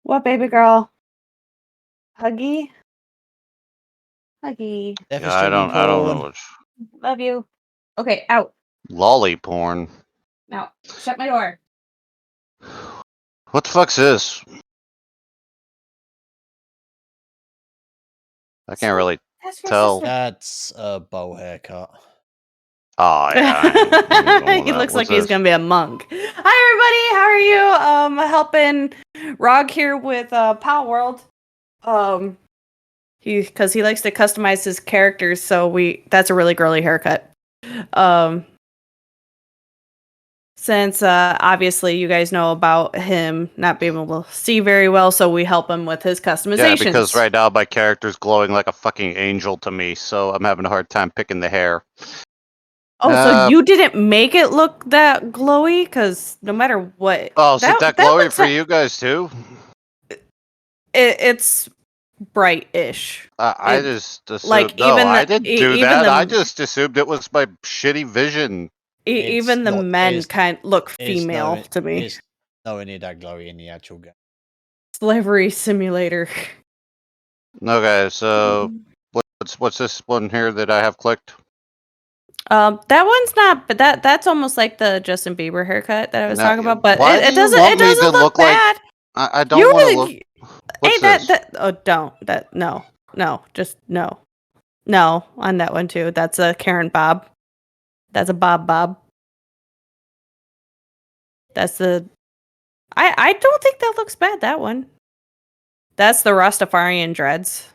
What, baby girl? Huggy? Huggy. Yeah, I don't know what's Love you. Okay, out. lolly porn. Now, shut my door. What the fuck's this? I can't really That's your tell. sister. That's a bow haircut. Oh yeah. He looks like What's he's this? gonna be a monk. Hi everybody, how are you? Helping Rog here with Pal World. Because he likes to customize his characters, so that's a really girly haircut. Since obviously you guys know about him not being able to see very well, so we help him with his customizations. Yeah, because right now my character's glowing like a fucking angel to me, so I'm having a hard time picking the hair. Oh, so you didn't make it look that glowy? Because no matter what... Oh, is it that glowy for you guys too? It's bright-ish. I just assumed... Like, no, even I didn't do that. the- I just assumed it was my shitty vision. Even the men kind of look female to me. It's nowhere near that glowy in the actual game. Slavery simulator. Okay, so what's this one here that I have clicked? That one's not, but that's almost like the Justin Bieber haircut that I was Now, talking about. But why it do you doesn't. want It me doesn't to look look like- bad. I don't want to look... What's Hey, this? no on that one too. That's a Karen Bob. That's a Bob. That's the. I don't think that looks bad. That one. That's the Rastafarian dreads.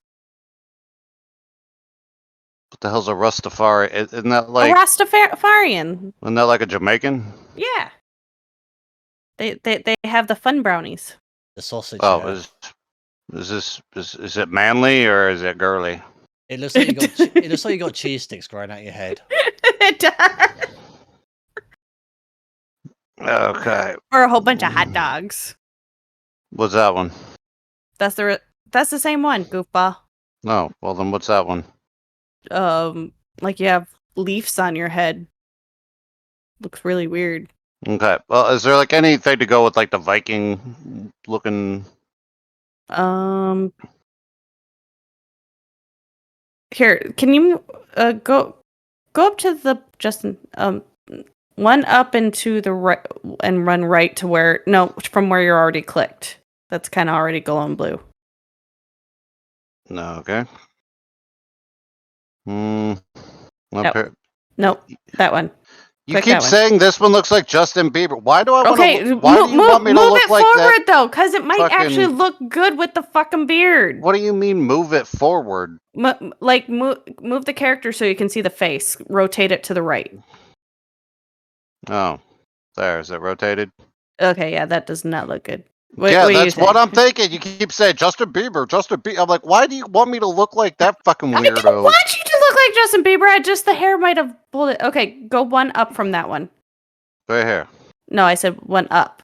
What the hell's a Rastafari? Isn't that like a Rastafarian? Isn't that like a Jamaican? Yeah. They have the fun brownies. The sausage. Oh, is it manly or is it girly? It looks like you got cheese sticks growing out your head. It does. Okay. Or a whole bunch of hot dogs. What's that one? That's the same one, goofball. No. Well, then what's that one? Like you have leaves on your head. Looks really weird. Okay. Well, is there like anything to go with like the Viking looking? Here, can you go up to the Justin one up and to the right and run right to from where you're already clicked. That's kind of already glowing blue. No. Okay. Nope, that one. You keep saying this one looks like Justin Bieber. Why do I want to? Why do you want me to look like that? Move it forward though, because it might actually look good with the fucking beard. What do you mean, move it forward? Move the character so you can see the face. Rotate it to the right. Oh, there. Is it rotated? Okay, yeah, that does not look good. That's what I'm thinking. You keep saying Justin Bieber. I'm like, why do you want me to look like that fucking weirdo? I don't want you to look like Justin Bieber. Just the hair might have pulled it. Okay, go one up from that one. Right here. No, I said one up.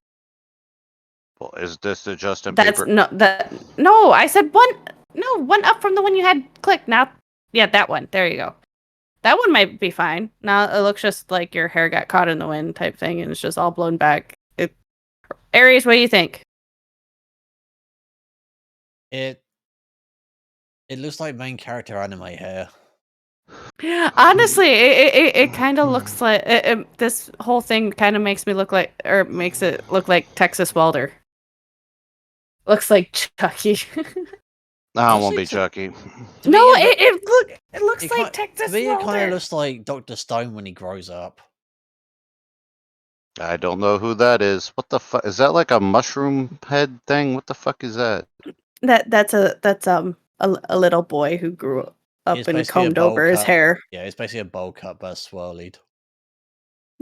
Well, is this the Justin Bieber? No, I said one up from the one you had clicked. Now, yeah, that one. There you go. That one might be fine. Now it looks just like your hair got caught in the wind type thing, and it's just all blown back. Aries, what do you think? It looks like main character anime hair. Honestly, it kind of looks like this whole thing kind of makes it look like Texas Welder. Looks like Chucky. No, it won't be Chucky. No, it looks like Texas Welder. It kind of looks like Dr. Stone when he grows up. I don't know who that is. What the fuck is that? Like a mushroom head thing? What the fuck is that? That's a little boy who grew up and combed over his hair. Yeah, it's basically a bowl cut but swirlied.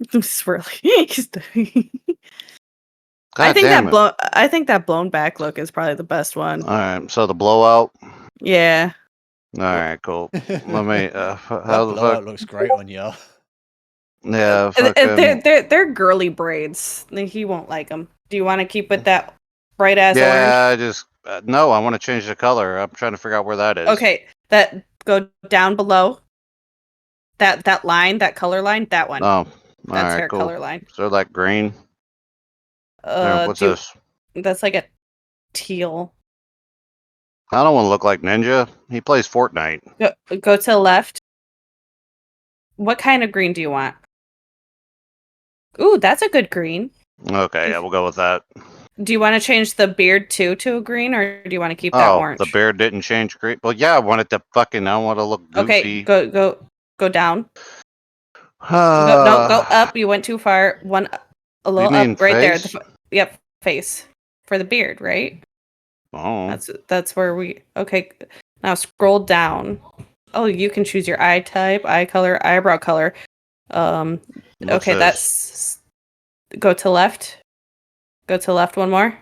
Swirly. I think that blown back look is probably the best one. All right, so the blowout. Yeah. All right, cool. Let me. How the blowout looks great on you. Yeah, they're girly braids. He won't like them. Do you want to keep with that bright ass orange? Yeah, I just no. I want to change the color. I'm trying to figure out where that is. Okay, that go down below. That line, that color line, that one. Oh, that's hair color line. So like green. What's this? That's like teal. I don't want to look like Ninja. He plays Fortnite. Go to the left. What kind of green do you want? Ooh, that's a good green. Okay, yeah, we'll go with that. Do you want to change the beard too to a green, or do you want to keep that Oh, orange? the beard didn't change green. Well, yeah, I wanted to fucking. I want to look goofy. Okay, go down. Go up. You went too far. A little mean up, right there. face? Yep, face for the beard, right? Oh, That's where we. Okay, now scroll down. Oh, you can choose your eye type, eye color, eyebrow color. what's Okay, this? that's go to left. Go to left one more.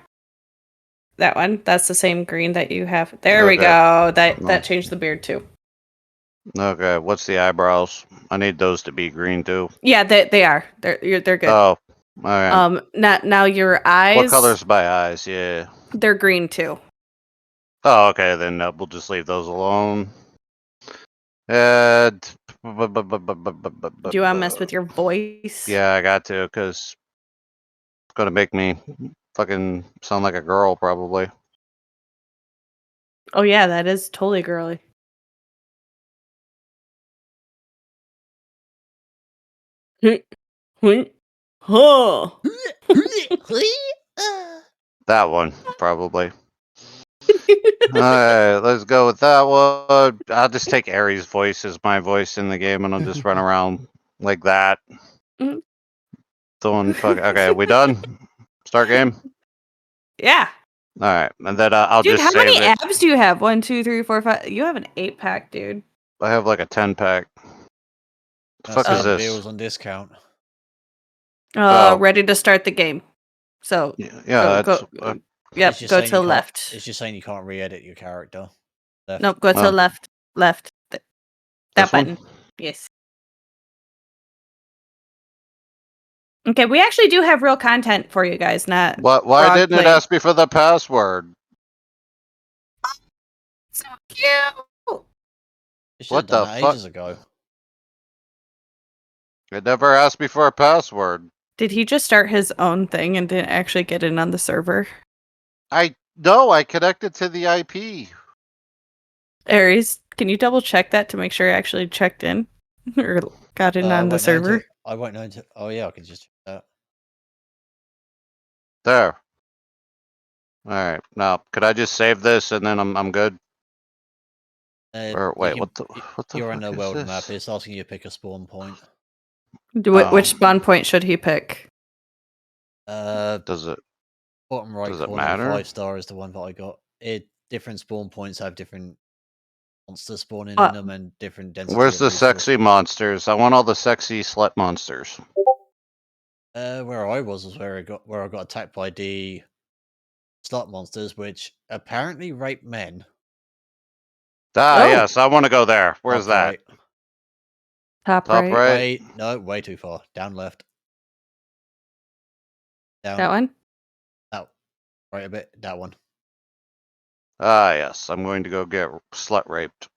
That one. That's the same green that you have. There we Okay. go. That No. changed the beard too. Okay. What's the eyebrows? I need those to be green too. Yeah, they are. They're good. Oh, all right. Now your eyes. What color's my eyes? Yeah. They're green too. Oh, okay. Then we'll just leave those alone. And Do you want to mess with your voice? Yeah, I got to, because it's gonna make me fucking sound like a girl, probably. Oh yeah, that is totally girly. Huh. That one, probably. Alright, let's go with that one. I'll just take Aries' voice as my voice in the game, and I'll just run around like that. Mhm. Doing fuck. Okay, we done? Start game? Yeah. Alright, and then I'll Dude, just how save many it. abs do you have? 1, 2, 3, 4, 5. You have an 8-pack, dude. I have like a 10-pack. The fuck is this? Deals on discount. Oh. Ready to start the game. So Yeah, go, that's. yep, It's just go saying to you the can't- left. It's just saying you can't re-edit your character. Left. Nope, go to the Oh. left. Left. That This one? button. Yes. Okay, we actually do have real content for you guys, not What? Why frog didn't it play. ask me for the password? So cute. You should What have done the that fuck? ages ago. It never asked me for a password. Did he just start his own thing and didn't actually get in on the server? No, I connected to the IP. Aries, can you double check that to make sure I actually checked in or got in on the server? I won't know until. Oh yeah, I can just check that. There. Alright, now could I just save this and then I'm good? Or wait, you what the You're fuck on the is world this? map. It's asking you to pick a spawn point. Oh. Which spawn point should he pick? Does it Bottom right does it corner, matter? 5-star is the one that I got. Different spawn points have different monsters spawning Uh, in them and different density. Where's of the resource. sexy monsters? I want all the sexy slut monsters. Where I was where I got attacked by the slut monsters, which apparently rape men. Ah, Oh. yes, I want to go there. Where's Top that? right. Top Top right. right? No, way too far. Down left. Down. That one? Out. Right a bit. That one. Ah, yes, I'm going to go get slut raped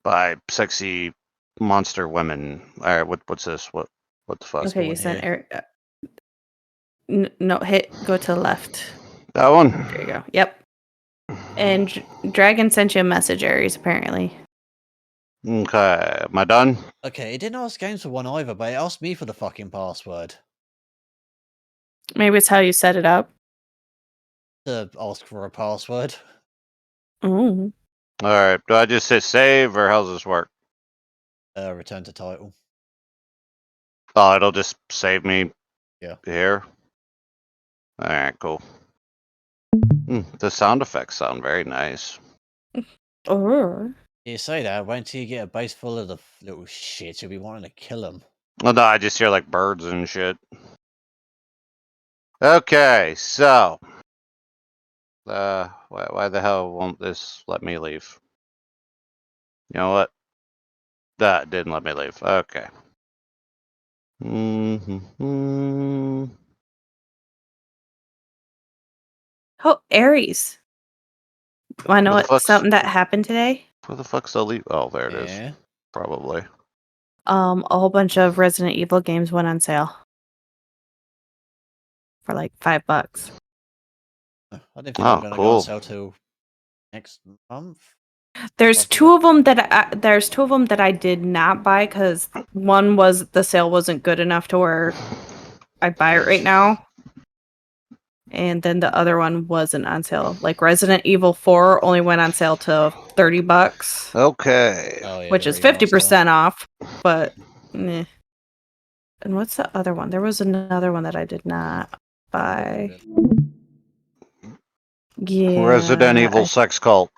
by sexy monster women. Alright, what's this? What the fuck? This Okay, you one sent here. Eric. No, go to the left. That one? There you go. Yep. And Dragon sent you a message, Aries, apparently. Okay, am I done? Okay, it didn't ask games for one either, but it asked me for the fucking password. Maybe it's how you set it up. To ask for a password. Oh. Alright, do I just hit save or how's this work? Return to title. Oh, it'll just save me Yeah. here? Alright, cool. The sound effects sound very nice. Oh. You say that, wait until you get a base full of the little shit, you'll be wanting to kill them. Well, no, I just hear like birds and shit. Okay, so. Why the hell won't this let me leave? You know what? That didn't let me leave. Okay. Oh, Aries. Want to know Where the what fuck's- something that happened today? Where the fuck's the leave? Oh, there it is. Yeah. Probably. A whole bunch of Resident Evil games went on sale for like $5. I didn't think they were Oh, going to go on cool. sale till next month. There's Probably. two of them that I did not buy because one was the sale wasn't good enough to where I buy it right now, and then the other one wasn't on sale. Like Resident Evil 4 only went on sale to $30, Okay. Oh yeah, which the is remaster. 50% off. But, meh. And what's the other one? There was another one that I did not buy. Yeah, Resident Evil Sex Cult.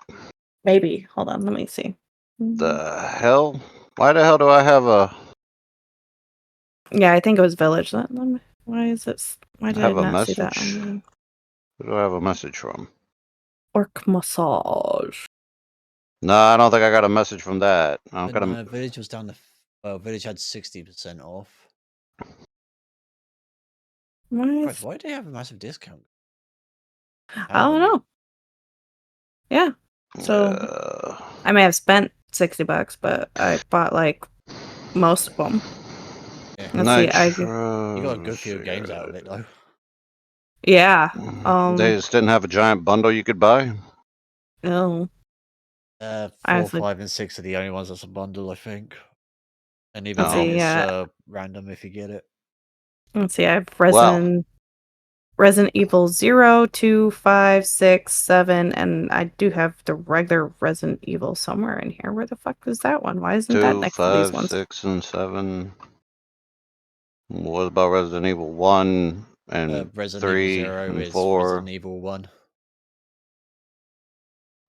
maybe. Hold on, let me see. The hell? Why the hell do I have a Yeah, I think it was Village. Why is this? Why did I have a not see that message? on Who do I have a message from? Orc Massage? No, I don't think I got a message from that. I don't But got no, a. Village was down to. Well, Village had 60% off. Why, Christ, why do they have a massive discount? I don't know. Yeah, so I may have spent $60, but I bought like most of them. Yeah. Let's see. Nitro. You got a good few games out of it though. Yeah. They just didn't have a giant bundle you could buy. No. 4, Honestly. 5, and 6 are the only ones that's a bundle, I think. And even Let's then, see, it's random if you get it. Let's see. I have Well. Resident Evil 0, 2, 5, 6, 7, and I do have the regular Resident Evil somewhere in here. Where the fuck is that one? Why isn't that 2, next to these 5, ones? 6, and 7. What about Resident Evil 1 and Resident 3 Evil 0 and is 4? Resident Evil 1.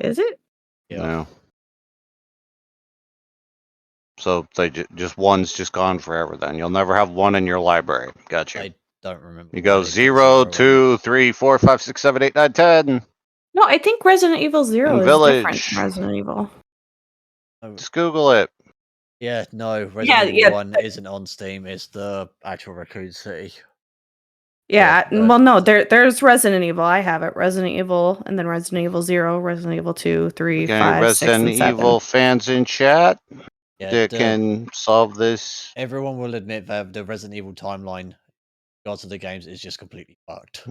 Is it? Yeah. No. So they just one's just gone forever. Then you'll never have one in your library. Gotcha. I don't remember. You why go they put 0, in. 2, 3, 4, 5, 6, 7, 8, 9, 10. No, I think Resident Evil 0 And is different Village. from Resident Evil. Oh, Just Google it. yeah, no, Resident Evil yeah. 1 isn't on Steam. It's the actual Raccoon City. Yeah, Yeah, well, no, there's Resident Evil. I have it. Resident Evil, and then Resident Evil 0, Resident Evil 2, 3, Okay, 5, 6, Resident and 7. Evil fans in chat Yeah, that can solve this. everyone will admit that the Resident Evil timeline, regards to the games, is just completely fucked.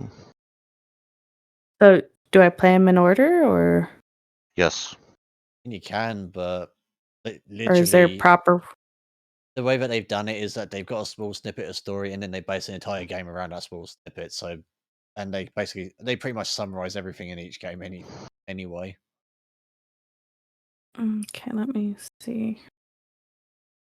So, do I play them in order, or Yes. And you can, but or is there literally, proper? the way that they've done it is that they've got a small snippet of story, and then they base an entire game around that small snippet. So, and they pretty much summarize everything in each game anyway. Okay, let me see.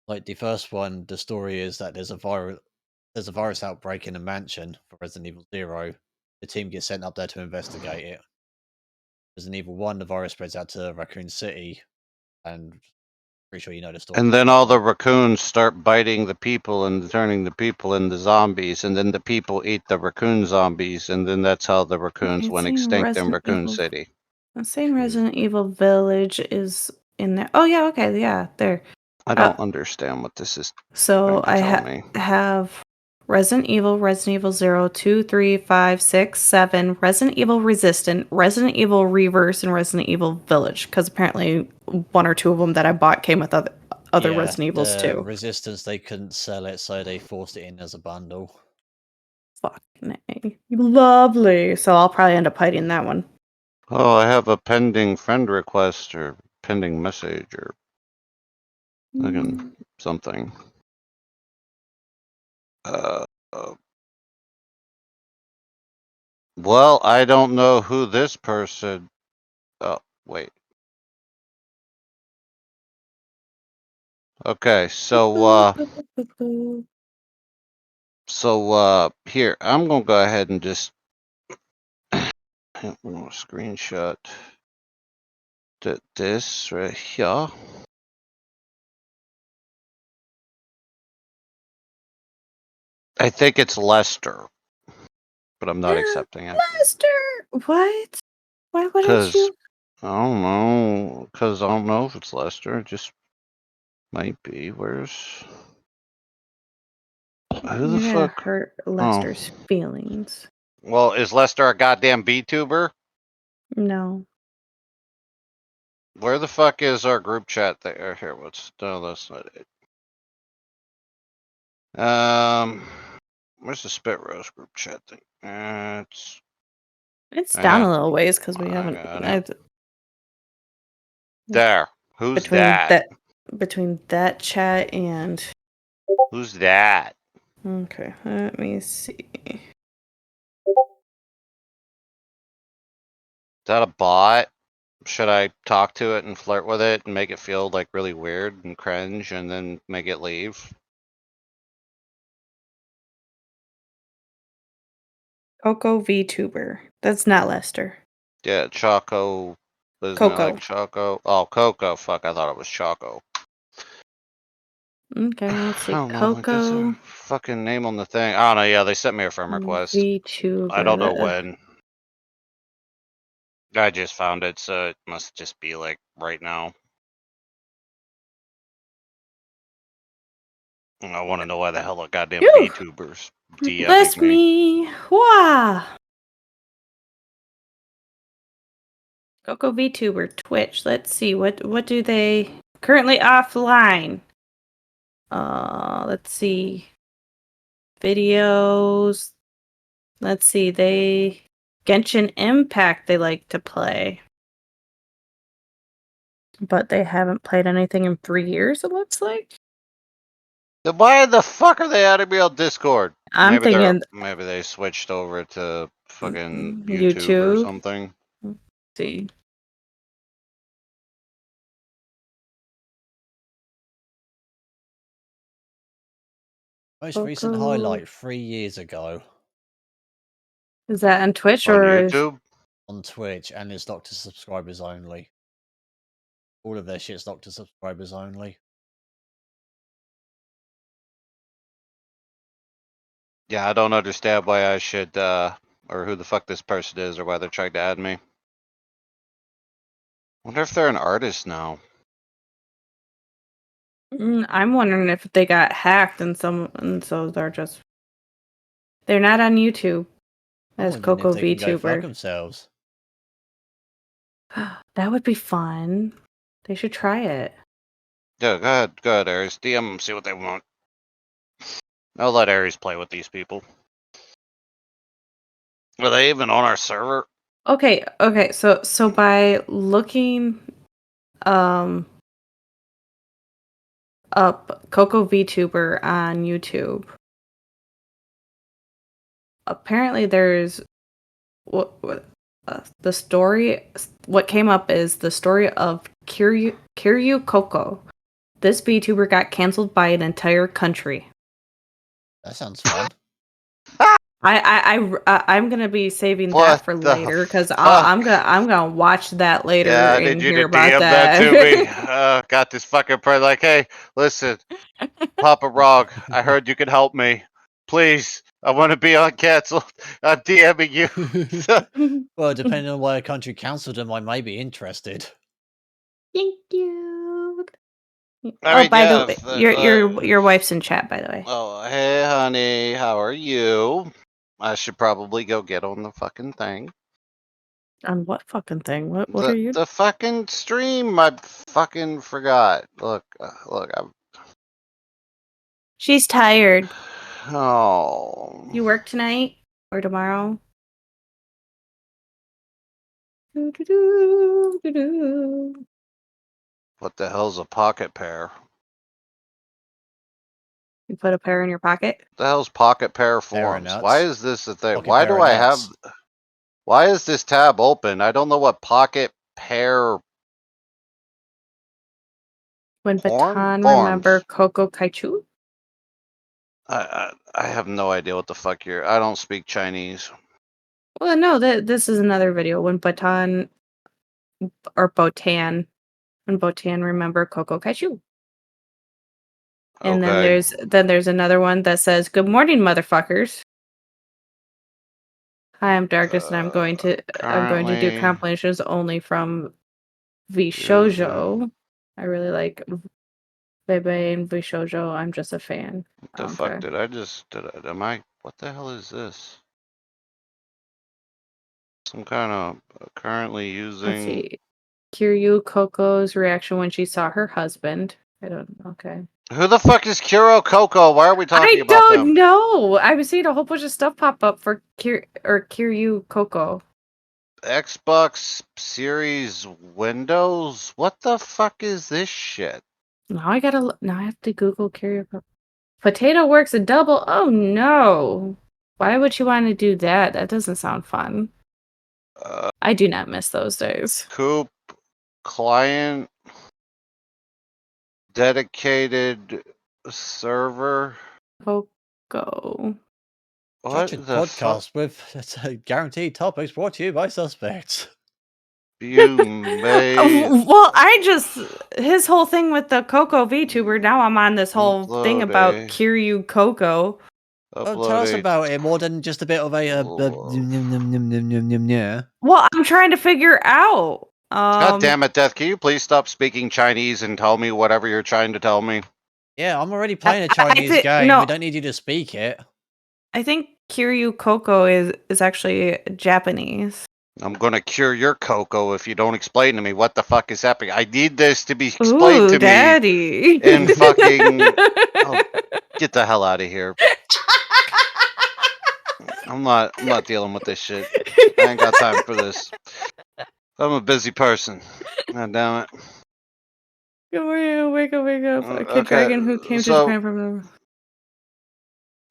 Like the first one, the story is that there's a virus outbreak in a mansion for Resident Evil 0. The team gets sent up there to investigate it. Resident Evil 1, the virus spreads out to Raccoon City, and pretty sure you know the story. And then all the raccoons start biting the people and turning the people into zombies, and then the people eat the raccoon zombies, and then that's how the raccoons Okay, went it's saying extinct in Resident Raccoon Evil. City. I'm saying Resident Evil Village is in there. Oh yeah, okay, yeah, there. I don't understand what this is So trying to I tell me. have Resident Evil 0, 2, 3, 5, 6, 7, Resident Evil Resistant, Resident Evil Reverse, and Resident Evil Village. Because apparently one or two of them that I bought came with other Resident Evils too. Resistance, they couldn't sell it, so they forced it in as a bundle. Fucking A. Lovely. So I'll probably end up hiding that one. Oh, I have a pending friend request or pending message or something. Well, I don't know who this person. Oh, wait. Okay, so here I'm gonna go ahead and just screenshot this right here. I think it's Lester, but I'm not accepting it. Lester! What? Why would I Because choose? I don't know. Because I don't know if it's Lester. It just might be. Where's who the You're gonna fuck? hurt Lester's feelings. Well, is Lester a goddamn VTuber? No. Where the fuck is our group chat there? Here, what's no, that's not it. Where's the Spit Roast group chat thing? It's down Yeah. a little ways because we I haven't got it. I've- There. Who's between that? between that chat and Who's that? okay. Let me see. Is that a bot? Should I talk to it and flirt with it and make it feel like really weird and cringe and then make it leave? Coco VTuber. That's not Lester. Yeah, Choco. Isn't it like Coco. Choco? Oh, Coco. Fuck, I thought it was Choco. Okay, let's I see. don't know. Like, there's Coco a fucking name on the thing. I don't know. Yeah, they sent me a friend request. VTuber. I don't know when. I just found it, so it must just be like right now. And I want to know why the hell a goddamn Phew. VTubers Bless DMing me. me. Wow. Coco VTuber Twitch. Let's see what do they currently offline. Let's see. Videos. Let's see. They Genshin Impact they like to play. But they haven't played anything in 3 years, it looks like. Then why the fuck are they adding me on Discord? I'm Maybe thinking maybe they switched over to fucking YouTube or YouTube. something. Let's see. Most recent Coco. highlight 3 years ago Is that on Twitch On or is YouTube? on Twitch, and it's locked to subscribers only. All of their shit's locked to subscribers only. Yeah, I don't understand why I should, or who the fuck this person is, or why they're trying to add me. Wonder if they're an artist now. I'm wondering if they got hacked and so they're not on YouTube I'm as wondering Coco if they can go fuck VTuber. themselves. That would be fun. They should try it. Yeah, go ahead, Ares. DM them, see what they want. I'll let Ares play with these people. Are they even on our server? Okay. So by looking up Coco VTuber on YouTube, apparently there's the story. What came up is the story of Kiryu Coco. This VTuber got canceled by an entire country. That sounds fun. I'm gonna be saving What that for the later because fuck? I'm gonna watch that later Yeah, I and need you hear to about DM that. that to me. Got this fucking prayer like, hey, listen, Papa Rog, I heard you could help me. Please, I want to be uncanceled. I'm DMing you. Well, depending on why a country cancelled them, I may be interested. Thank you. I mean, By yeah, the way, your wife's in chat. By the way. Oh, hey, honey, how are you? I should probably go get on the fucking thing. On what fucking thing? What are you? The fucking stream. I fucking forgot. Look, I'm. She's tired. Oh. You work tonight or tomorrow? Do-do-do-do-do. What the hell's a pocket pear? You put a pear in your pocket? The hell's pocket pear forums? nuts. Why is this a thing? Pocket Why pear do I have? nuts. Why is this tab open? I don't know what pocket pear. When Porn? Baton Forms. remember Coco Kaichu? I have no idea what the fuck you're. I don't speak Chinese. Well, no, this is another video. When Baton or Botan, when Botan remember Coco Kaichu. And Okay. then there's another one that says, "Good morning, motherfuckers. Hi, I'm Darkness, and I'm going to do Currently compilations only from Vishojo. I really like Bebe and Vishojo. I'm just a fan." What the fuck did I just? Am I? What the hell is this? Some kind of currently Let's using. see. Kiryu Coco's reaction when she saw her husband. I don't know. Okay. Who the fuck is Kuro Coco? Why are we talking I about don't them? know. I was seeing a whole bunch of stuff pop up for Kiryu Coco. Xbox Series Windows. What the fuck is this shit? Now I gotta. Now I have to Google carrier. Potato Works a double. Oh no! Why would you want to do that? That doesn't sound fun. I do not miss those days. Coop client dedicated server. Coco. What Structured the fuck? podcast with guaranteed topics brought to you by suspects. You may Well, his whole thing with the Coco VTuber. Now I'm on this whole thing about Upload a- Kiryu Coco. Oh, tell us upload about it more than just a bit of a yeah. Well, I'm trying to figure out. God damn it, Death. Can you please stop speaking Chinese and tell me whatever you're trying to tell me? Yeah, I'm already playing a Chinese game. no. We don't need you to speak it. I think Kiryu Coco is actually Japanese. I'm gonna cure your cocoa if you don't explain to me what the fuck is happening. I need this to be explained to Daddy. me in fucking... Oh, get the hell out of here. I'm not dealing with this shit. I ain't got time for this. I'm a busy person. God damn it. Good morning, wake up. A kid Okay, dragon who came to so- Japan from the...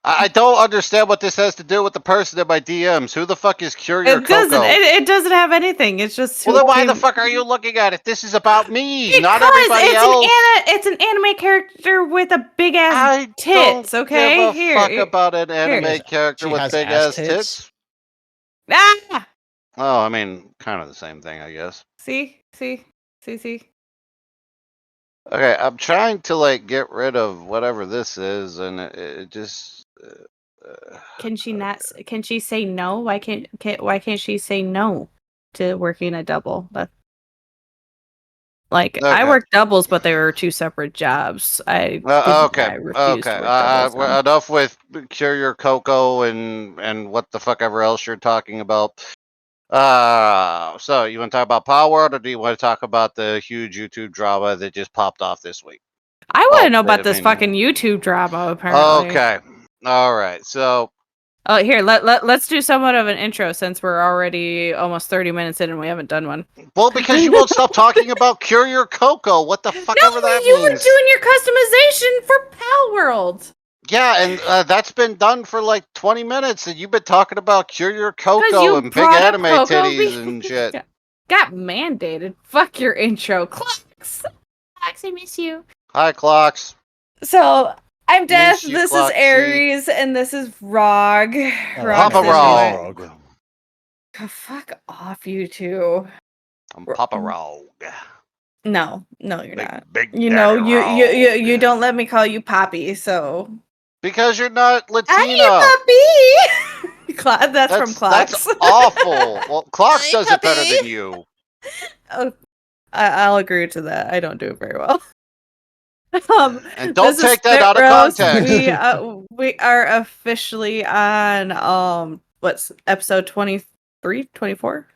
I don't understand what this has to do with the person in my DMs. Who the fuck is Cure Your It doesn't. Cocoa? It doesn't have anything. It's just. Well, who then why the came- fuck are you looking at it? This is about me, Because not everybody else. It's an anime character with a big ass I tits. don't Okay, give a here. fuck about an anime character She with has big ass ass tits. Ah! Oh, I mean, kind of the same thing, I guess. See. Okay, I'm trying to like get rid of whatever this is, and it just. Can she not? Can she say no? Why can't she say no to working a double? Like I Okay. worked doubles, but they were two separate jobs. I Okay. refused to Okay. work doubles Well, now. enough with Cure Your Cocoa and what the fuck ever else you're talking about. So you want to talk about Power World, or do you want to talk about the huge YouTube drama that just popped off this week? I want to Well, know about I this mean- fucking YouTube drama. Apparently. Okay. All right. So Oh, here let's do somewhat of an intro since we're already almost 30 minutes in and we haven't done one. well, because you won't stop talking about Cure Your Cocoa. What the fuck ever that you were means. doing your customization for Pal World. Yeah, and that's been done for like 20 minutes, and you've been talking about Cure Your you Cocoa and big brought up anime Coco titties and shit. Got mandated. Fuck your intro, Clocks. Clocks, I miss you. Hi, Clocks. So I'm Death. Miss you, This Cloxy. is Aries, and this is Rog. Rog's Papa in Rog. Rog. Oh, fuck off, you two. I'm Papa Rog. No, you're not. Big You know, Daddy you Rog. you don't let me call you Poppy, so Because you're not Latino. Hi, Poppy. That's from Clocks. That's awful. Well, Clocks Hi, does it better puppy. than you. Oh, I'll agree to that. I don't do it very well. And don't this is take that Spit out of Roast. context. We are officially on what's episode 23, 24?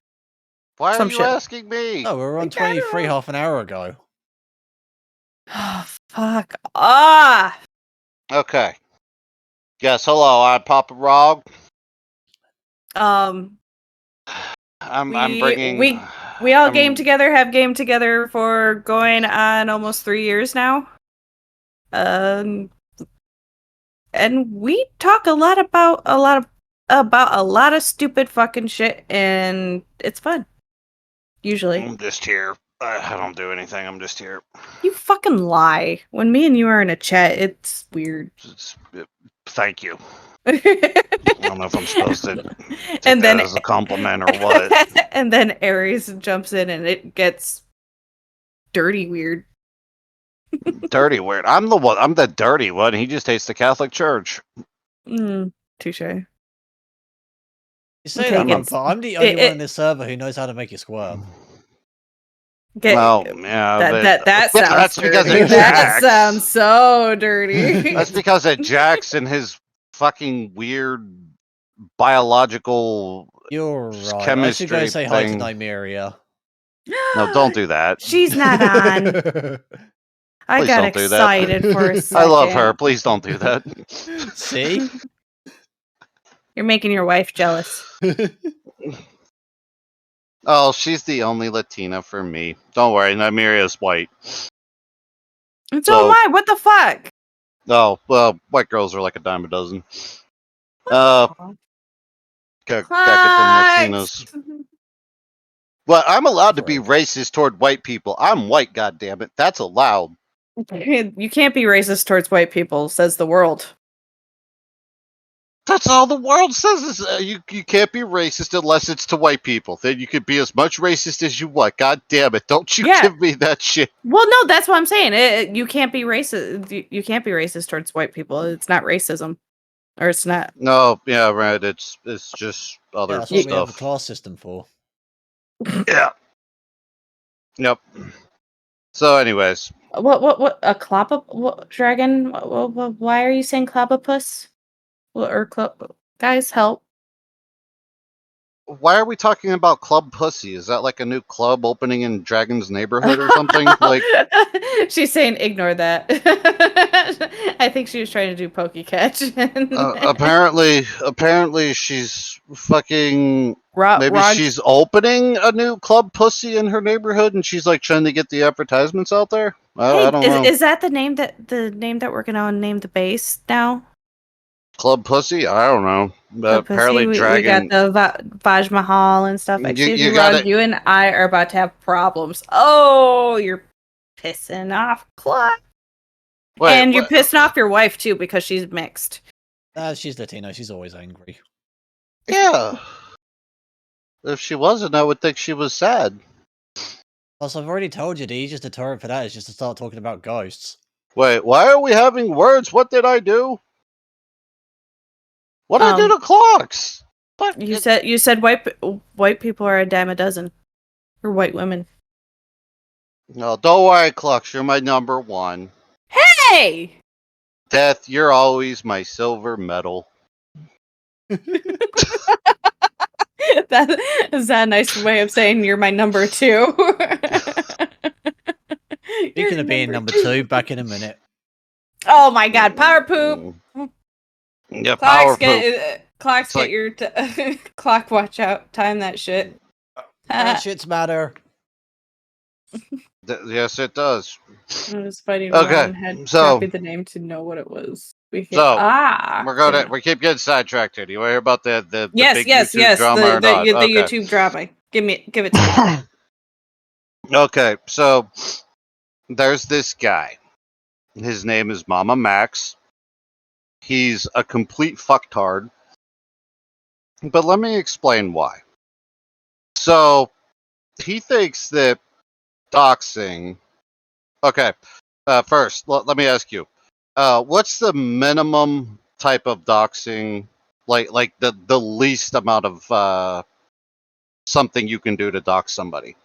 Why some are you shit. asking me? Oh, we were on I got it 23 wrong. half an hour ago. Oh, fuck off. Okay. Yes, hello, I'm Papa Rog. Um, I'm We- bringing... we all I'm- have gamed together for going on almost 3 years now. And we talk a lot about a lot of stupid fucking shit, and it's fun. Usually, I'm just here. I don't do anything. I'm just here. you fucking lie. When me and you are in a chat, it's weird. Thank you. I don't know if I'm supposed to take And that then as a compliment or what. and then Aries jumps in, and it gets dirty weird. Dirty weird. I'm the dirty one. He just hates the Catholic Church. Touche. You say Okay, that, yes. but I'm the only It- one in this server who knows how to make you squirm. Well, yeah, that but sounds that's dirty. because of That Jax. sounds so dirty. That's because of Jax and his fucking weird biological. You're right. I should go Chemistry say hi to thing. Nymeria. No, don't do that. She's not on. I Please got don't do that. excited for a second. I love her. Please don't do that. See? You're making your wife jealous. Oh, she's the only Latina for me. Don't worry, Nymeria's white. And so So- am I. What the fuck? Oh, well, white girls are like a dime a dozen. Aw. Gotta get them Clocks. Latinos. Well, I'm allowed to be Frig. racist toward white people. I'm white, goddammit. That's allowed. You can't be racist towards white people, says the world. That's all the world says. Is you can't be racist unless it's to white people. Then you can be as much racist as you want. God damn it! Don't you Yeah. give me that shit. Well, no, that's what I'm saying. You can't be racist. You can't be racist towards white people. It's not racism, or it's not. No, yeah, right. It's just Yeah, other that's what we have a stuff. class system for. Yeah. Yep. So, anyways, What? A clop dragon? Why are you saying clobopus? Guys, help! why are we talking about Club Pussy? Is that like a new club opening in Dragon's Neighborhood or something? Like, She's saying ignore that. I think she was trying to do pokey catch. apparently she's fucking. Maybe Rod, she's opening a new Club Pussy in her neighborhood, and she's like trying to get the advertisements out there. I don't know. is that the name that we're gonna name the base now? Club Pussy? I don't know. Club Apparently, Pussy? Dragon. We got the Vaj Mahal and stuff. You- Excuse you me, gotta- Rod. You and I are about to have problems. Oh, you're pissing off Clark. Wait, And you're what- pissing off your wife too because she's mixed. She's Latino. She's always angry. Yeah. If she wasn't, I would think she was sad. Plus, I've already told you the easiest deterrent for that is just to start talking about ghosts. Wait, why are we having words? What did I do? What did I do to clocks? But You said white people are a dime a dozen, or white women. no, don't worry, clocks. You're my number one. Hey. Death, you're always my silver medal. That is that a nice way of saying you're my number two. Speaking of being number two, back in a minute. Oh my god, power poop. Yeah, power Clocks poop. clocks It's get like- your clock watch out. Time that shit. Shits matter. Yes, it does. I was fighting Okay, one had so- copied the name to know what it was. We can, So, we keep getting sidetracked here. Do you want to hear about the yes, big yes, YouTube yes. drama The or not? Okay. YouTube drama. Give it to me. Okay, so there's this guy. His name is Mama Max. He's a complete fucktard. But let me explain why. So, he thinks that doxing. Okay, first, let me ask you. What's the minimum type of doxing? Like the least amount of something you can do to dox somebody?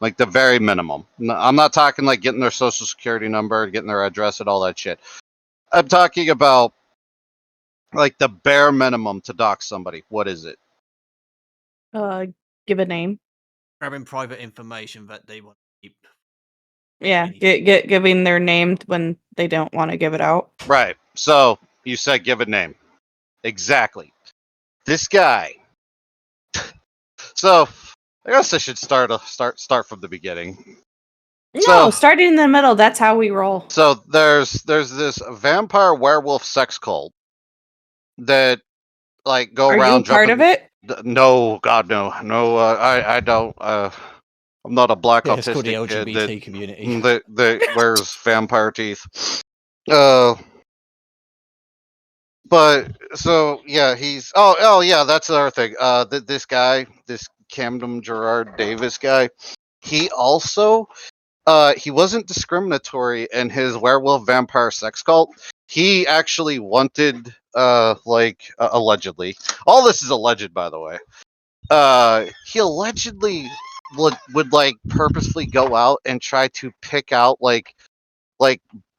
Like the very minimum. No, I'm not talking like getting their social security number, getting their address, and all that shit. I'm talking about like the bare minimum to dox somebody. What is it? Give a name. Grabbing private information that they want to keep. Yeah, giving their name when they don't want to give it out. Right. So you said give a name. Exactly. This guy. So I guess I should start from the beginning. No, So- starting in the middle. That's how we roll. So there's this vampire werewolf sex cult that like go Are around you part of jumping- it? No, God, no. I don't. I'm not a black Yeah, it's called the autistic kid LGBT community. that wears vampire teeth. But so yeah, he's oh yeah, that's the other thing. This guy, this Camden Gerard Davis guy, he also he wasn't discriminatory in his werewolf vampire sex cult. He actually wanted allegedly. All this is alleged, by the way. He allegedly would like purposefully go out and try to pick out like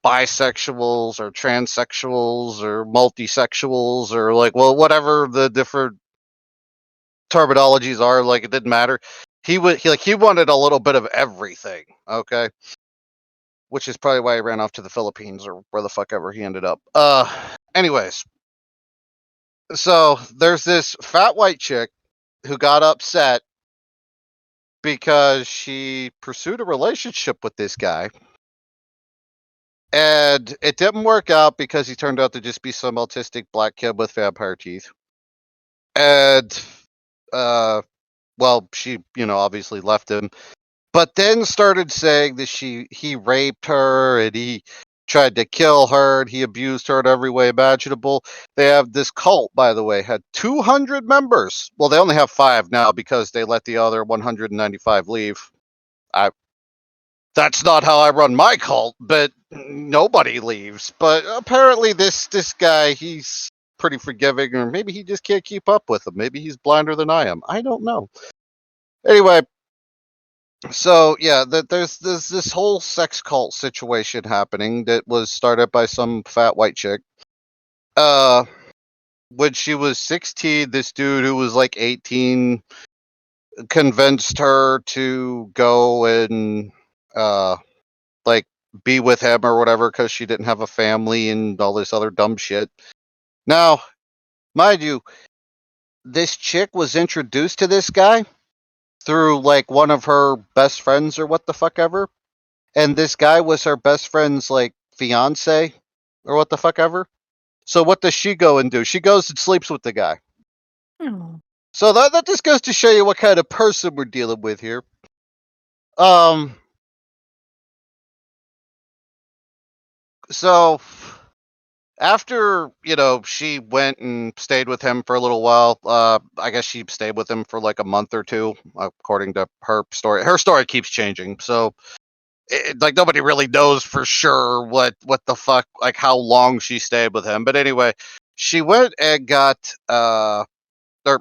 bisexuals or transsexuals or multisexuals or like whatever the different terminologies are, like it didn't matter. He wanted a little bit of everything, okay? Which is probably why he ran off to the Philippines or where the fuck ever he ended up. Anyways. So there's this fat white chick who got upset because she pursued a relationship with this guy. And it didn't work out because he turned out to just be some autistic black kid with vampire teeth. And, well, she, obviously left him. But then started saying that he raped her and he tried to kill her and he abused her in every way imaginable. They have this cult, by the way, had 200 members. Well, they only have 5 now because they let the other 195 leave. That's not how I run my cult, but nobody leaves. But apparently this guy, he's pretty forgiving, or maybe he just can't keep up with them. Maybe he's blinder than I am. I don't know. Anyway, so yeah, there's this whole sex cult situation happening that was started by some fat white chick. When she was 16, this dude who was like 18 convinced her to go and like be with him or whatever because she didn't have a family and all this other dumb shit. Now, mind you, this chick was introduced to this guy through like one of her best friends or what the fuck ever. And this guy was her best friend's like fiance or what the fuck ever. So what does she go and do? She goes and sleeps with the guy. Oh. So that just goes to show you what kind of person we're dealing with here. So after, she went and stayed with him for a little while, I guess she stayed with him for like a month or 2, according to her story. Her story keeps changing. So like nobody really knows for sure what the fuck, like how long she stayed with him. But anyway, she went and got, or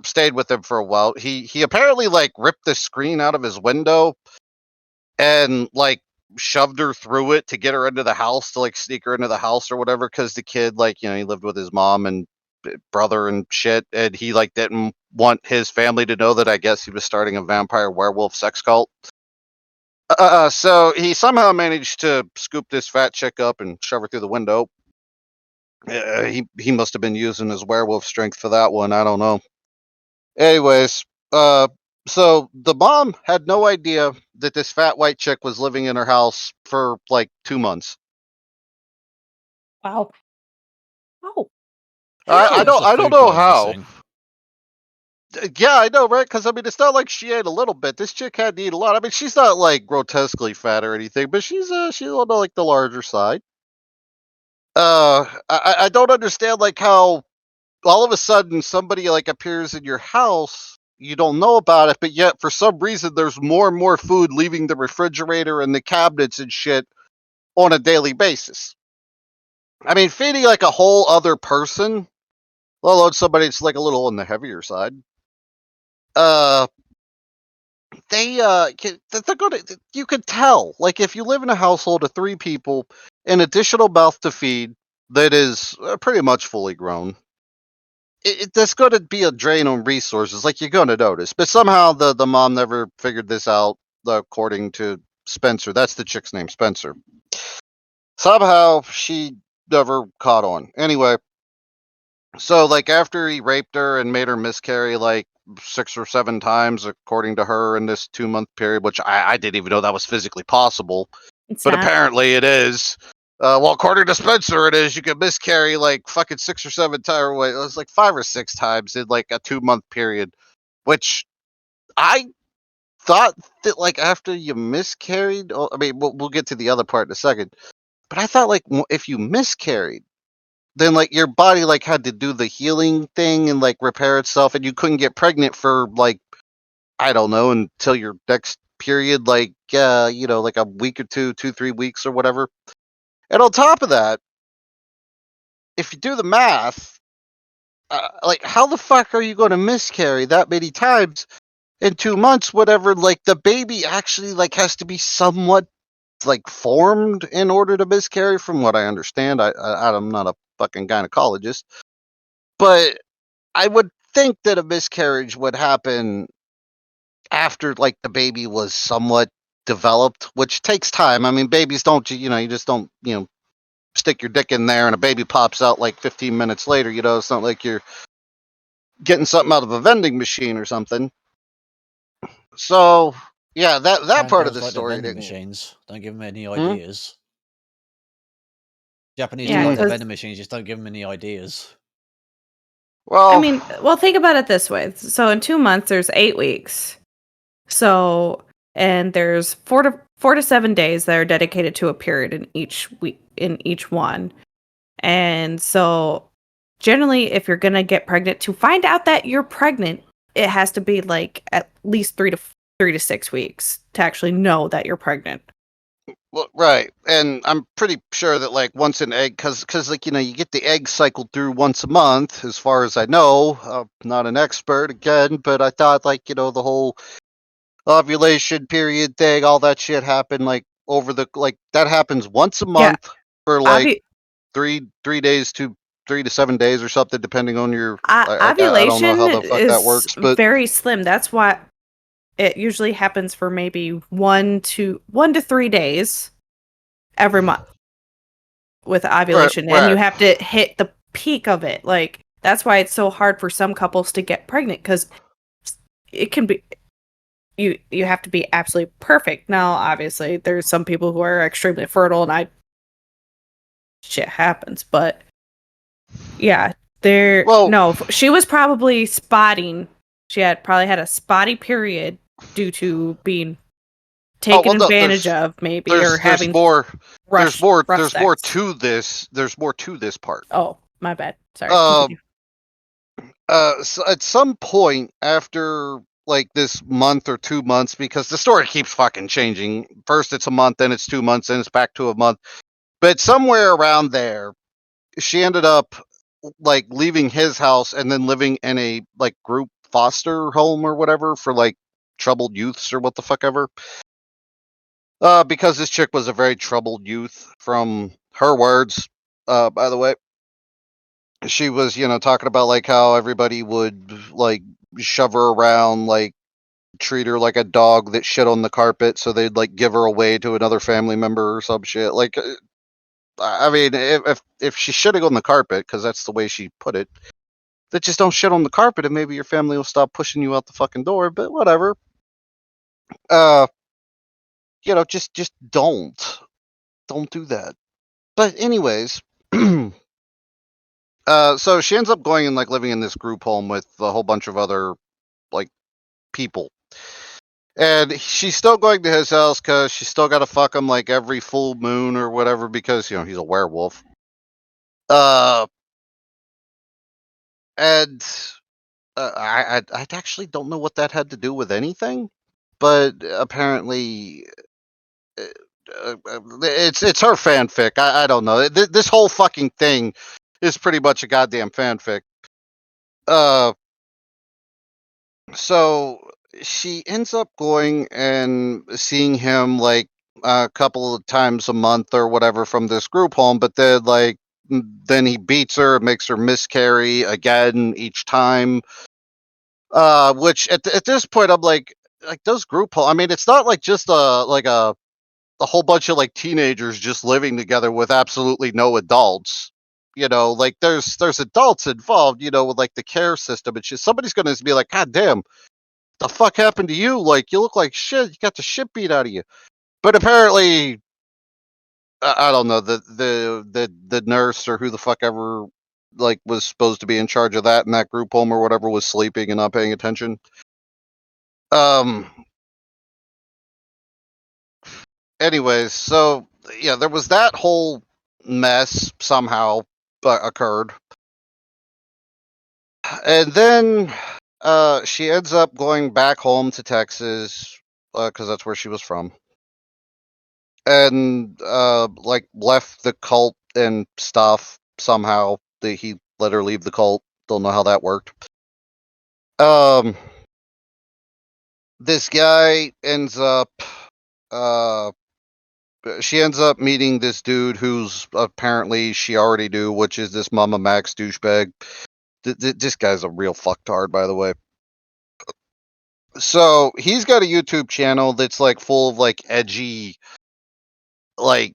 stayed with him for a while. He apparently like ripped the screen out of his window and like shoved her through it to get her into the house, to like sneak her into the house or whatever, because the kid, like, he lived with his mom and brother and shit, and he like didn't want his family to know that I guess he was starting a vampire werewolf sex cult. So he somehow managed to scoop this fat chick up and shove her through the window. He must have been using his werewolf strength for that one. I don't know. Anyways, so the mom had no idea that this fat white chick was living in her house for like 2 months. Wow. Oh. I What's the don't food know going how. missing? Yeah, I know, right? Because I mean, it's not like she ate a little bit. This chick had to eat a lot. I mean, she's not like grotesquely fat or anything, but she's on like the larger side. I don't understand like how all of a sudden somebody like appears in your house, you don't know about it, but yet for some reason there's more and more food leaving the refrigerator and the cabinets and shit on a daily basis. I mean, feeding like a whole other person, let alone somebody that's like a little on the heavier side, they're gonna, you could tell, like if you live in a household of 3 people, an additional mouth to feed that is pretty much fully grown, that's going to be a drain on resources, like you're going to notice. But somehow the mom never figured this out, according to Spencer. That's the chick's name, Spencer. Somehow she never caught on. Anyway, so like after he raped her and made her miscarry like 6 or 7 times, according to her, in this 2-month period, which I didn't even know that was physically possible, It's but not. apparently it is. Well, according to Spencer, it is. You can miscarry like fucking 6 or 7 times. It was like 5 or 6 times in like a 2-month period, which I thought that like after you miscarried, I mean, we'll get to the other part in a second, but I thought like if you miscarried, then like your body like had to do the healing thing and like repair itself, and you couldn't get pregnant for like, I don't know, until your next period, like like a week or 2-3 weeks or whatever. And on top of that, if you do the math, like how the fuck are you going to miscarry that many times in 2 months? Whatever, like the baby actually like has to be somewhat like formed in order to miscarry, from what I understand. I'm not a fucking gynecologist, but I would think that a miscarriage would happen after like the baby was somewhat developed, which takes time. I mean, babies don't, you just don't, stick your dick in there and a baby pops out like 15 minutes later. It's not like you're getting something out of a vending machine or something. So, Yeah, that Japan part of does the like the story vending didn't. machines. Don't give them any Hmm? ideas. Japanese do Yeah, like the 'cause- vending machines. Just don't give them any ideas. Well, I mean, well, think about it this way. So in 2 months, there's 8 weeks. So, and there's 4 to 7 days that are dedicated to a period in each week, in each one. And so, generally, if you're gonna get pregnant, to find out that you're pregnant, it has to be like at least 3 to 6 weeks to actually know that you're pregnant. well, right, and I'm pretty sure that like once an egg, because like you get the egg cycled through once a month, as far as I know. Not an expert again, but I thought like the whole ovulation period thing, all that shit happened like over the like that happens once a Yeah, month for like ovu- 3 days to 3 to 7 days or something, depending on your. I don't know ovulation how the fuck that is works, but very slim. That's why it usually happens for maybe 1 to 3 days every month with ovulation, and you right. have to hit the peak of it. Like that's why it's so hard for some couples to get pregnant, because it can be you have to be absolutely perfect. Now, obviously, there's some people who are extremely fertile, and shit happens, but yeah, Well, she was probably spotting. She had probably had a spotty period due to being oh taken well, no, advantage of, maybe, or there's having more rough there's more sex. to this. There's more to this part. Oh, my bad. Sorry. Um, Continue. so at some point after like this month or 2 months, because the story keeps fucking changing. First it's a month, then it's 2 months, then it's back to a month. But somewhere around there, she ended up like leaving his house and then living in a like group foster home or whatever for like troubled youths or what the fuck ever. Because this chick was a very troubled youth, from her words. By the way, she was, talking about like how everybody would like shove her around, like treat her like a dog that shit on the carpet, so they'd like give her away to another family member or some shit. Like, I mean, if she shitting on the carpet, because that's the way she put it, that just don't shit on the carpet, and maybe your family will stop pushing you out the fucking door. But whatever. Uh, just don't do that. But anyways, so she ends up going and like living in this group home with a whole bunch of other like people, and she's still going to his house because she's still got to fuck him like every full moon or whatever, because he's a werewolf. Uh, and I actually don't know what that had to do with anything, but apparently it's her fanfic. I don't know. This whole fucking thing is pretty much a goddamn fanfic. Uh, so she ends up going and seeing him like a couple of times a month or whatever from this group home, but then like then he beats her, makes her miscarry again each time. Which at this point I'm like those group home. I mean, it's not like just a whole bunch of like teenagers just living together with absolutely no adults. Like there's adults involved, with like the care system and shit. Somebody's gonna be like, God damn, the fuck happened to you? Like you look like shit. You got the shit beat out of you. But apparently, I don't know, the nurse or who the fuck ever like was supposed to be in charge of that in that group home or whatever was sleeping and not paying attention. Um. Anyways, so yeah, there was that whole mess somehow occurred, and then she ends up going back home to Texas because that's where she was from, and like left the cult and stuff somehow. He let her leave the cult. Don't know how that worked. Um, this guy ends up uh she ends up meeting this dude who's apparently she already knew, which is this Mama Max douchebag. This guy's a real fucktard, by the way. So he's got a YouTube channel that's like full of like edgy, like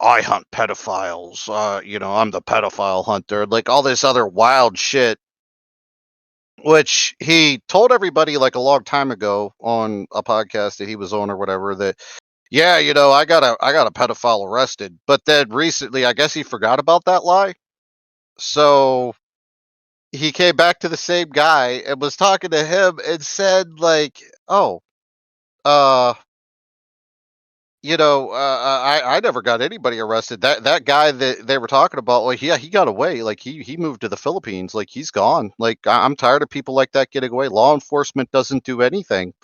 I hunt pedophiles. I'm the pedophile hunter. Like all this other wild shit. which he told everybody like a long time ago on a podcast that he was on or whatever that, yeah, I got a pedophile arrested. But then recently, I guess he forgot about that lie. So he came back to the same guy and was talking to him and said like, oh, uh, I never got anybody arrested. That guy that they were talking about, like, yeah, he got away. Like he moved to the Philippines. Like he's gone. Like I'm tired of people like that getting away. Law enforcement doesn't do anything.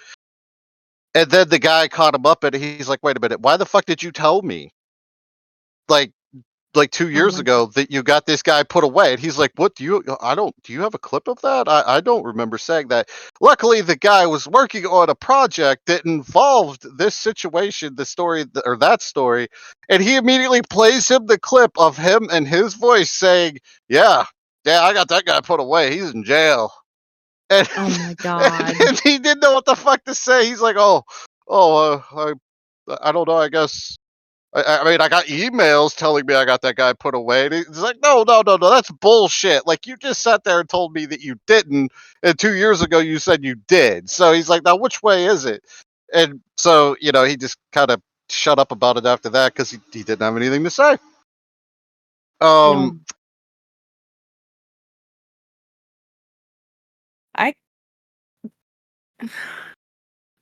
And then the guy caught him up, and he's like, "Wait a minute, why the fuck did you tell me? Like 2 Oh years my ago that you got this guy put away?" And he's like, "What do you? I don't. Do you have a clip of that? I don't remember saying that." Luckily, the guy was working on a project that involved this situation, the story or that story, and he immediately plays him the clip of him and his voice saying, "Yeah, yeah, I got that guy put away. He's in jail." And, Oh my and god. he didn't know what the fuck to say. He's like, "Oh, I don't know. I guess." I mean, I got emails telling me I got that guy put away. And he's like, no, no, no, no, that's bullshit. Like, you just sat there and told me that you didn't, and 2 years ago you said you did. So he's like, now which way is it? And so, he just kind of shut up about it after that because he didn't have anything to say. No. I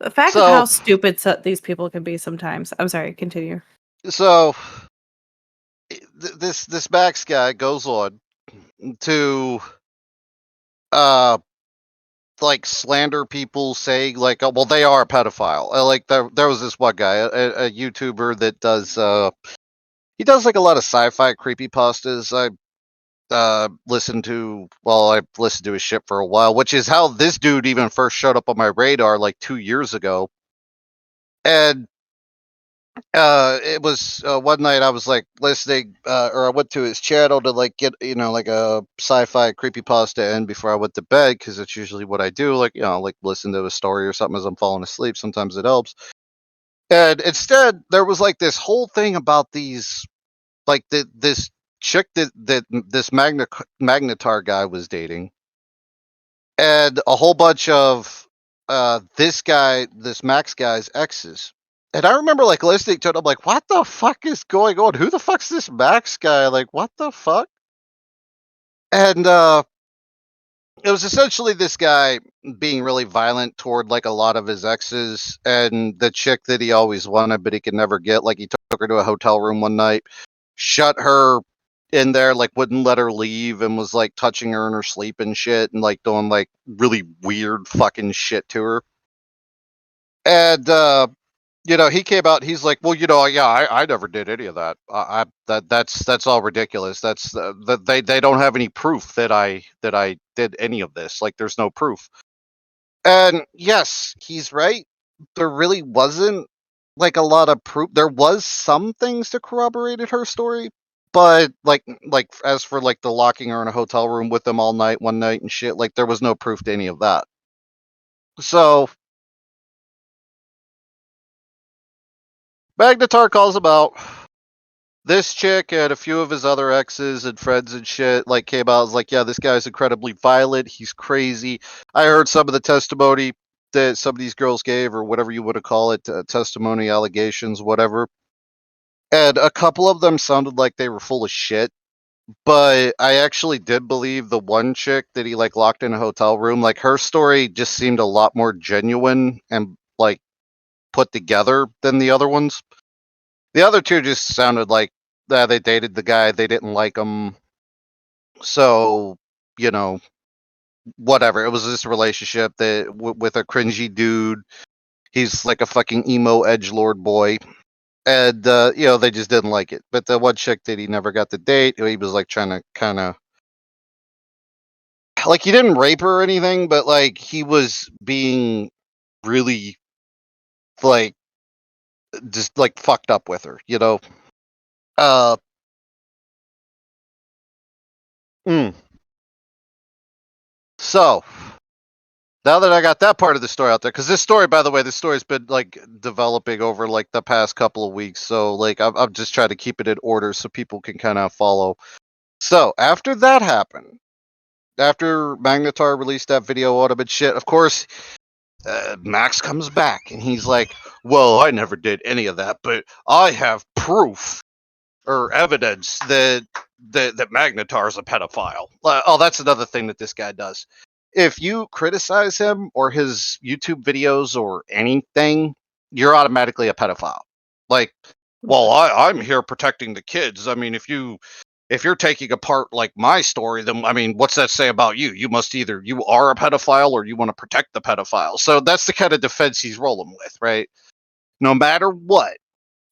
The fact of So, how stupid these people can be sometimes. I'm sorry, continue. so this Max guy goes on to like slander people, saying like, oh, well, they are a pedophile. Like there was this one guy, a YouTuber that does he does like a lot of sci-fi creepypastas. I've listened to his shit for a while, which is how this dude even first showed up on my radar like 2 years ago. And it was one night I was like listening, or I went to his channel to like get like a sci-fi creepypasta in before I went to bed, because that's usually what I do. Like like listen to a story or something as I'm falling asleep. Sometimes it helps. And instead, there was like this whole thing about these, like this chick that this Magnetar guy was dating, and a whole bunch of this Max guy's exes. And I remember like listening to it, I'm like, what the fuck is going on? Who the fuck's this Max guy? Like, what the fuck? And it was essentially this guy being really violent toward like a lot of his exes, and the chick that he always wanted but he could never get. Like he took her to a hotel room one night, shut her in there, like wouldn't let her leave, and was like touching her in her sleep and shit, and like doing like really weird fucking shit to her. And he came out. He's like, well, yeah, I never did any of that. That's all ridiculous. That's that they don't have any proof that I did any of this. Like, there's no proof. And yes, he's right. There really wasn't like a lot of proof. There was some things that corroborated her story, but like as for like the locking her in a hotel room with them all night, one night and shit, like there was no proof to any of that. So Magnetar calls him out. This chick and a few of his other exes and friends and shit like came out, was like, yeah, this guy's incredibly violent. He's crazy. I heard some of the testimony that some of these girls gave, or whatever you want to call it, testimony, allegations, whatever. And a couple of them sounded like they were full of shit. But I actually did believe the one chick that he like locked in a hotel room. Like, her story just seemed a lot more genuine and like put together than the other ones. The other two just sounded like they dated the guy, they didn't like him, so whatever. It was this relationship that with a cringy dude. He's like a fucking emo edgelord boy, and they just didn't like it. But the one chick that he never got to date, he was like trying to kind of like, he didn't rape her or anything, but like he was being really like just like fucked up with her. Uh. Mm. So now that I got that part of the story out there, because this story, by the way, this story's been like developing over like the past couple of weeks. So like I'm just trying to keep it in order so people can kind of follow. So after that happened, after Magnetar released that video Automate shit, of course, Max comes back and he's like, well, I never did any of that, but I have proof or evidence that Magnetar is a pedophile. Oh, that's another thing that this guy does. If you criticize him or his YouTube videos or anything, you're automatically a pedophile. Like, well, I'm here protecting the kids. I mean, if you're taking apart like my story, then I mean, what's that say about you? You must either you are a pedophile or you want to protect the pedophile. So that's the kind of defense he's rolling with, right? No matter what.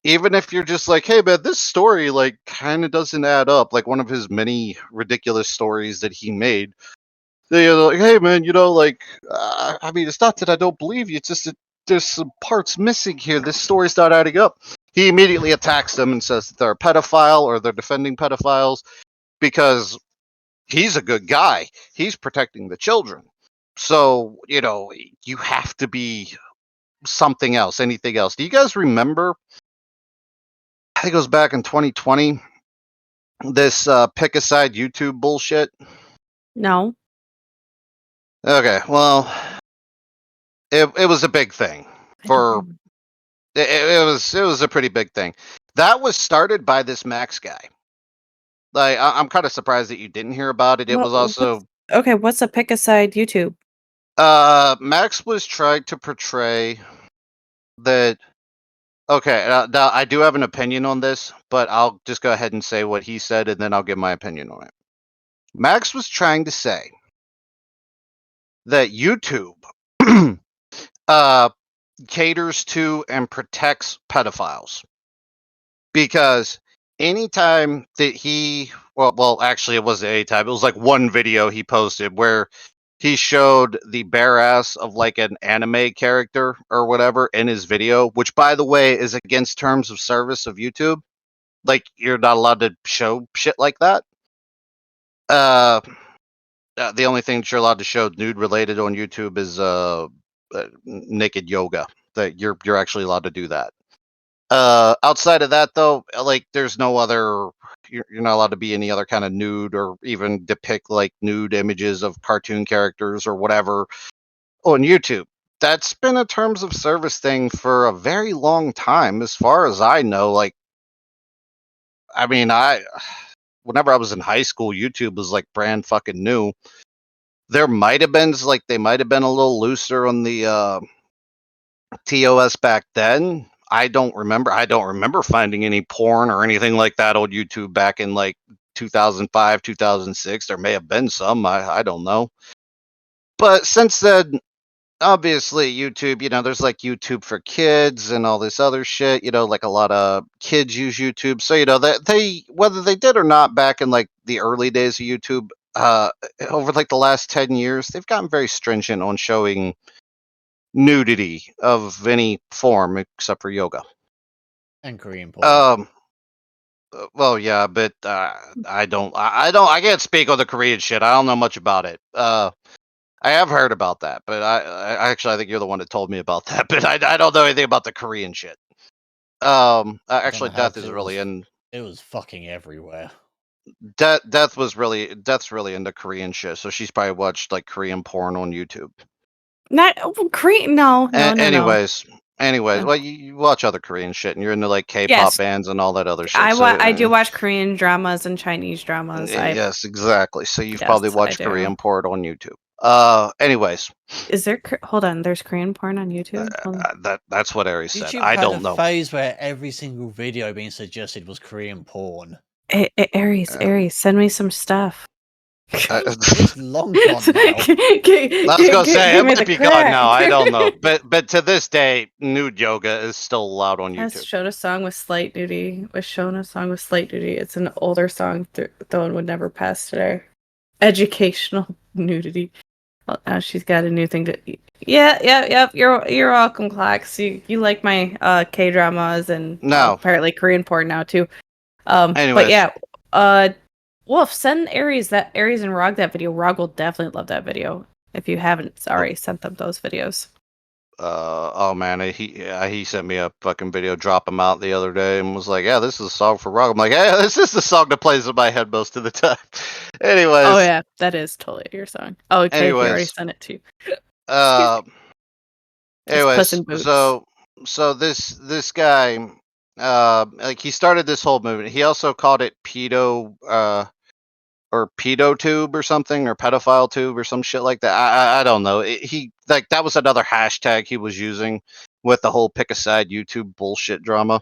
Even if you're just like, hey man, this story like kind of doesn't add up, like one of his many ridiculous stories that he made. They're like, hey man, like, I mean, it's not that I don't believe you, it's just that there's some parts missing here. This story's not adding up. He immediately attacks them and says that they're a pedophile or they're defending pedophiles because he's a good guy. He's protecting the children. So, you have to be something else, anything else. Do you guys remember? I think it was back in 2020. This pick a side YouTube bullshit. No. Okay, well, it was a big thing for. It was a pretty big thing. That was started by this Max guy. Like, I'm kind of surprised that you didn't hear about it. It was also okay. What's a pick a side YouTube? Max was trying to portray that. Okay, now I do have an opinion on this, but I'll just go ahead and say what he said, and then I'll give my opinion on it. Max was trying to say that YouTube caters to and protects pedophiles because anytime that well, actually, it wasn't any time. It was like one video he posted where he showed the bare ass of like an anime character or whatever in his video, which by the way is against terms of service of YouTube. Like, you're not allowed to show shit like that. The only thing that you're allowed to show nude related on YouTube is naked yoga. That you're actually allowed to do that. Outside of that, though, like, there's no other. You're not allowed to be any other kind of nude or even depict like nude images of cartoon characters or whatever on YouTube. That's been a terms of service thing for a very long time, as far as I know. Like, I mean, whenever I was in high school, YouTube was like brand fucking new. There might have been they might have been a little looser on the TOS back then. I don't remember finding any porn or anything like that on YouTube back in like 2005, 2006. There may have been some. I don't know. But since then, obviously YouTube, there's like YouTube for kids and all this other shit, like a lot of kids use YouTube. So, that they, whether they did or not back in like the early days of YouTube, over like the last 10 years, they've gotten very stringent on showing nudity of any form except for yoga and Korean porn. Well, yeah, but I can't speak on the Korean shit. I don't know much about it. I have heard about that, but I think you're the one that told me about that. But I don't know anything about the Korean shit. Actually, Death is really in. It was fucking everywhere. Death's really into Korean shit, so she's probably watched like Korean porn on YouTube. Not Korean. No. Anyways, well, you watch other Korean shit, and you're into like K-pop bands and all that other shit. I do watch Korean dramas and Chinese dramas. Yes, exactly. So you've probably watched Korean porn on YouTube. Anyways, is there? Hold on, there's Korean porn on YouTube. That's what Aries said. YouTube I don't know. Phase where every single video being suggested was Korean porn. Aries, send me some stuff. It's long gone now. I was gonna say it might be gone now. I don't know, but to this day, nude yoga is still allowed on YouTube. Shown a song with slight nudity. It's an older song, though it would never pass today. Educational nudity. Well, now she's got a new thing to. Yeah. You're welcome, Clax. You like my K dramas and apparently Korean porn now too. But yeah, Wolf, send Aries and Rog that video. Rog will definitely love that video. If you haven't already sent them those videos. oh man, he sent me a fucking video, drop him out the other day, and was like, "Yeah, this is a song for rock." I'm like, "Yeah, this is the song that plays in my head most of the time." anyways, Oh yeah, that is totally your song. Oh, okay, he already anyways, sent it to you. uh, It's Puss anyways, in Boots. so this guy, like he started this whole movement. He also called it pedo, or pedotube or something, or pedophile tube or some shit like that. I don't know. He like that was another hashtag he was using with the whole pick a side YouTube bullshit drama.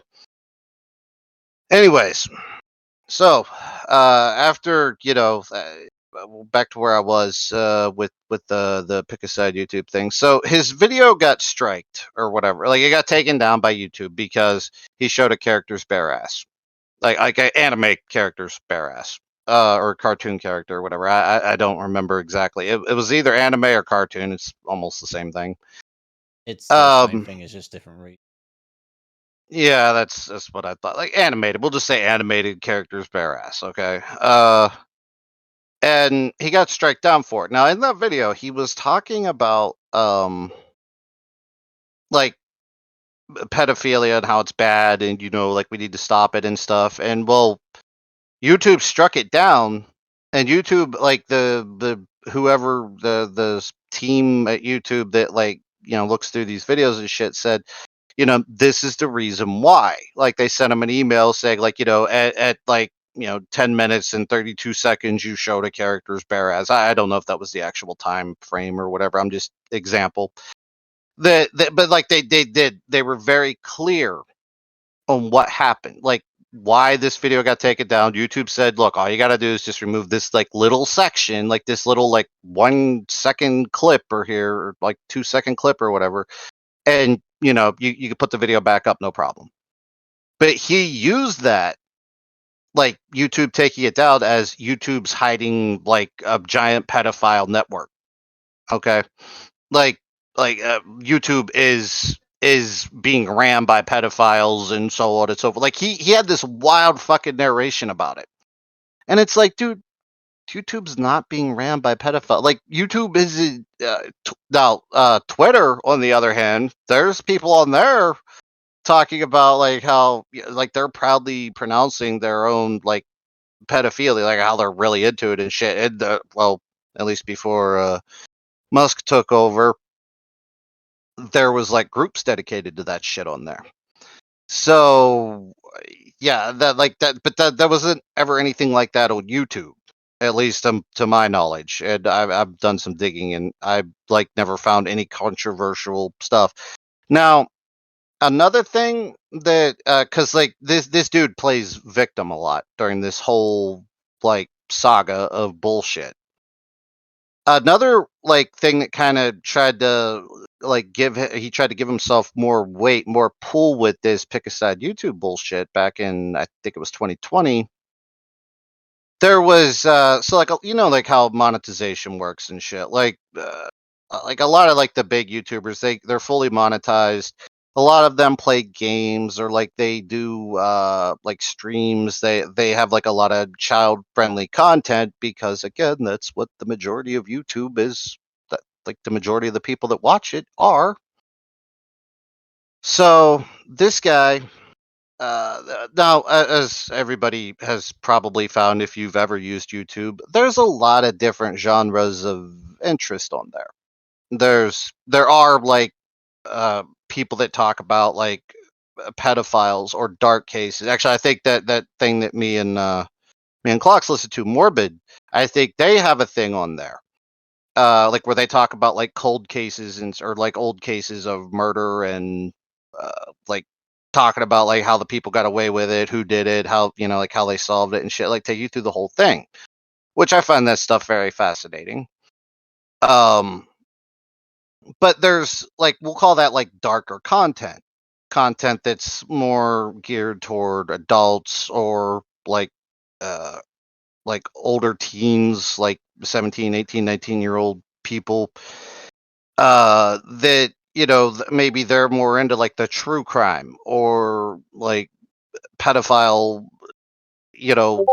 Anyways, so after back to where I was with the pick a side YouTube thing. So his video got striked or whatever. Like it got taken down by YouTube because he showed a character's bare ass, like an anime character's bare ass. Or cartoon character or whatever. I don't remember exactly. It was either anime or cartoon. It's almost the same thing. It's the same Um, thing. It's just different reasons. yeah, that's what I thought. Like animated. We'll just say animated characters bare ass. Okay. And he got strike down for it. Now in that video, he was talking about like pedophilia and how it's bad, and like we need to stop it and stuff. And well, YouTube struck it down, and YouTube, like the whoever the team at YouTube that looks through these videos and shit, said, this is the reason why. Like they sent him an email saying, like, at 10 minutes and 32 seconds you showed a character's bare ass. I don't know if that was the actual time frame or whatever. I'm just example. But like they were very clear on what happened. Like why this video got taken down. YouTube said, look, all you got to do is just remove this like little section, like this little like 1 second clip or here, or like 2 second clip or whatever. And you can put the video back up, no problem. But he used that, like YouTube taking it down, as YouTube's hiding like a giant pedophile network. Okay. Like YouTube is being ran by pedophiles and so on and so forth. Like he had this wild fucking narration about it. And it's like, dude, YouTube's not being ran by pedophiles. Like YouTube is now Twitter, on the other hand, there's people on there talking about like how like they're proudly pronouncing their own like pedophilia, like how they're really into it and shit. And well, at least before Musk took over, there was like groups dedicated to that shit on there. So yeah, but that wasn't ever anything like that on YouTube, at least to my knowledge. And I've done some digging, and I've like never found any controversial stuff. Now, another thing that because like this dude plays victim a lot during this whole like saga of bullshit. Another like thing that kind of tried to like he tried to give himself more weight, more pull with this pick a side YouTube bullshit back in, I think it was 2020. There was so like like how monetization works and shit. Like a lot of like the big YouTubers, they're fully monetized. A lot of them play games, or like they do like streams. They have like a lot of child friendly content, because again, that's what the majority of YouTube is. That like the majority of the people that watch it are. So this guy, now, as everybody has probably found, if you've ever used YouTube, there's a lot of different genres of interest on there. There are like people that talk about like pedophiles or dark cases. Actually, I think that thing that me and Clocks listen to, Morbid, I think they have a thing on there. Like where they talk about like cold cases or like old cases of murder, and like talking about like how the people got away with it, who did it, how like how they solved it and shit. Like take you through the whole thing, which I find that stuff very fascinating. But there's like, we'll call that like darker content that's more geared toward adults, or like older teens, like 17, 18, 19-year-old people, that maybe they're more into like the true crime, or like pedophile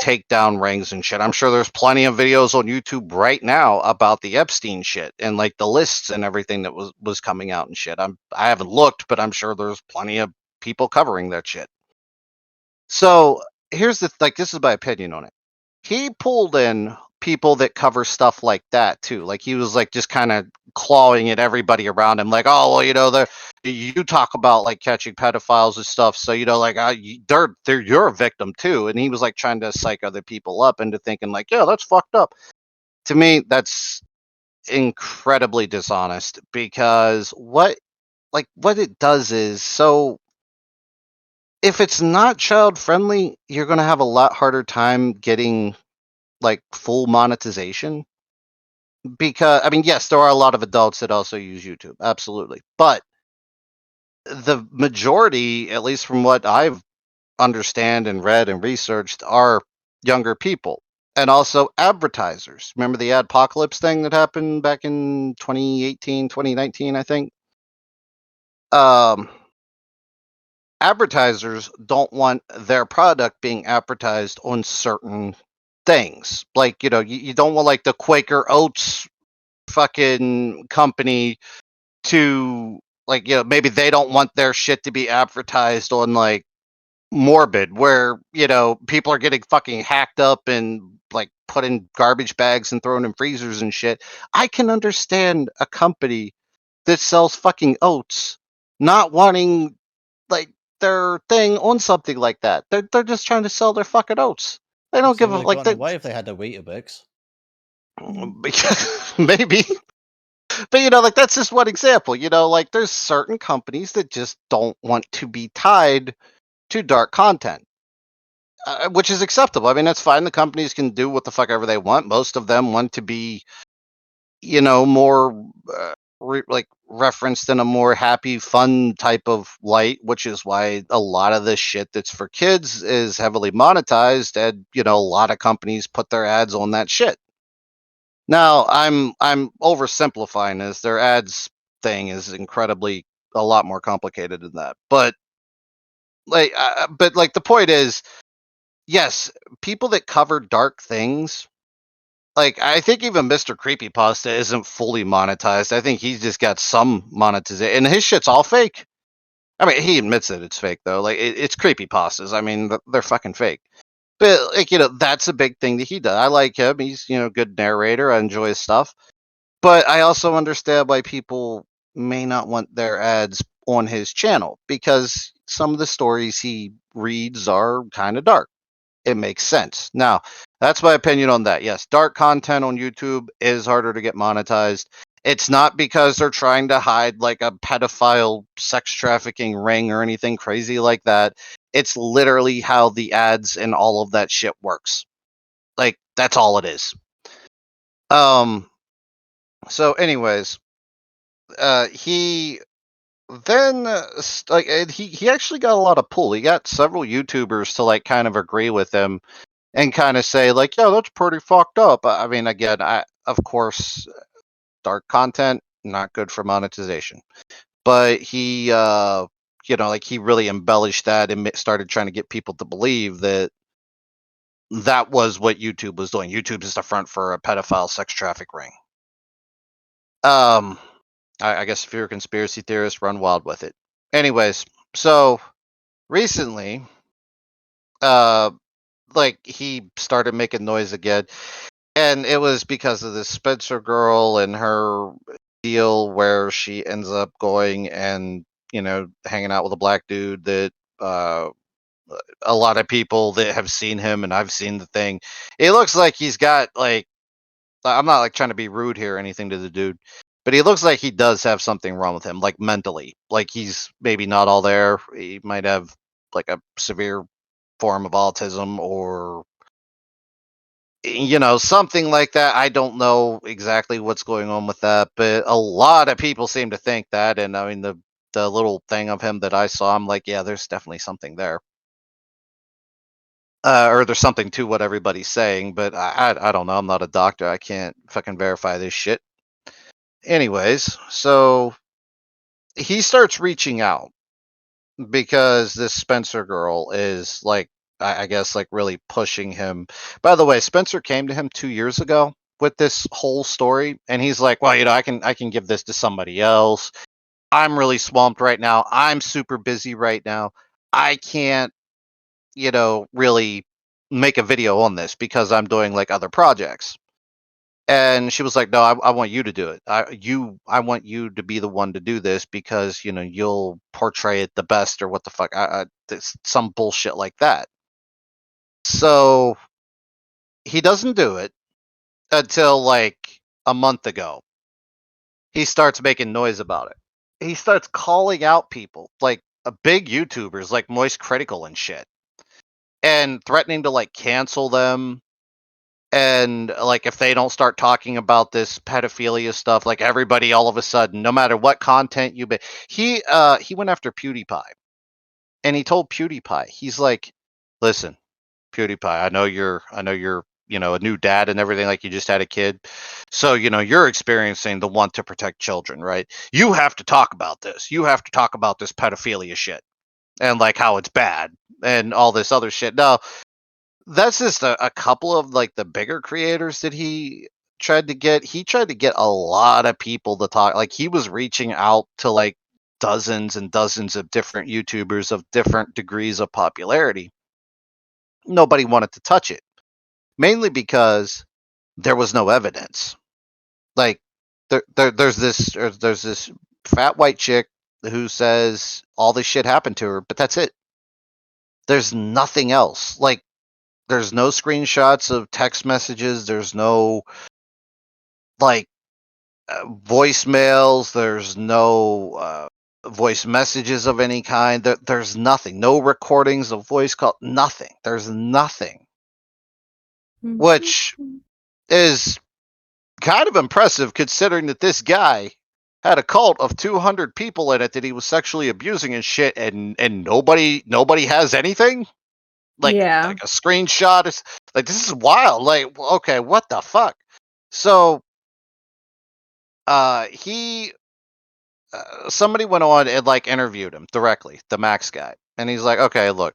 take down rings and shit. I'm sure there's plenty of videos on YouTube right now about the Epstein shit and like the lists and everything that was coming out and shit. I haven't looked, but I'm sure there's plenty of people covering that shit. So here's this is my opinion on it. He pulled in people that cover stuff like that too. Like he was like just kind of clawing at everybody around him, like, oh well, you talk about like catching pedophiles and stuff, so like you're a victim too. And he was like trying to psych other people up into thinking like, yeah, that's fucked up. To me, that's incredibly dishonest because what it does is, so if it's not child friendly, you're going to have a lot harder time getting like full monetization, because I mean, yes, there are a lot of adults that also use YouTube, absolutely, but the majority, at least from what I've understand and read and researched, are younger people and also advertisers. Remember the adpocalypse thing that happened back in 2018, 2019, I think? Advertisers don't want their product being advertised on certain things. Like, you don't want like the Quaker Oats fucking company to like, maybe they don't want their shit to be advertised on like Morbid, where people are getting fucking hacked up and like put in garbage bags and thrown in freezers and shit. I can understand a company that sells fucking oats not wanting like their thing on something like that. They're just trying to sell their fucking oats. They don't So give a would have like gotten that. away if they had the Weetabix. Maybe. But like that's just one example. Like there's certain companies that just don't want to be tied to dark content, which is acceptable. I mean, that's fine. The companies can do what the fuck ever they want. Most of them want to be, more like referenced in a more happy, fun type of light, which is why a lot of this shit that's for kids is heavily monetized, and a lot of companies put their ads on that shit. Now, I'm oversimplifying this. Their ads thing is incredibly a lot more complicated than that, but like, the point is, yes, people that cover dark things, like I think even Mr. Creepypasta isn't fully monetized. I think he's just got some monetization, and his shit's all fake. I mean, he admits that it's fake though. Like it's creepypastas. I mean, they're fucking fake. But like that's a big thing that he does. I like him. He's a good narrator. I enjoy his stuff. But I also understand why people may not want their ads on his channel, because some of the stories he reads are kind of dark. It makes sense. Now, that's my opinion on that. Yes, dark content on YouTube is harder to get monetized. It's not because they're trying to hide like a pedophile sex trafficking ring or anything crazy like that. It's literally how the ads and all of that shit works. Like that's all it is. So anyways, he then he actually got a lot of pull. He got several YouTubers to like kind of agree with him and kind of say like, yeah, that's pretty fucked up. I mean, again, of course, dark content not good for monetization, but he like he really embellished that and started trying to get people to believe that that was what YouTube was doing. YouTube is the front for a pedophile sex traffic ring. I guess if you're a conspiracy theorist, run wild with it. Anyways, so recently, like he started making noise again, and it was because of this Spencer girl and her deal where she ends up going and hanging out with a black dude that a lot of people that have seen him, and I've seen the thing. It looks like he's got like, I'm not like trying to be rude here or anything to the dude, but he looks like he does have something wrong with him, like mentally. Like he's maybe not all there. He might have like a severe form of autism or something like that. I don't know exactly what's going on with that, but a lot of people seem to think that. And I mean, the little thing of him that I saw, I'm like, yeah, there's definitely something there. Or there's something to what everybody's saying, but I don't know. I'm not a doctor. I can't fucking verify this shit. Anyways, so he starts reaching out because this Spencer girl is like I guess like really pushing him. By the way, Spencer came to him 2 years ago with this whole story, and he's like, well, I can give this to somebody else. I'm really swamped right now. I'm super busy right now. I can't, really make a video on this because I'm doing like other projects. And she was like, no, I want you to do it. I want you to be the one to do this because, you'll portray it the best or what the fuck. Some bullshit like that. So he doesn't do it until like a month ago. He starts making noise about it. He starts calling out people like big YouTubers like Moist Critical and shit, and threatening to like cancel them. And like if they don't start talking about this pedophilia stuff, like everybody all of a sudden, no matter what content you he went after PewDiePie, and he told PewDiePie, he's like, listen, PewDiePie, I know you're a new dad and everything, like you just had a kid, so you're experiencing the want to protect children, right? You have to talk about this. You have to talk about this pedophilia shit and like how it's bad and all this other shit. Now, that's just a couple of like the bigger creators that he tried to get. He tried to get a lot of people to talk. Like he was reaching out to like dozens and dozens of different YouTubers of different degrees of popularity. Nobody wanted to touch it, mainly because there was no evidence. Like there's this fat white chick who says all this shit happened to her, but that's it. There's nothing else. Like there's no screenshots of text messages. There's no like voicemails. There's no voice messages of any kind. There's nothing. No recordings of voice call. Nothing. There's nothing. Which is kind of impressive considering that this guy had a cult of 200 people in it that he was sexually abusing and shit, and nobody has anything. Like a screenshot. It's like, this is wild. Like, okay, what the fuck? So somebody went on and like interviewed him directly, the Max guy, and he's like, okay, look,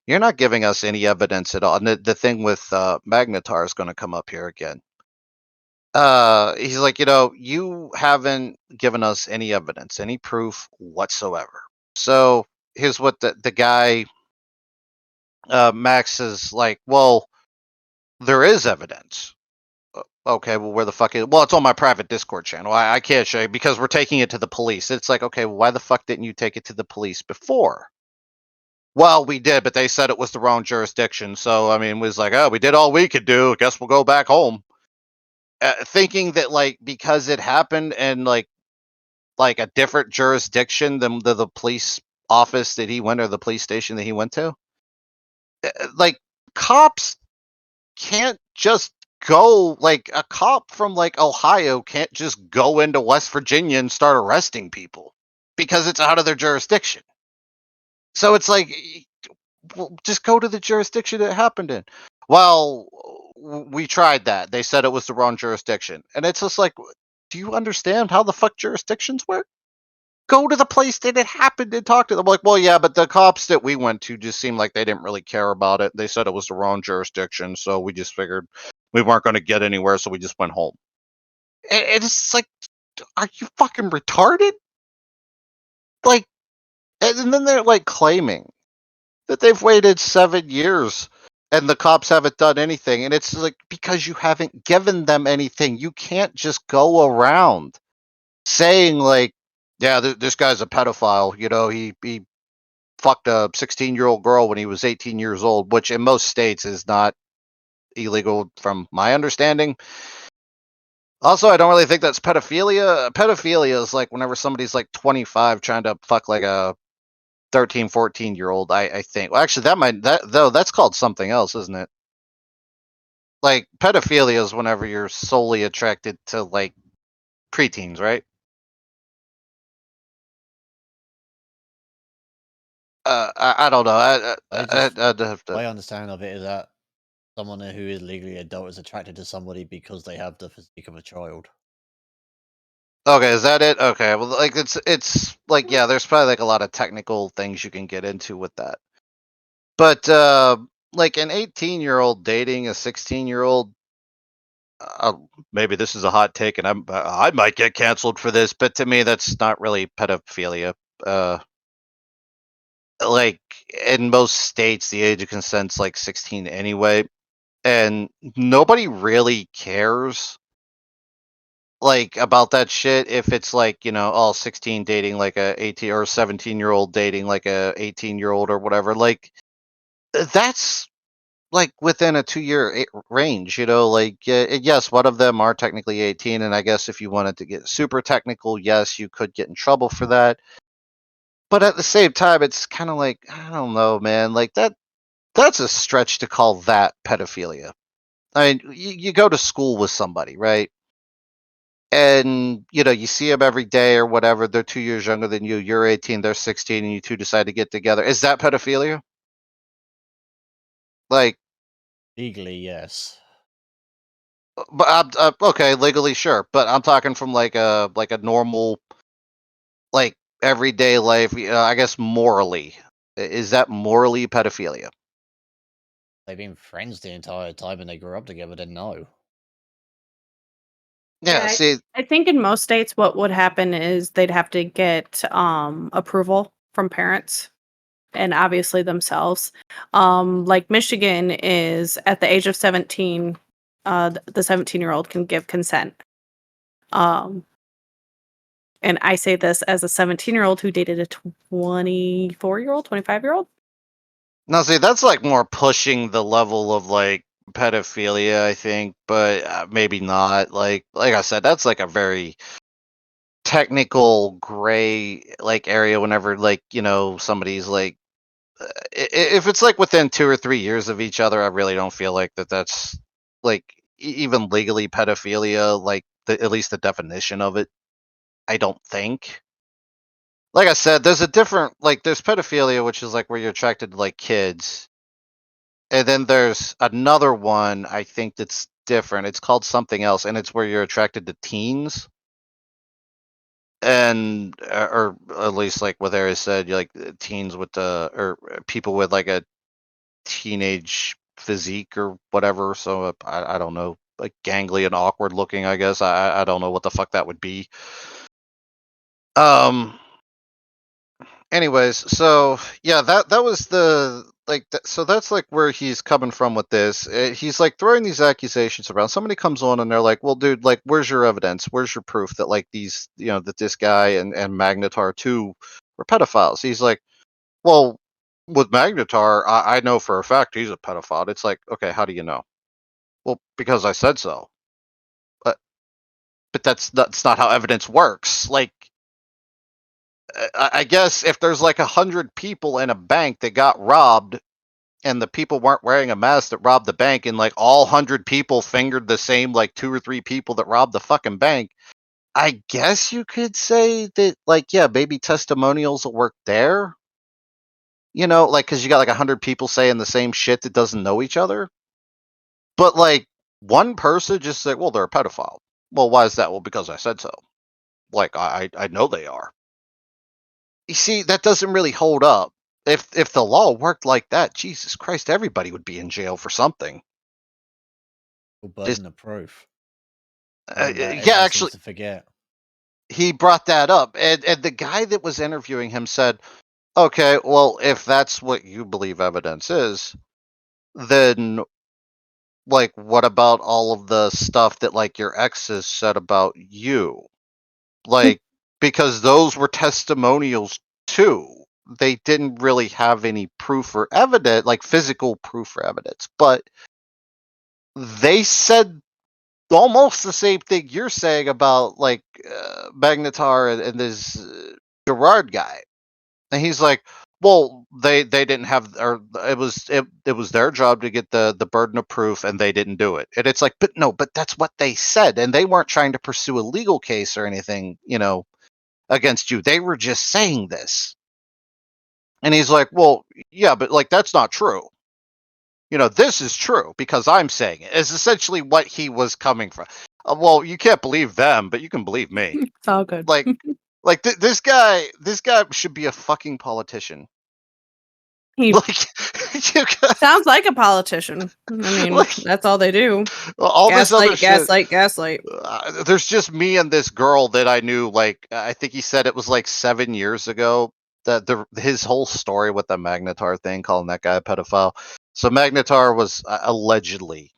you're not giving us any evidence at all. And the thing with Magnetar is going to come up here again. He's like, you haven't given us any evidence, any proof whatsoever. So here's what the guy Max is like, well, there is evidence. Okay, well, where the fuck is? Well, it's on my private Discord channel. I can't show you because we're taking it to the police. It's like, okay, well, why the fuck didn't you take it to the police before? Well, we did, but they said it was the wrong jurisdiction. So, I mean, it was like, oh, we did all we could do. Guess we'll go back home. Thinking that, like, because it happened in, like a different jurisdiction than the police office that he went or the police station that he went to. Like, cops can't just go, like a cop from like Ohio can't just go into West Virginia and start arresting people because it's out of their jurisdiction. So it's like, well, just go to the jurisdiction it happened in. Well, we tried that. They said it was the wrong jurisdiction. And it's just like, do you understand how the fuck jurisdictions work? Go to the place that it happened and talk to them. I'm like, well, yeah, but the cops that we went to just seemed like they didn't really care about it. They said it was the wrong jurisdiction, so we just figured we weren't going to get anywhere, so we just went home. It's like, are you fucking retarded? Like, and then they're like claiming that they've waited 7 years and the cops haven't done anything. And it's like, because you haven't given them anything. You can't just go around saying like, yeah, this guy's a pedophile. He fucked a 16-year-old girl when he was 18 years old, which in most states is not illegal from my understanding. Also, I don't really think that's pedophilia. Pedophilia is like whenever somebody's like 25 trying to fuck like a 13, 14-year-old, I think. Well, actually, that's called something else, isn't it? Like, pedophilia is whenever you're solely attracted to like preteens, right? I don't know. I'd have to. My understanding of it is that someone who is legally adult is attracted to somebody because they have the physique of a child. Okay, is that it? Okay, well, like it's like, yeah, there's probably like a lot of technical things you can get into with that. But like an 18-year-old dating a 16-year-old. Maybe this is a hot take, and I might get canceled for this, but to me, that's not really pedophilia. Like in most states, the age of consent's like 16 anyway, and nobody really cares like about that shit if it's like, all 16 dating like a 18 or 17-year-old dating like a 18-year-old or whatever. Like that's like within a 2-year range, like yes, one of them are technically 18, and I guess if you wanted to get super technical, yes, you could get in trouble for that. But at the same time, it's kind of like, I don't know, man, like that's a stretch to call that pedophilia. I mean, you go to school with somebody, right? And you see them every day or whatever. They're 2 years younger than you. You're 18, they're 16, and you two decide to get together. Is that pedophilia? Like, Legally, yes. but okay, legally, sure. But I'm talking from like a normal, like everyday life. I guess morally, is that morally pedophilia? They've been friends the entire time and they grew up together, then no. Yeah. Yeah, See, I think in most states, what would happen is they'd have to get approval from parents and obviously themselves. Like Michigan is at the age of 17, the 17-year-old can give consent. And I say this as a 17-year-old who dated a 24-year-old, 25-year-old. now see, that's like more pushing the level of like pedophilia, I think, but maybe not. Like I said, that's like a very technical gray like area whenever like somebody's like if it's like within 2 or 3 years of each other, I really don't feel like that's like even legally pedophilia, like at least the definition of it. I don't think. Like I said, there's a different like there's pedophilia, which is like where you're attracted to like kids, and then there's another one I think that's different. It's called something else, and it's where you're attracted to teens. And or at least like what Aries said, like teens with the or people with like a teenage physique or whatever. So I don't know, like gangly and awkward looking. I guess I don't know what the fuck that would be. Um. Anyways, so yeah, that was the like. So that's like where he's coming from with this. He's like throwing these accusations around. Somebody comes on and they're like, "Well, dude, like, where's your evidence? Where's your proof that like these, that this guy and Magnetar too were pedophiles?" He's like, "Well, with Magnetar, I know for a fact he's a pedophile." It's like, okay, how do you know? Well, because I said so. But that's not how evidence works. Like, I guess if there's like 100 people in a bank that got robbed, and the people weren't wearing a mask that robbed the bank, and like all 100 people fingered the same like 2 or 3 people that robbed the fucking bank, I guess you could say that like, yeah, maybe testimonials will work there. Like because you got like 100 people saying the same shit that doesn't know each other. But like one person just said, well, they're a pedophile. Well, why is that? Well, because I said so. Like I know they are. You see, that doesn't really hold up. If the law worked like that, Jesus Christ, everybody would be in jail for something. Or Just burden of proof. yeah, Everyone actually, seems to forget. he brought that up, and the guy that was interviewing him said, "Okay, well, if that's what you believe evidence is, then like, what about all of the stuff that like your exes said about you? Like, because those were testimonials too. They didn't really have any proof or evidence, like physical proof or evidence, but they said almost the same thing you're saying about like Magnetar and this Gerard guy." And he's like, "Well, they didn't have, or it was their job to get the burden of proof, and they didn't do it." And it's like, but no, but that's what they said, and they weren't trying to pursue a legal case or anything, against you. They were just saying this. And he's like, "Well, yeah, but like that's not true. This is true because I'm saying it." Is essentially what he was coming from. Well, you can't believe them, but you can believe me. It's all good. Like this guy should be a fucking politician. He Like You got- Sounds like a politician. I mean, Like- that's all they do. all this other Gaslight, shit. gaslight. There's just me and this girl that I knew. Like, I think he said it was like 7 years ago that his whole story with the Magnetar thing, calling that guy a pedophile. So Magnetar was allegedly,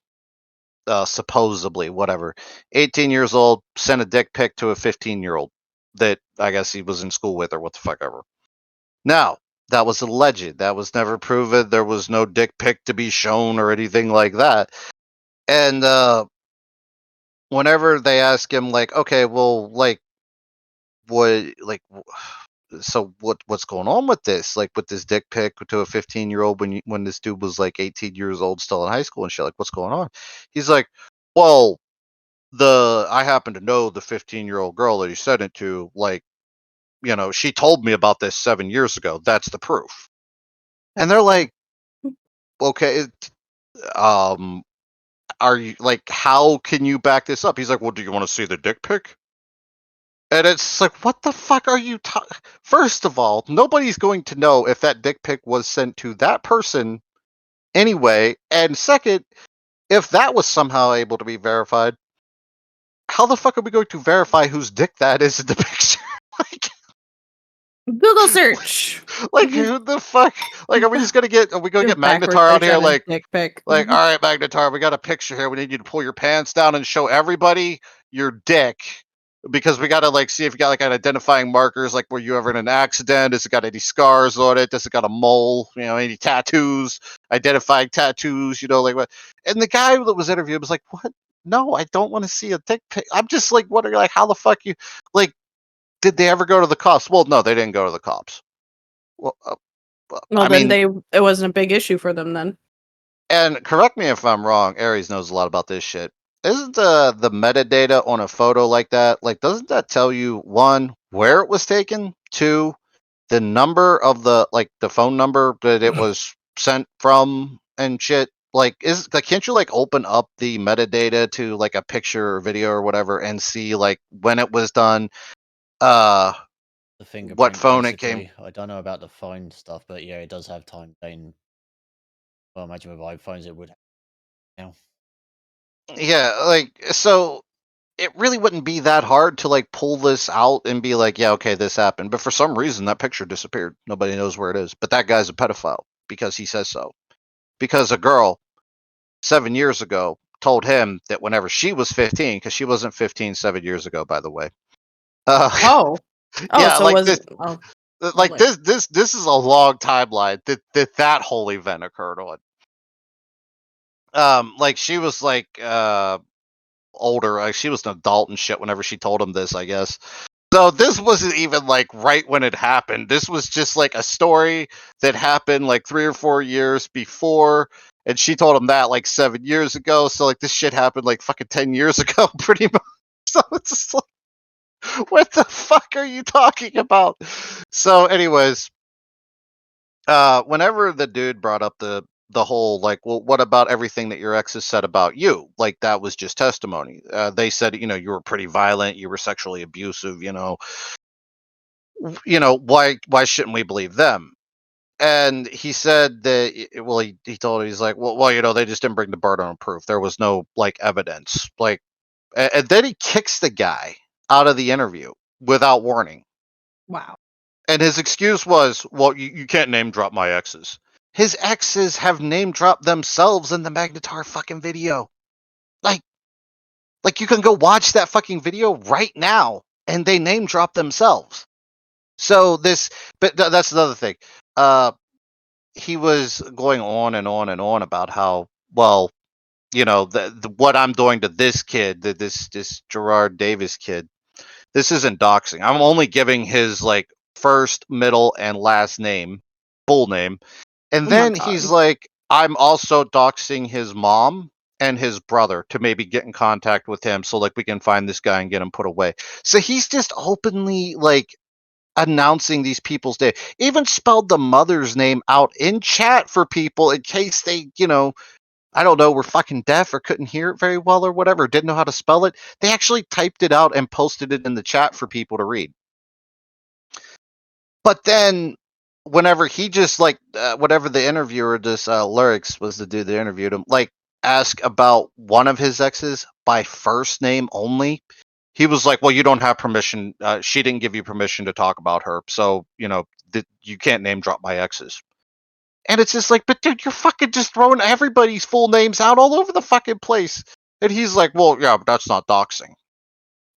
supposedly, whatever, 18 years old, sent a dick pic to a 15-year-old that I guess he was in school with or what the fuck ever. Now, that was alleged. That was never proven. There was no dick pic to be shown or anything like that. And whenever they ask him, like, okay, well, like, so what's going on with this? Like, with this dick pic to a 15-year-old when this dude was like 18 years old, still in high school and shit. Like, what's going on? He's like, well, I happen to know the 15-year-old girl that he sent it to. Like, she told me about this 7 years ago. That's the proof. And they're like, okay, are you like, how can you back this up? He's like, well, do you want to see the dick pic? And it's like, what the fuck are you talking? First of all, nobody's going to know if that dick pic was sent to that person anyway. And second, if that was somehow able to be verified, how the fuck are we going to verify whose dick that is in the picture? Like, Google search. like who the fuck? Like, are we going to get Backwards Magnetar out search here? on a Like, dick pic. all right, Magnetar, we got a picture here. We need you to pull your pants down and show everybody your dick. Because we gotta like see if you got like an identifying markers, like were you ever in an accident? Has it got any scars on it? Does it got a mole? Any tattoos? Identifying tattoos? Like what? And the guy that was interviewed was like, "What? No, I don't want to see a dick pic." I'm just like wondering, like, how the fuck you like? Did they ever go to the cops? Well, no, they didn't go to the cops. Well, Well, then it wasn't a big issue for them then. And correct me if I'm wrong. Aries knows a lot about this shit. Isn't the metadata on a photo like that, like, doesn't that tell you, one, where it was taken, two, the number of the phone number that it was sent from and shit? Like, can't you like open up the metadata to like a picture or video or whatever and see like when it was done, The fingerprint, what phone it came? basically. I don't know about the phone stuff, but yeah, it does have time date. Well, imagine with iPhones it would have now. Yeah, like, so it really wouldn't be that hard to like pull this out and be like, yeah, okay, this happened. But for some reason, that picture disappeared. Nobody knows where it is. But that guy's a pedophile because he says so. Because a girl 7 years ago told him that whenever she was 15, because she wasn't 15 7 years ago, by the way. Oh, yeah, so like was this, it? Oh, like this is a long timeline that whole event occurred on. Like she was like older, like she was an adult and shit whenever she told him this, I guess. So this wasn't even like right when it happened. This was just like a story that happened like 3 or 4 years before, and she told him that like 7 years ago. So like this shit happened like fucking 10 years ago, pretty much. So it's just like, what the fuck are you talking about? So, anyways, whenever the dude brought up the whole like, well, what about everything that your exes said about you? Like that was just testimony. They said, you were pretty violent, you were sexually abusive. Why shouldn't we believe them? And he said that, well, he told, he's like, well, they just didn't bring the burden of proof. There was no like evidence, like, and then he kicks the guy out of the interview without warning. wow. And his excuse was, well, you can't name drop my exes. His exes have name dropped themselves in the Magnetar fucking video. Like you can go watch that fucking video right now and they name drop themselves. So but that's another thing. He was going on and on and on about how, well, what I'm doing to this kid, this Gerard Davis kid, this isn't doxing. I'm only giving his like first, middle, and last name, full name. And then he's like, I'm also doxing his mom and his brother to maybe get in contact with him so like we can find this guy and get him put away. So he's just openly like announcing these people's day. Even spelled the mother's name out in chat for people in case they, I don't know, were fucking deaf or couldn't hear it very well or whatever, didn't know how to spell it. They actually typed it out and posted it in the chat for people to read. But then whenever he just like whatever the interviewer, this Lyrics was the dude that interviewed him, like ask about one of his exes by first name only, he was like, well, you don't have permission, she didn't give you permission to talk about her, so you can't name drop my exes. And it's just like, but dude, you're fucking just throwing everybody's full names out all over the fucking place. And he's like, well, yeah, but that's not doxing.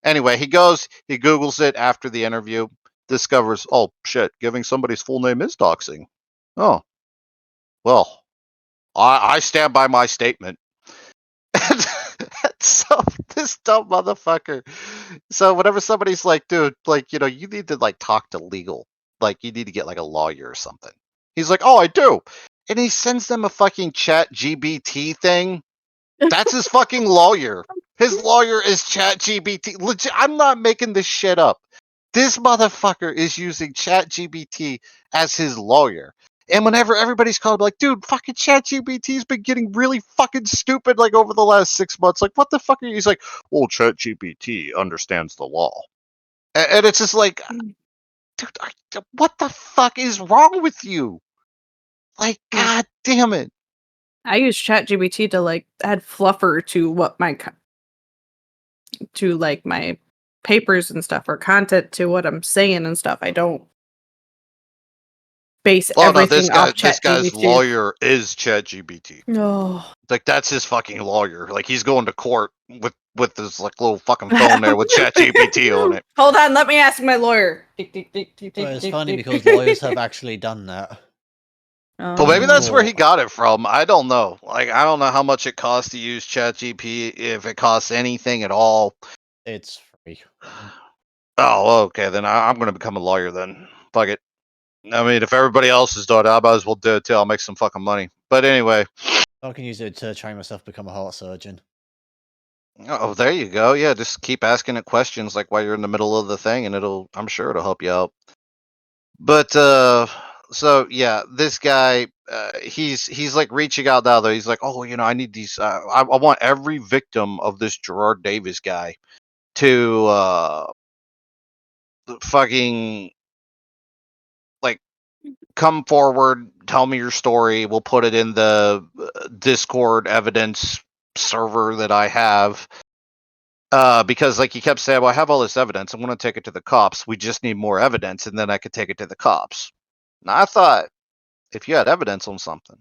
Anyway, he Googles it after the interview, discovers, oh shit, giving somebody's full name is doxing. Oh, well, I stand by my statement. So this dumb motherfucker. So whenever somebody's like, dude, like, you need to like talk to legal, like you need to get like a lawyer or something. He's like, oh, I do. And he sends them a fucking ChatGPT thing. That's his fucking lawyer. His lawyer is ChatGPT. Legit, I'm not making this shit up. This motherfucker is using ChatGPT as his lawyer. And whenever everybody's called, like, dude, fucking ChatGPT's been getting really fucking stupid, like, over the last 6 months. Like, what the fuck are you? He's like, well, ChatGPT understands the law. And it's just like, dude, what the fuck is wrong with you? Like, god damn it. I use ChatGPT to like add fluffer to what to like my papers and stuff, or content to what I'm saying and stuff. I don't base everything off this guy's ChatGPT. lawyer is ChatGPT. No. Like, that's his fucking lawyer. Like, he's going to court with his like little fucking phone there with ChatGPT on it. Hold on, let me ask my lawyer. Well, it's funny because lawyers have actually done that. Well, maybe that's where he Cool. got it from. I don't know. Like, I don't know how much it costs to use ChatGPT, if it costs anything at all. It's free. Oh, okay. Then I'm going to become a lawyer then. Fuck it. I mean, if everybody else is doing it, I might as well do it too. I'll make some fucking money. But anyway. I can use it to train myself to become a heart surgeon. Oh, there you go. Yeah, just keep asking it questions like while you're in the middle of the thing, and I'm sure it'll help you out. But so yeah, this guy, he's like reaching out now though. He's like, oh, I need these. I want every victim of this Gerard Davis guy to fucking like come forward, tell me your story. We'll put it in the Discord evidence server that I have. Because like he kept saying, well, I have all this evidence. I'm going to take it to the cops. We just need more evidence, and then I could take it to the cops. Now, I thought if you had evidence on something,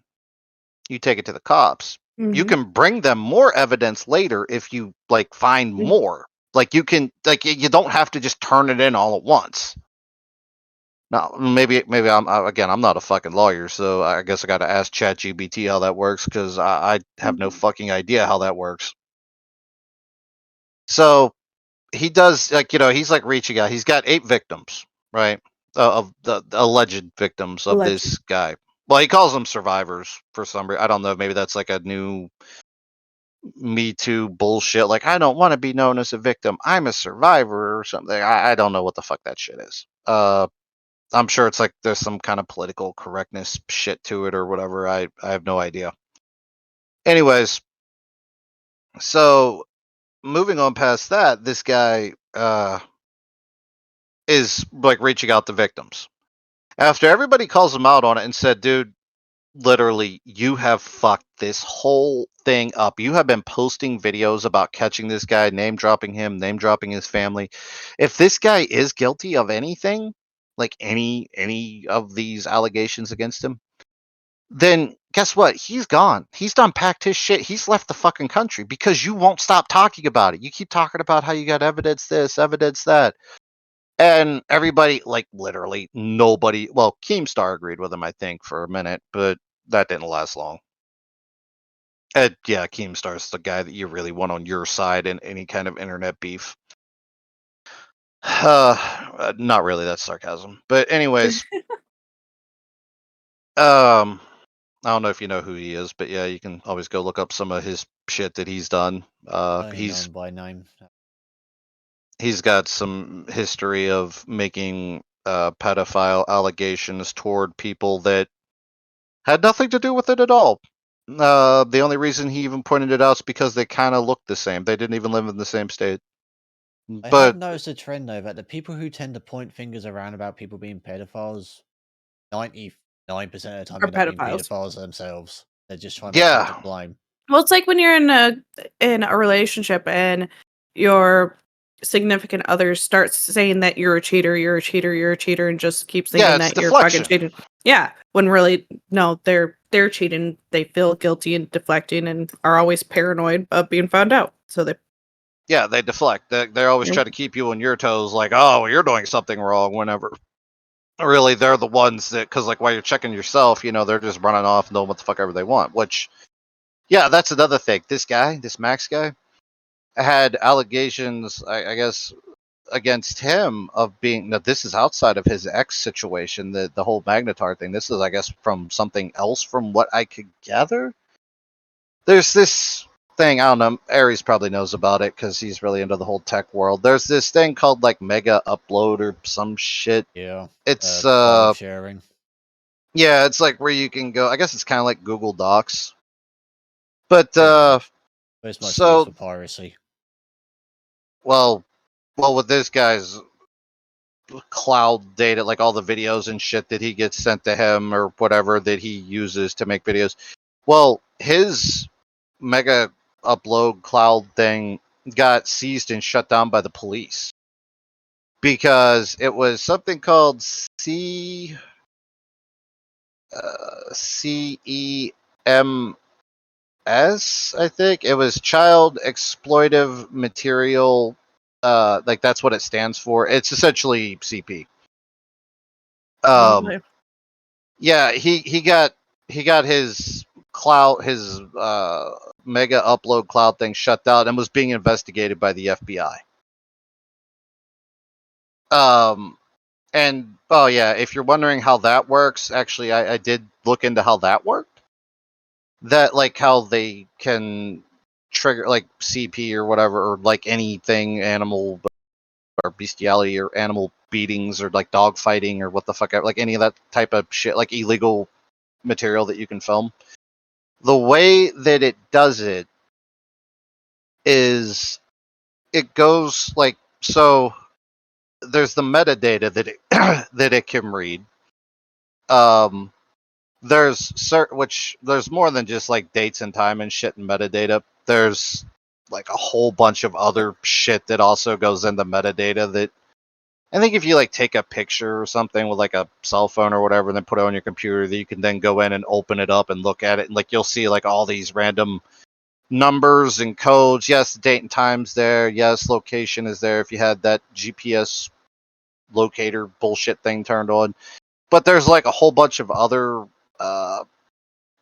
you take it to the cops. You can bring them more evidence later if you like find more. Like you can, like you don't have to just turn it in all at once. Now, maybe I'm not a fucking lawyer, so I guess I got to ask ChatGPT how that works because I have no fucking idea how that works. So he does, like, he's like reaching out. He's got 8 victims, right? Of the alleged victims of this guy. Well, he calls them survivors for some reason. I don't know. Maybe that's like a new Me Too bullshit. Like, I don't want to be known as a victim. I'm a survivor or something. I don't know what the fuck that shit is. I'm sure it's like there's some kind of political correctness shit to it or whatever. I have no idea. Anyways, so moving on past that, this guy is like reaching out to victims. After everybody calls him out on it and said, dude, literally, you have fucked this whole thing up. You have been posting videos about catching this guy, name dropping him, name dropping his family. If this guy is guilty of anything, like any of these allegations against him, then guess what? He's gone. He's done packed his shit. He's left the fucking country because you won't stop talking about it. You keep talking about how you got evidence this, evidence that. And everybody, like literally nobody, well, Keemstar agreed with him, I think, for a minute, but that didn't last long. And yeah, Keemstar's the guy that you really want on your side in any kind of internet beef. Not really, that's sarcasm. But anyways, I don't know if you know who he is, but yeah, you can always go look up some of his shit that he's done. He's by name. He's got some history of making pedophile allegations toward people that had nothing to do with it at all. The only reason he even pointed it out is because they kind of looked the same. They didn't even live in the same state. I But have noticed a trend though that the people who tend to point fingers around about people being pedophiles 99% of the time Or they don't mean pedophiles. pedophiles themselves. They're just trying to Yeah. take the blame. Well, it's like when you're in a relationship and your significant other starts saying that you're a cheater, you're a cheater, you're a cheater, and just keeps thinking Yeah, it's that you're fucking deflection. cheating. Yeah, when really no, they're cheating. They feel guilty and deflecting, and are always paranoid of being found out. So they Yeah, they deflect. They always Yep. try to keep you on your toes, like, oh, well, you're doing something wrong. Whenever really they're the ones that, because like while you're checking yourself, they're just running off and doing what the fuck ever they want. Which, yeah, that's another thing. This guy, this Max guy, had allegations, I guess, against him of being. Now, this is outside of his ex situation, the whole Magnetar thing. This is, I guess, from something else, from what I could gather. There's this thing, I don't know, Ares probably knows about it because he's really into the whole tech world. There's this thing called like Mega Upload or some shit. Yeah. It's File sharing. yeah, it's like where you can go. I guess it's kind of like Google Docs. But Pretty much. But it's mostly so used for piracy. well with this guy's cloud data, like all the videos and shit that he gets sent to him or whatever that he uses to make videos. Well, his Mega Upload cloud thing got seized and shut down by the police because it was something called CEMS, I think. It was Child Exploitive Material. Like that's what it stands for. It's essentially CP. Lovely. Yeah, he got his cloud, his Mega Upload cloud thing shut down and was being investigated by the FBI. And oh yeah, if you're wondering how that works, actually I did look into how that worked. That like how they can trigger like CP or whatever, or like anything animal or bestiality or animal beatings or like dog fighting or what the fuck, like any of that type of shit, like illegal material that you can film. The way that it does it is it goes like so. There's the metadata that it that it can read. There's more than just like dates and time and shit and metadata. There's like a whole bunch of other shit that also goes into metadata that I think if you like take a picture or something with like a cell phone or whatever and then put it on your computer, that you can then go in and open it up and look at it, and like you'll see like all these random numbers and codes. Yes, the date and time's there. Yes, location is there if you had that GPS locator bullshit thing turned on. But there's like a whole bunch of other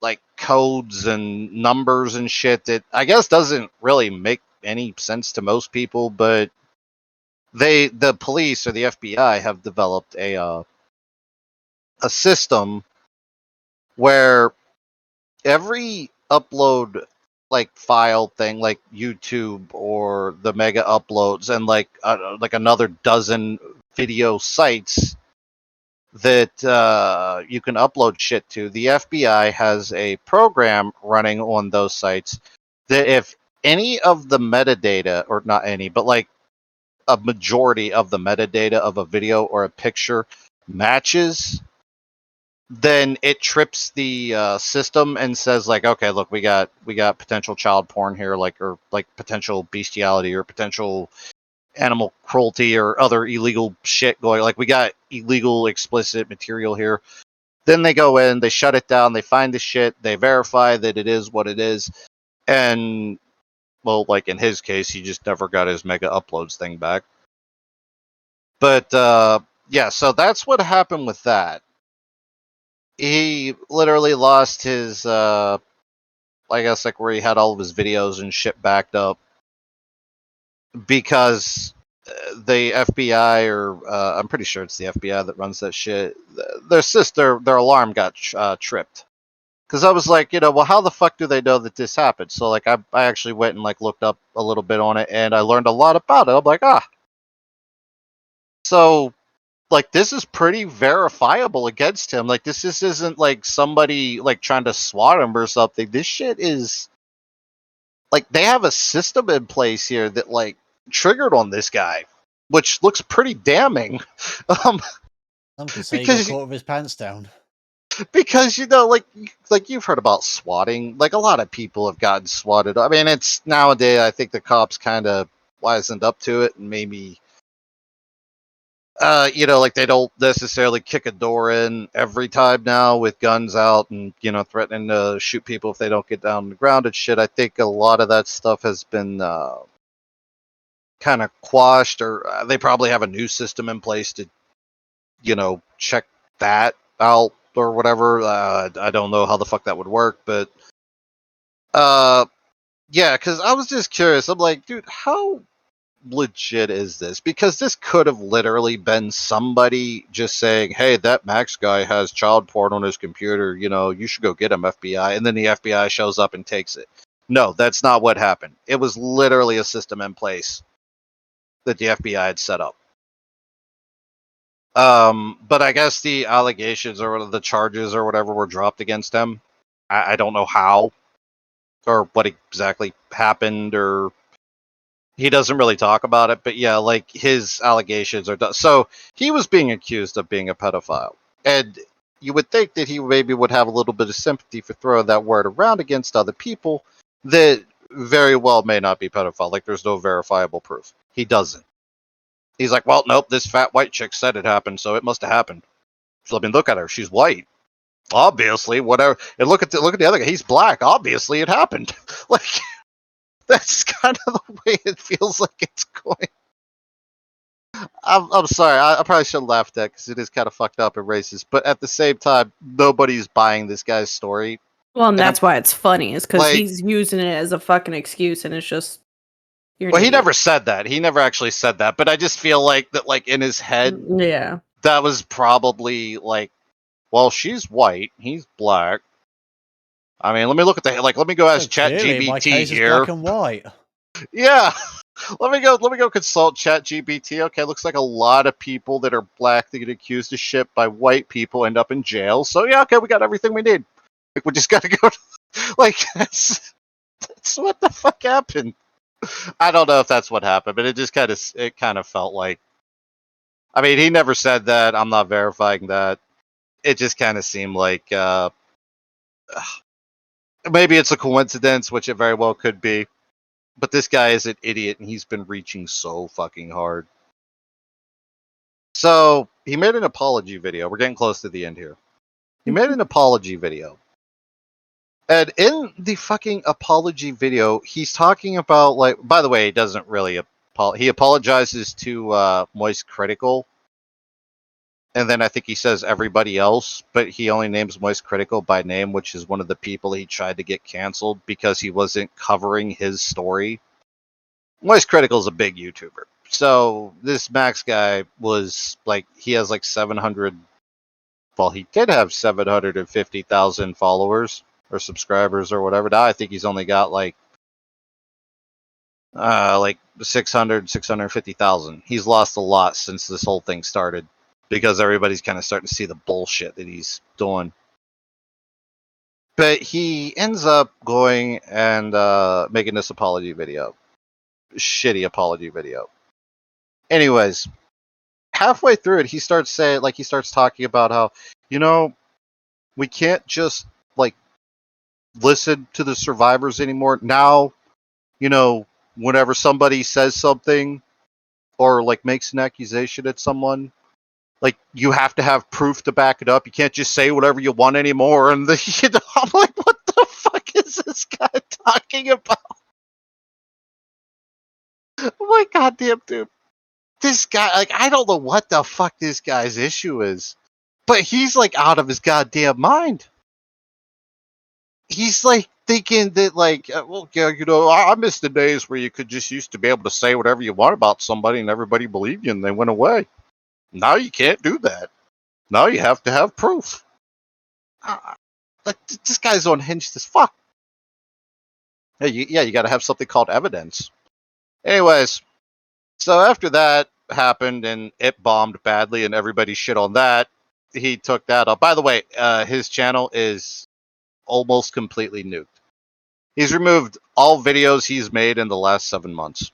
like codes and numbers and shit that I guess doesn't really make any sense to most people, but the police or the FBI have developed a system where every upload like file thing like YouTube or the Mega Uploads and like another dozen video sites that you can upload shit to, the FBI has a program running on those sites that if any of the metadata, or not any, but like a majority of the metadata of a video or a picture matches, then it trips the system and says like, okay, look, we got potential child porn here, like, or like potential bestiality or potential animal cruelty or other illegal shit going, like we got illegal explicit material here. Then they go in, they shut it down, they find the shit, they verify that it is what it is, and well, like in his case, he just never got his Mega Uploads thing back. But yeah, so that's what happened with that. He literally lost his I guess like where he had all of his videos and shit backed up because the FBI, or I'm pretty sure it's the FBI that runs that shit, their alarm got tripped. Because I was like, well, how the fuck do they know that this happened? So like I actually went and like looked up a little bit on it, and I learned a lot about it. I'm like, so like this is pretty verifiable against him. Like this isn't like somebody like trying to swat him or something. This shit is like they have a system in place here that like triggered on this guy, which looks pretty damning. Some could say he got because caught with his pants down. Because like you've heard about swatting. Like a lot of people have gotten swatted. I mean, it's nowadays. I think the cops kind of wisened up to it and maybe, like they don't necessarily kick a door in every time now with guns out and threatening to shoot people if they don't get down on the ground and shit. I think a lot of that stuff has been kind of quashed, or they probably have a new system in place to check that out or whatever. I don't know how the fuck that would work, but yeah, because I was just curious. I'm like, dude, how legit is this? Because this could have literally been somebody just saying, hey, that Max guy has child porn on his computer, you should go get him, FBI, and then the FBI shows up and takes it. No, that's not what happened. It was literally a system in place that the FBI had set up. But I guess the allegations or the charges or whatever were dropped against him. I don't know how or what exactly happened, or he doesn't really talk about it. But yeah, like his allegations are done. So he was being accused of being a pedophile, and you would think that he maybe would have a little bit of sympathy for throwing that word around against other people that very well may not be pedophile. Like there's no verifiable proof. He doesn't. He's like, well, nope, this fat white chick said it happened, so it must have happened. So, I mean, look at her. She's white. Obviously, whatever. And look at the other guy. He's black. Obviously, it happened. Like, that's kind of the way it feels like it's going. I'm sorry. I probably should have laughed at because it is kind of fucked up and racist. But at the same time, nobody's buying this guy's story. Well, and that's why it's funny, is because like- he's using it as a fucking excuse, and it's just. Well, he never said that. He never actually said that. But I just feel like that, like in his head, Yeah. that was probably like, well, she's white, he's black. I mean, let me look at let me go ask Clearly, my ChatGPT case here. is black and white. Yeah. Let me go consult ChatGPT. Okay, looks like a lot of people that are black that get accused of shit by white people end up in jail. So yeah, okay, we got everything we need. Like, we just gotta go that's what the fuck happened. I don't know if that's what happened, but it kind of felt like, I mean, he never said that. I'm not verifying that. It just kind of seemed like maybe it's a coincidence, which it very well could be. But this guy is an idiot, and he's been reaching so fucking hard. So he made an apology video. We're getting close to the end here. He made an apology video. And in the fucking apology video, he's talking about, like, by the way, he doesn't really he apologizes to Moist Critical. And then I think he says everybody else, but he only names Moist Critical by name, which is one of the people he tried to get canceled because he wasn't covering his story. Moist Critical is a big YouTuber. So this Max guy was like, he has like 700, well, he did have 750,000 followers or subscribers or whatever. Now I think he's only got like 650,000. He's lost a lot since this whole thing started because everybody's kind of starting to see the bullshit that he's doing. But he ends up going and making this apology video. Shitty apology video. Anyways, halfway through it, he starts talking about how, we can't just like listen to the survivors anymore. Now, whenever somebody says something or like makes an accusation at someone, like you have to have proof to back it up. You can't just say whatever you want anymore. And I'm like, what the fuck is this guy talking about? Oh my goddamn dude. This guy, like, I don't know what the fuck this guy's issue is, but he's like out of his goddamn mind. He's like thinking that, like, well, yeah, I miss the days where you could just used to be able to say whatever you want about somebody and everybody believed you and they went away. Now you can't do that. Now you have to have proof. Like, this guy's unhinged as fuck. Yeah, you got to have something called evidence. Anyways, so after that happened and it bombed badly and everybody shit on that, he took that up. By the way, his channel is almost completely nuked. He's removed all videos he's made in the last 7 months.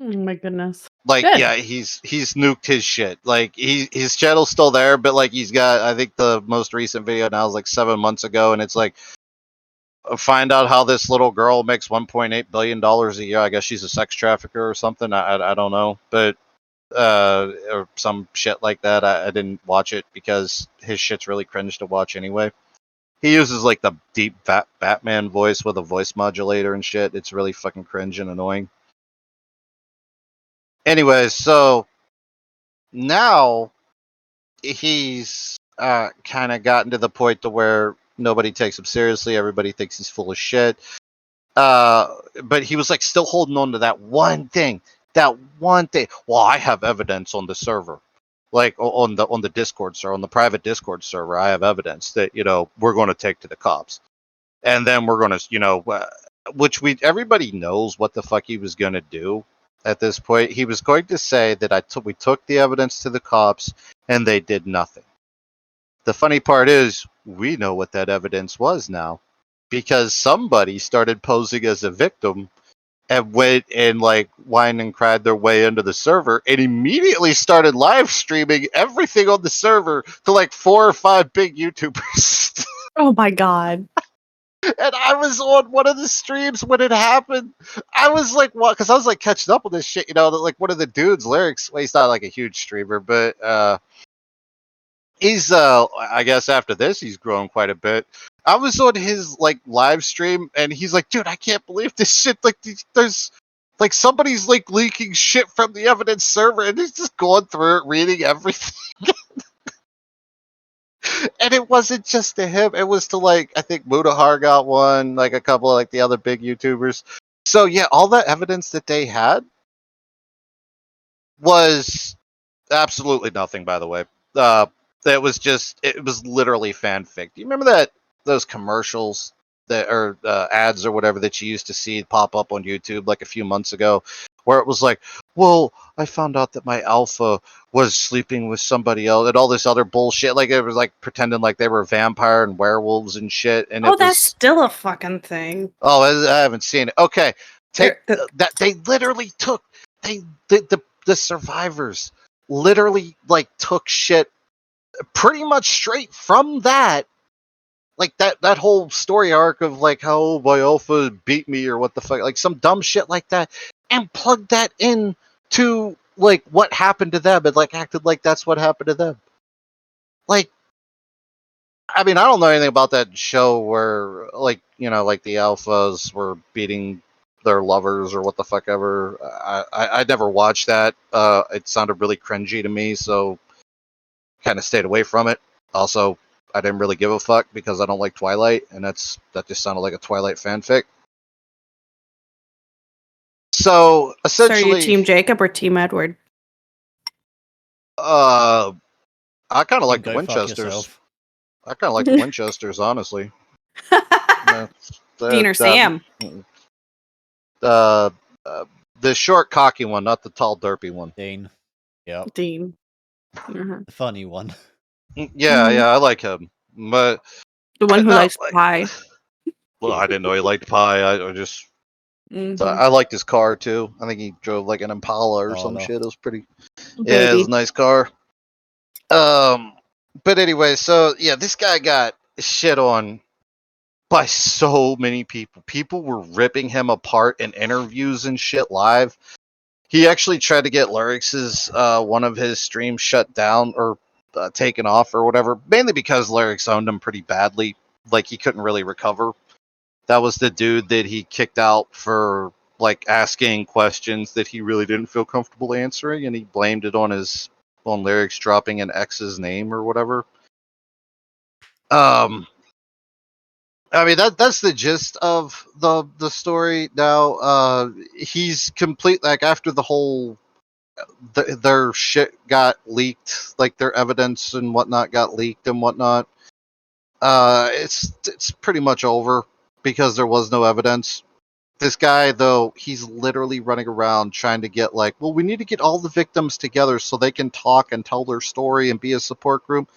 Oh my goodness. Like, Good. yeah, he's nuked his shit. Like, his channel's still there, but like he's got, I think the most recent video now is like 7 months ago, and it's like, find out how this little girl makes $1.8 billion a year. I guess she's a sex trafficker or something. I don't know, but or some shit like that. I didn't watch it because his shit's really cringe to watch anyway. He uses like the deep Batman voice with a voice modulator and shit. It's really fucking cringe and annoying. Anyways, so now he's kind of gotten to the point to where nobody takes him seriously. Everybody thinks he's full of shit. But he was like still holding on to that one thing. Well, I have evidence on the server, like on the Discord server, on the private Discord server. I have evidence that we're going to take to the cops, and then we're going to which everybody knows what the fuck he was going to do. At this point, he was going to say that we took the evidence to the cops and they did nothing. The funny part is, we know what that evidence was now, because somebody started posing as a victim and went and like whined and cried their way into the server and immediately started live streaming everything on the server to like 4 or 5 big YouTubers. Oh my god. And I was on one of the streams when it happened. I was like, what? Because I was like catching up with this shit, like one of the dudes, Lyrics. Well, he's not like a huge streamer, but he's I guess after this he's grown quite a bit. I was on his like live stream and he's like, dude, I can't believe this shit. Like there's like somebody's like leaking shit from the evidence server, and he's just going through it, reading everything. And it wasn't just to him, it was to like, I think Mudahar got one, like a couple of like the other big YouTubers. So yeah, all that evidence that they had was absolutely nothing, by the way. It was literally fanfic. Do you remember those commercials that or ads or whatever that you used to see pop up on YouTube like a few months ago, where it was like, well, I found out that my alpha was sleeping with somebody else and all this other bullshit. Like it was like pretending like they were vampire and werewolves and shit. And that's still a fucking thing. Oh, I haven't seen it. Okay, that. They literally took the survivors literally like took shit pretty much straight from that. Like that whole story arc of like how my alpha beat me or what the fuck, like some dumb shit like that, and plugged that in to like what happened to them and like acted like that's what happened to them. Like, I mean, I don't know anything about that show where like like the alphas were beating their lovers or what the fuck ever. I never watched that. It sounded really cringy to me, so kind of stayed away from it. Also, I didn't really give a fuck because I don't like Twilight, and that just sounded like a Twilight fanfic. So essentially, so are you Team Jacob or Team Edward? I kind of like the Go fuck Winchesters. yourself. I kind of like the Winchesters, honestly. Dean or Sam? The short, cocky one, not the tall, derpy one. Dean. Yep. Dean. Uh-huh. The funny one. Yeah, I like him. But the one who likes pie. Well, I didn't know he liked pie. I just I liked his car too. I think he drove like an Impala or some shit. It was pretty. Yeah, it was a nice car. But anyway, so yeah, this guy got shit on by so many people. People were ripping him apart in interviews and shit live. He actually tried to get Lyrics' one of his streams shut down or taken off or whatever, mainly because Lyrics owned him pretty badly. Like he couldn't really recover. That was the dude that he kicked out for like asking questions that he really didn't feel comfortable answering, and he blamed it on Lyrics dropping an X's name or whatever. I mean that's the gist of the story. Now he's complete, like after the whole their shit got leaked, like their evidence and whatnot got leaked and whatnot. It's pretty much over because there was no evidence. This guy, though, he's literally running around trying to get like, well, we need to get all the victims together so they can talk and tell their story and be a support group.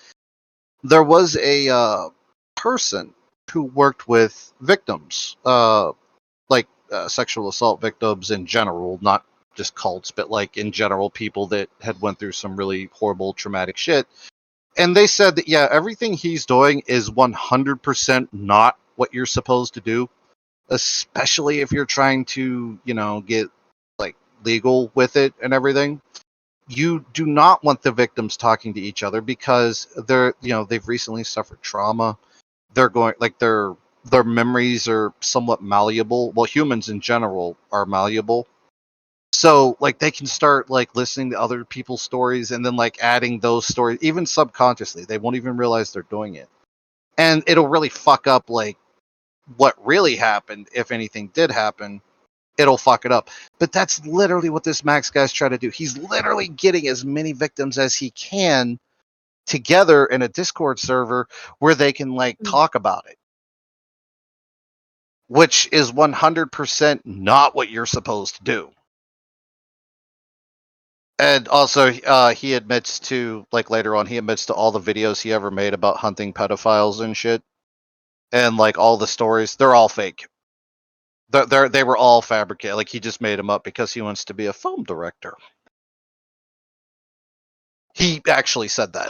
There was a person who worked with victims, like sexual assault victims in general, not just cults, but like in general, people that had went through some really horrible, traumatic shit. And they said that, yeah, everything he's doing is 100% not what you're supposed to do, especially if you're trying to, get like legal with it and everything. You do not want the victims talking to each other because they've recently suffered trauma. They're going like their memories are somewhat malleable. Well, humans in general are malleable. So like they can start like listening to other people's stories and then like adding those stories, even subconsciously. They won't even realize they're doing it. And it'll really fuck up like what really happened. If anything did happen, it'll fuck it up. But that's literally what this Max guy's trying to do. He's literally getting as many victims as he can together in a Discord server where they can like talk about it. Which is 100% not what you're supposed to do. And also, he admits to, like, later on, he admits to all the videos he ever made about hunting pedophiles and shit. And, like, all the stories, they're all fake. They were all fabricated. Like, he just made them up because he wants to be a film director. He actually said that.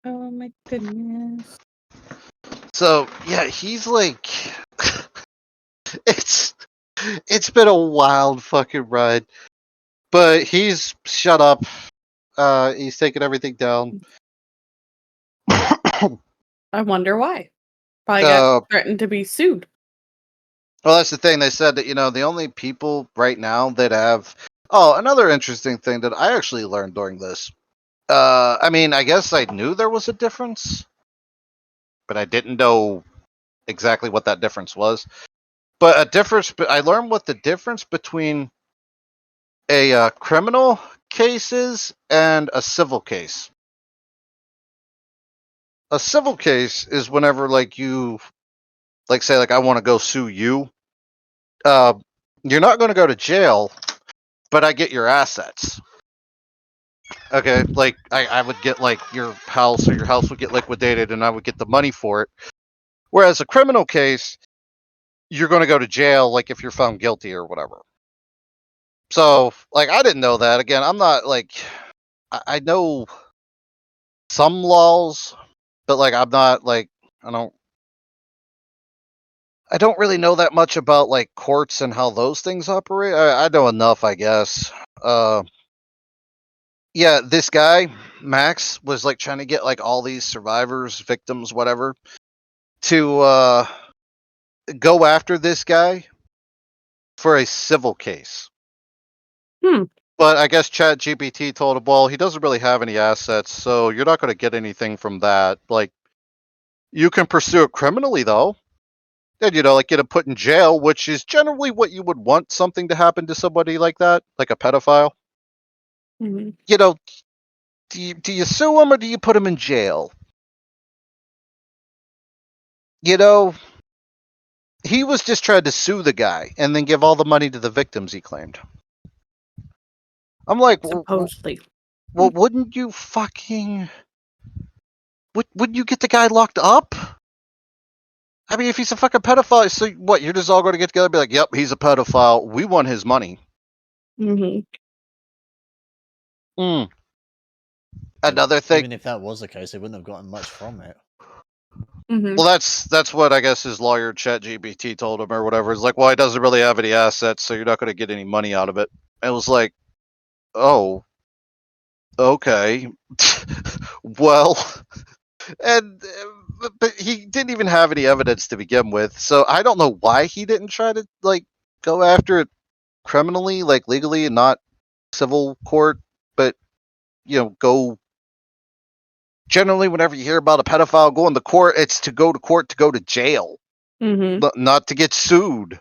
Oh my goodness. So, yeah, he's like... It's been a wild fucking ride. But he's shut up. He's taken everything down. I wonder why. Probably got threatened to be sued. Well, that's the thing. They said that, the only people right now that have... Oh, another interesting thing that I actually learned during this. I mean, I guess I knew there was a difference, but I didn't know exactly what that difference was. But I learned what the difference between a criminal case is and a civil case. A civil case is whenever, like, you, like, say, like, I want to go sue you. You're not going to go to jail, but I get your assets. Okay, like, I would get, like, your house, or your house would get liquidated, and I would get the money for it. Whereas a criminal case, you're going to go to jail, like, if you're found guilty or whatever. So, like, I didn't know that. Again, I'm not, like... I know some laws, but, like, I'm not, like... I don't really know that much about, like, courts and how those things operate. I know enough, I guess. Yeah, this guy, Max, was, like, trying to get, like, all these survivors, victims, whatever, to go after this guy for a civil case. But I guess ChatGPT told him, well, he doesn't really have any assets, so you're not going to get anything from that. Like, you can pursue it criminally, though. And, like, get him put in jail, which is generally what you would want something to happen to somebody like that, like a pedophile. Mm-hmm. Do you sue him or do you put him in jail? He was just trying to sue the guy and then give all the money to the victims, he claimed. I'm like, supposedly. Well, wouldn't you fucking... Wouldn't you get the guy locked up? I mean, if he's a fucking pedophile, so what, you're just all going to get together and be like, yep, he's a pedophile. We want his money. Mm-hmm. Another thing... Even if that was the case, they wouldn't have gotten much from it. Mm-hmm. Well, that's what I guess his lawyer ChatGPT told him or whatever. It's like, well, he doesn't really have any assets, so you're not going to get any money out of it. And it was like, oh, okay. Well, and but he didn't even have any evidence to begin with, so I don't know why he didn't try to, like, go after it criminally, like, legally, and not civil court, but, go... Generally, whenever you hear about a pedophile going to court, it's to go to court to go to jail, not to get sued.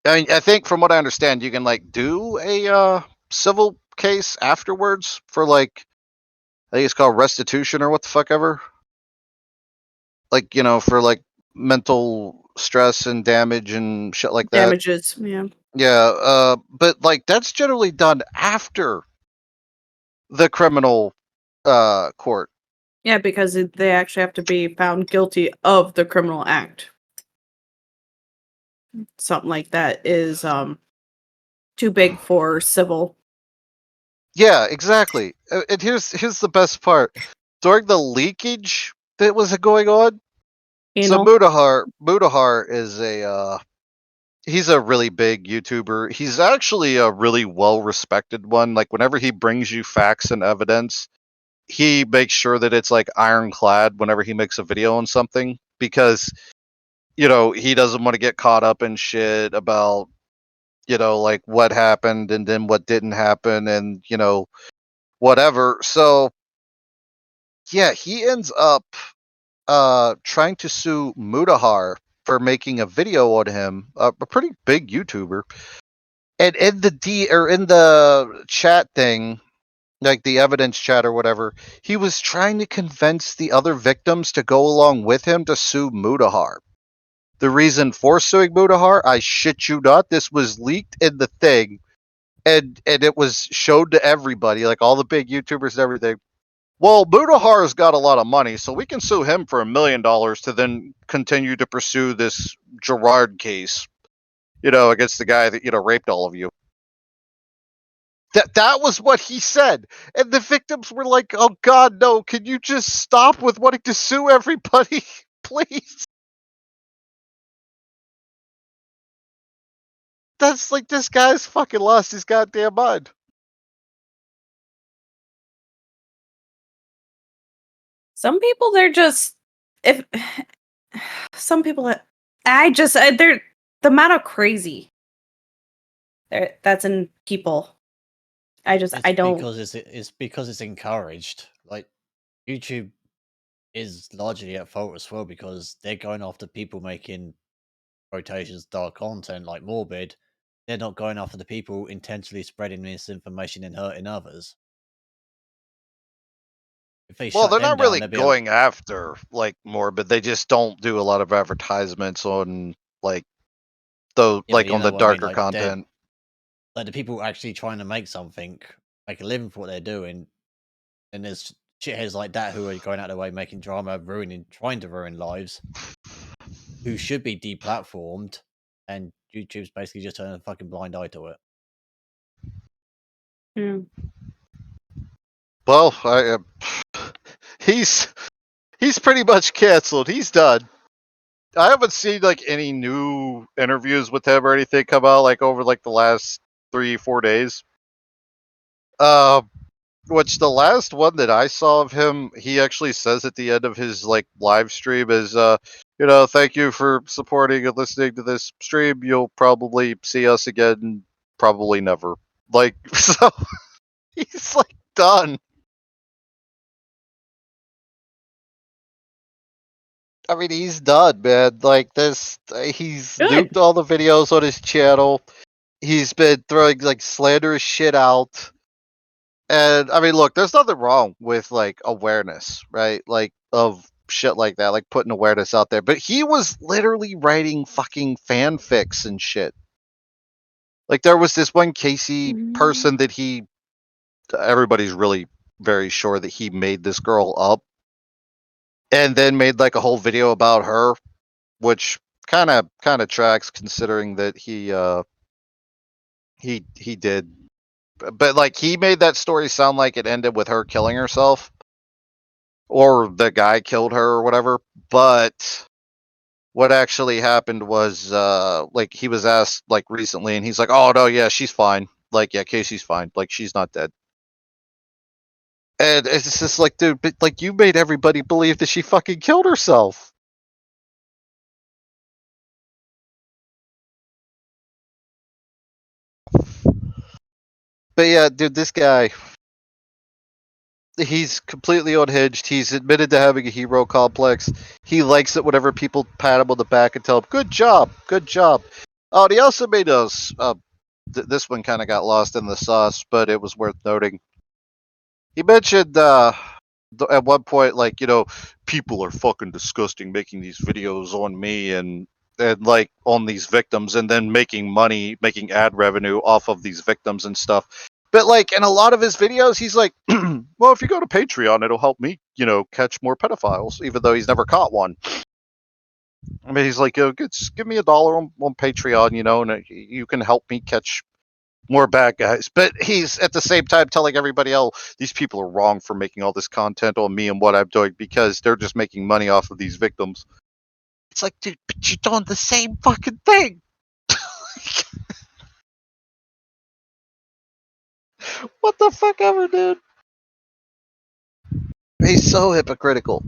I mean, I think from what I understand, you can, like, do a civil case afterwards for, like, I think it's called restitution or what the fuck ever. Like, for, like, mental stress and damage and shit like that. Damages, yeah. Yeah, but, like, that's generally done after the criminal court. Yeah, because they actually have to be found guilty of the criminal act. Something like that is too big for civil. Yeah, exactly. And here's the best part. During the leakage that was going on, so Anal. Mudahar is he's a really big YouTuber. He's actually a really well respected one. Like whenever he brings you facts and evidence, he makes sure that it's like ironclad whenever he makes a video on something because he doesn't want to get caught up in shit about like what happened and then what didn't happen and whatever. So yeah, he ends up trying to sue Mudahar for making a video on him, a pretty big YouTuber. And in the chat thing, like the evidence chat or whatever, he was trying to convince the other victims to go along with him to sue Mudahar. The reason for suing Mudahar, I shit you not, this was leaked in the thing, and it was showed to everybody, like all the big YouTubers and everything. Well, Mudahar's got a lot of money, so we can sue him for $1 million to then continue to pursue this Gerard case, against the guy that raped all of you. That was what he said, and the victims were like, "Oh God, no! Can you just stop with wanting to sue everybody, please?" That's like this guy's fucking lost his goddamn mind. Some people, they're just if some people that they're the amount of crazy that's in people. I don't. Because it's because it's encouraged. Like YouTube is largely at fault as well because they're going after people making quotations dark content like morbid. They're not going after the people intentionally spreading misinformation and hurting others. If they Well, shut they're them not down, really they'll be going after like morbid. They just don't do a lot of advertisements on like yeah, but on the what I mean. darker content. Like the people actually trying to make something, make a living for what they're doing, and there's shitheads like that who are going out of their way making drama, trying to ruin lives, who should be deplatformed, and YouTube's basically just turning a fucking blind eye to it. Well, he's pretty much canceled. He's done. I haven't seen like any new interviews with him or anything come out like over like the last 3-4 days. Which the last one that I saw of him, he actually says at the end of his like live stream is thank you for supporting and listening to this stream. You'll probably see us again, probably never. Like so he's like done. I mean, he's done, man. Like this, he's Good. nuked all the videos on his channel. He's been throwing like slanderous shit out. And I mean, look, there's nothing wrong with like awareness, right? Like of shit like that, like putting awareness out there. But he was literally writing fucking fanfics and shit. Like there was this one Casey person that everybody's really very sure that he made this girl up, and then made like a whole video about her, which kind of tracks considering that he did. But like he made that story sound like it ended with her killing herself or the guy killed her or whatever. But what actually happened was like he was asked like recently and he's like, "Oh no, yeah, she's fine. Like, yeah, Casey's fine. Like, she's not dead." And it's just like, dude, but like you made everybody believe that she fucking killed herself. But yeah, dude, this guy, he's completely unhinged. He's admitted to having a hero complex. He likes it whenever people pat him on the back and tell him, "Good job, good job." Oh, and he also made us. This one kind of got lost in the sauce, but it was worth noting. He mentioned at one point, like, people are fucking disgusting making these videos on me and like on these victims, and then making money, making ad revenue off of these victims and stuff. But like in a lot of his videos, he's like, well, if you go to Patreon, it'll help me, catch more pedophiles, even though he's never caught one. I mean, he's like, just give me $1 on Patreon, and you can help me catch more bad guys. But he's at the same time telling everybody else, these people are wrong for making all this content on me and what I'm doing because they're just making money off of these victims. It's like, dude, but you're doing the same fucking thing. What the fuck ever, dude? He's so hypocritical.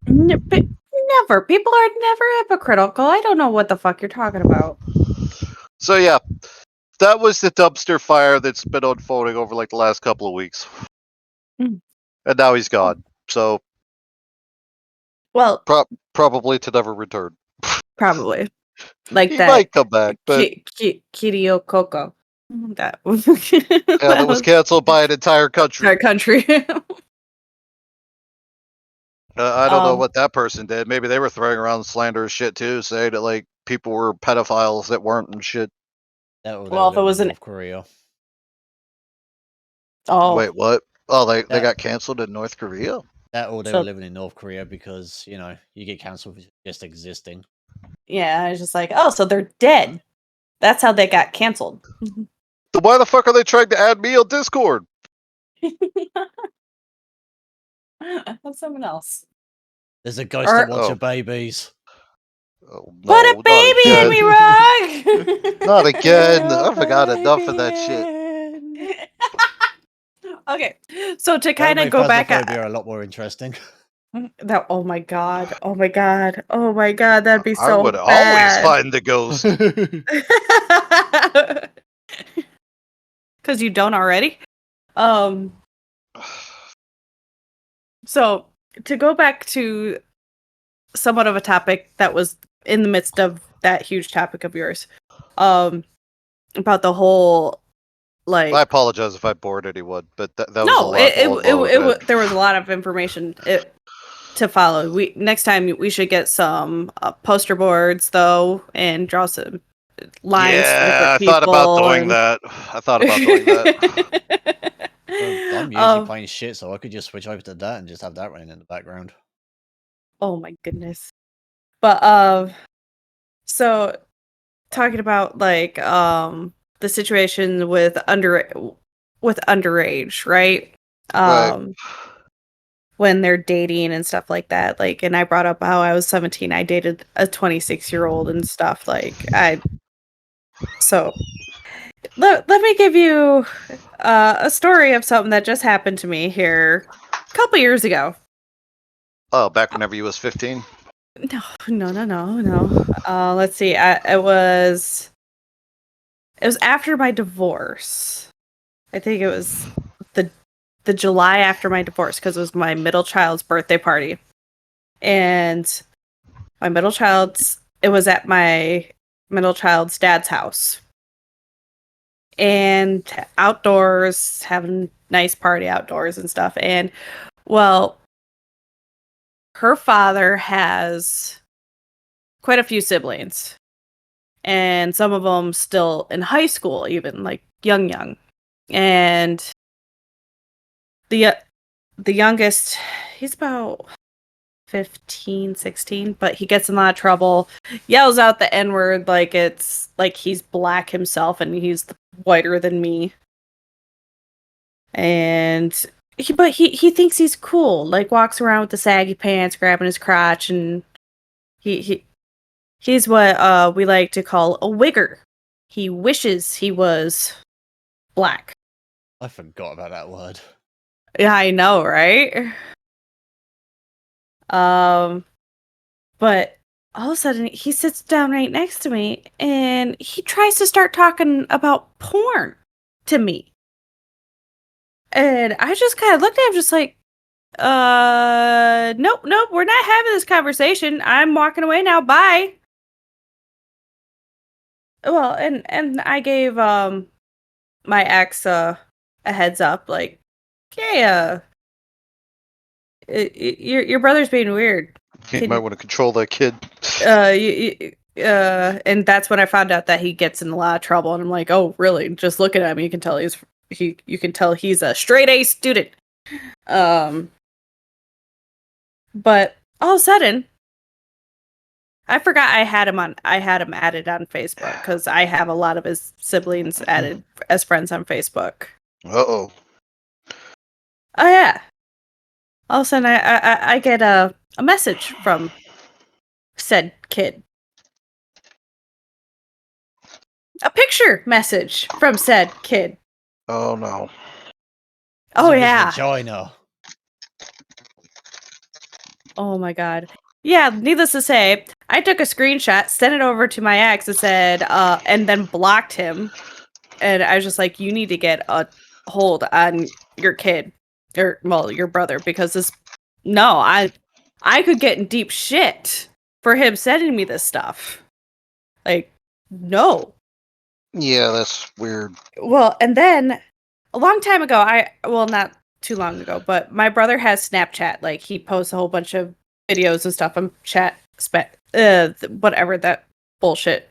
But never. People are never hypocritical. I don't know what the fuck you're talking about. So yeah, that was the dumpster fire that's been unfolding over like the last couple of weeks. Mm. And now he's gone. So Well, probably to never return. probably. Like He that. might come back, but Kirio Coco. That was that was canceled by an entire country. our country. I don't know what that person did. Maybe they were throwing around slanderous shit too, saying that like people were pedophiles that weren't and shit. Well, if it was in North Korea. Oh, Wait, what? Oh, they That- got canceled in North Korea? That or they So- were living in North Korea because, you get cancelled for just existing. yeah. I was just like, oh, so they're dead. That's how they got canceled. Then why the fuck are they trying to add me on Discord? That's someone else. There's a ghost Or- that wants Oh. your babies. Oh, Put no, a not baby in again. me, Rug. Not again. I forgot enough of that shit. Okay, so to That would kind of make go back, Phasmophobia a lot more interesting. that oh my god, that'd be I so would always bad. find the ghost. Because you don't already. So to go back to somewhat of a topic that was in the midst of that huge topic of yours, about the whole like I apologize if I bored anyone, but that was a no, lot going on with that. there was a lot of information to follow. Next time we should get some poster boards though and draw some lines. Yeah, for I thought about people doing and- that. I thought about doing that. Well, I'm usually Um, playing shit, so I could just switch over to that and just have that running in the background. Oh my goodness. But so talking about like the situation with underage, right? Right. When they're dating and stuff like that. Like, and I brought up how I was 17, I dated a 26-year-old and stuff. So let me give you a story of something that just happened to me here a couple years ago. Oh, back whenever you was 15? No. Let's see. It was after my divorce. I think it was the July after my divorce because it was my middle child's birthday party, and it was at my middle child's dad's house, and outdoors, having a nice party outdoors and stuff. And well, her father has quite a few siblings, and some of them still in high school, even like young. And the youngest, he's about 15, 16, but he gets in a lot of trouble, yells out the N-word like it's like he's black himself and he's whiter than me. And he thinks he's cool, like walks around with the saggy pants, grabbing his crotch, and he's what we like to call a wigger. He wishes he was black. I forgot about that word. Yeah, I know, right? But all of a sudden he sits down right next to me and he tries to start talking about porn to me. And I just kind of looked at him just like, nope, we're not having this conversation. I'm walking away now. Bye. Well, and I gave my ex a heads up, like, yeah, your brother's being weird. You might want to control that kid. And that's when I found out that he gets in a lot of trouble, and I'm like, oh, really? Just looking at him, you can tell he's you can tell he's a straight A student. But all of a sudden, I forgot I had him added on Facebook because I have a lot of his siblings added as friends on Facebook. Uh-oh. Oh yeah. All of a sudden, I get a message from said kid. A picture message from said kid. Oh no. Oh It's a yeah. vagina. Oh my god. Yeah, needless to say, I took a screenshot, sent it over to my ex and said, and then blocked him. And I was just like, you need to get a hold on your kid. Or well, your brother, because I could get in deep shit for him sending me this stuff. Like, no. Yeah, that's weird. Well, and then a long time ago, not too long ago, but my brother has Snapchat. Like, he posts a whole bunch of videos and stuff on whatever that bullshit